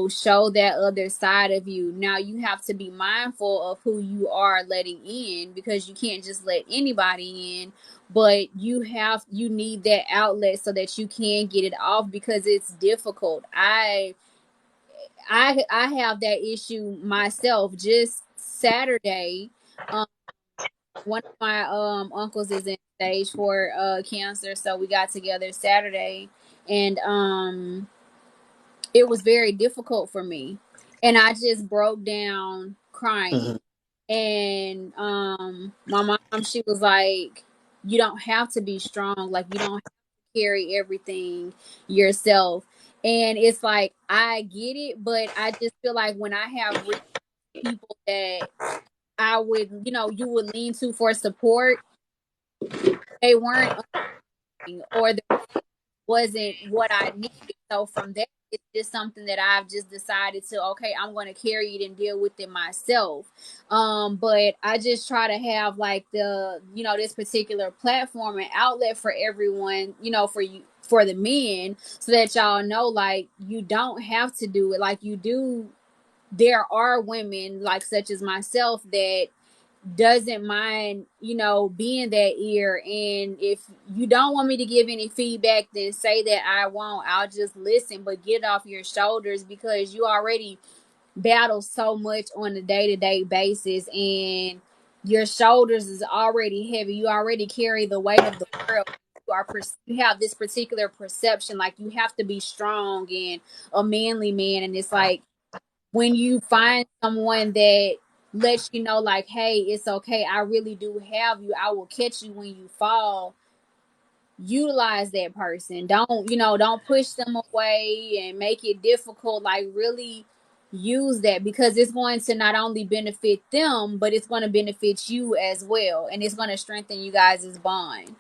show that other side of you. Now you have to be mindful of who you are letting in, because you can't just let anybody in, but you need that outlet so that you can get it off, because it's difficult. I have that issue myself. Just Saturday, um one of my uncles is in stage 4 cancer, so we got together Saturday, and it was very difficult for me, and I just broke down crying. Hmm. And my mom, she was like, you don't have to be strong, like you don't have to carry everything yourself. And it's like, I get it, but I just feel like when I have real people that I would, you would lean to for support, they weren't, or wasn't what I needed. So from there, it's just something that I've just decided to, okay, I'm going to carry it and deal with it myself. But I just try to have like this particular platform and outlet for everyone, for you, for the men, so that y'all know, like, you don't have to do it like you do. There are women like such as myself that doesn't mind, being that ear. And if you don't want me to give any feedback, then say that I won't. I'll just listen, but get off your shoulders, because you already battle so much on a day-to-day basis, and your shoulders is already heavy. You already carry the weight of the world. You have this particular perception like you have to be strong and a manly man, and it's like, when you find someone that lets you know, like, hey, it's okay, I really do have you, I will catch you when you fall, utilize that person. Don't push them away and make it difficult. Like, really use that, because it's going to not only benefit them, but it's going to benefit you as well, and it's going to strengthen you guys' bond.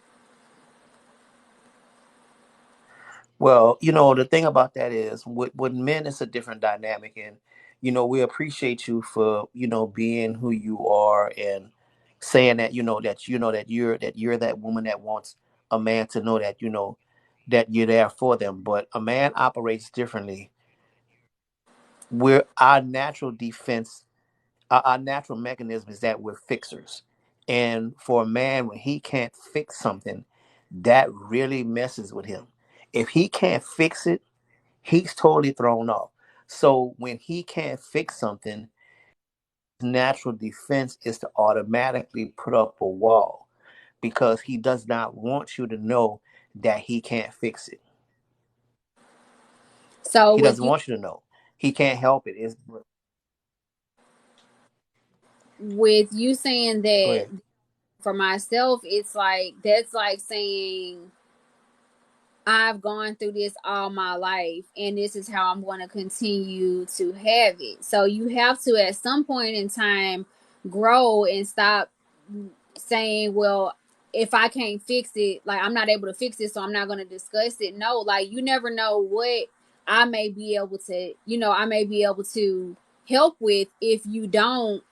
Well, the thing about that is with men, it's a different dynamic. And, we appreciate you for, being who you are and saying that, that you're that woman that wants a man to know that, that you're there for them. But a man operates differently. Our natural defense, our natural mechanism is that we're fixers. And for a man, when he can't fix something, that really messes with him. If he can't fix it, he's totally thrown off. So when he can't fix something, his natural defense is to automatically put up a wall, because he does not want you to know that he can't fix it. So He doesn't want you to know. He can't help it. with you saying Go that, ahead. for myself, it's like, that's like saying, I've gone through this all my life, and this is how I'm going to continue to have it. So you have to, at some point in time, grow and stop saying, well, if I can't fix it, like, I'm not able to fix it, so I'm not going to discuss it. No, like, you never know what I may be able to, help with if you don't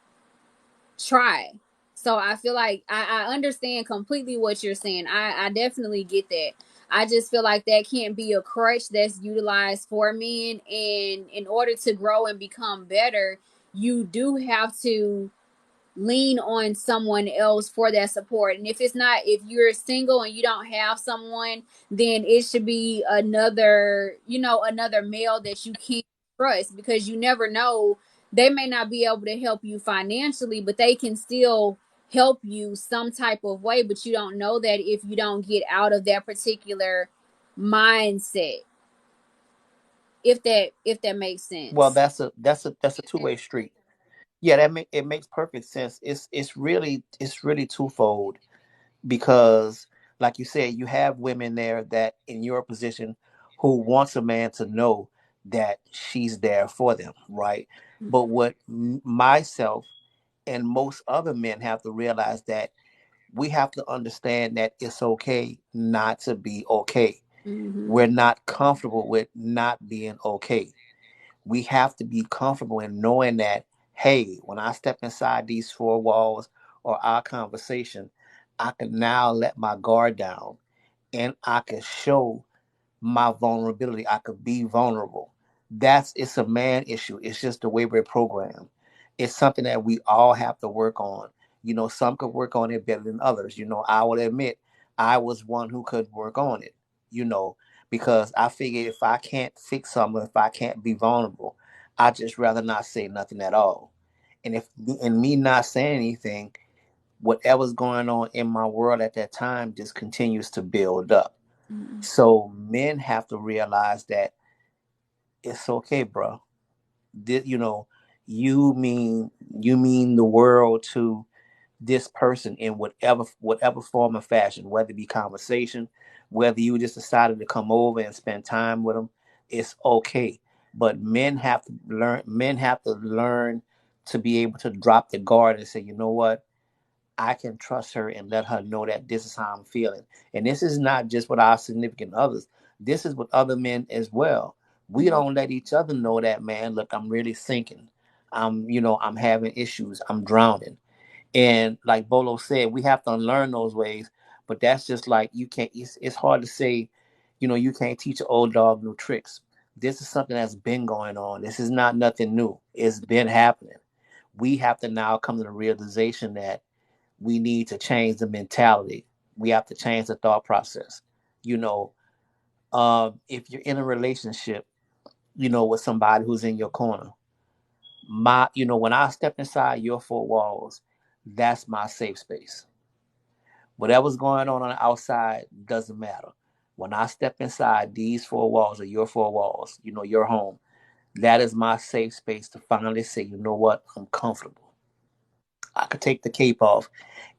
try. So I feel like I understand completely what you're saying. I definitely get that. I just feel like that can't be a crutch that's utilized for men. And in order to grow and become better, you do have to lean on someone else for that support. And if you're single and you don't have someone, then it should be another male that you can trust, because you never know, they may not be able to help you financially, but they can still help you some type of way. But you don't know that if you don't get out of that particular mindset. if that makes Well, sense. that's a two-way street. Yeah, it makes perfect sense. It's really twofold because, like you said, you have women there that in your position who wants a man to know that she's there for them, right? But what myself and most other men have to realize that we have to understand that it's okay not to be okay. Mm-hmm. We're not comfortable with not being okay. We have to be comfortable in knowing that, hey, when I step inside these four walls or our conversation, I can now let my guard down and I can show my vulnerability. I could be vulnerable. It's a man issue. It's just the way we're programmed. It's something that we all have to work on. Some could work on it better than others. I will admit I was one who could work on it, you know, because I figured if I can't fix something, if I can't be vulnerable, I just rather not say nothing at all. And if in me not saying anything, whatever's going on in my world at that time just continues to build up. Mm-hmm. So men have to realize that it's okay, bro. This, you mean the world to this person in whatever form or fashion, whether it be conversation, whether you just decided to come over and spend time with them, it's okay. But men have to learn to be able to drop the guard and say, you know what? I can trust her and let her know that this is how I'm feeling. And this is not just with our significant others. This is with other men as well. We don't let each other know that, man, look, I'm really sinking. I'm having issues. I'm drowning. And like Bolo said, we have to unlearn those ways. But that's just like you can't. It's hard to say, you can't teach an old dog new tricks. This is something that's been going on. This is not nothing new. It's been happening. We have to now come to the realization that we need to change the mentality. We have to change the thought process. You know, if you're in a relationship, with somebody who's in your corner, when I step inside your four walls, that's my safe space. Whatever's going on the outside doesn't matter. When I step inside these four walls or your four walls, your home, that is my safe space to finally say, you know what, I'm comfortable. I could take the cape off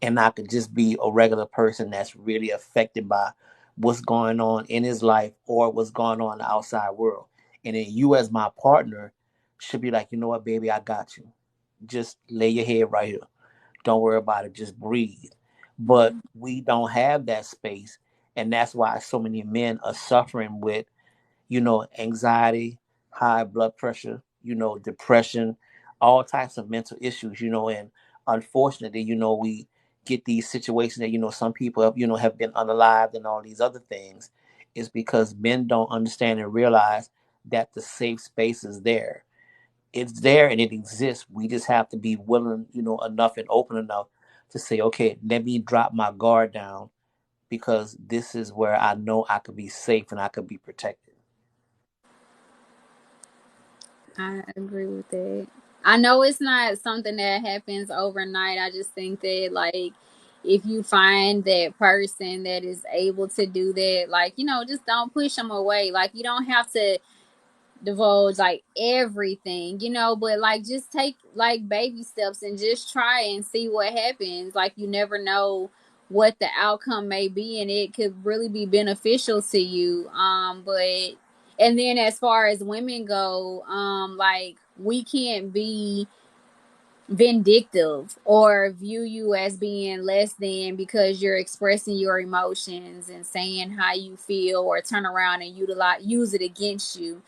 and I could just be a regular person that's really affected by what's going on in his life or what's going on in the outside world. And then you, as my partner, should be like, you know what, baby, I got you. Just lay your head right here. Don't worry about it. Just breathe. But we don't have that space. And that's why so many men are suffering with anxiety, high blood pressure, depression, all types of mental issues, and unfortunately, we get these situations that, some people have, have been unalived and all these other things is because men don't understand and realize that the safe space is there. It's there and it exists. We just have to be willing, enough and open enough to say, okay, let me drop my guard down because this is where I know I could be safe and I could be protected. I agree with that. I know it's not something that happens overnight. I just think that, like, if you find that person that is able to do that, like, just don't push them away. Like, you don't have to divulge like everything, but like just take like baby steps and just try and see what happens. Like, you never know what the outcome may be, and it could really be beneficial to you. But and then as far as women go, like, we can't be vindictive or view you as being less than because you're expressing your emotions and saying how you feel, or turn around and use it against you.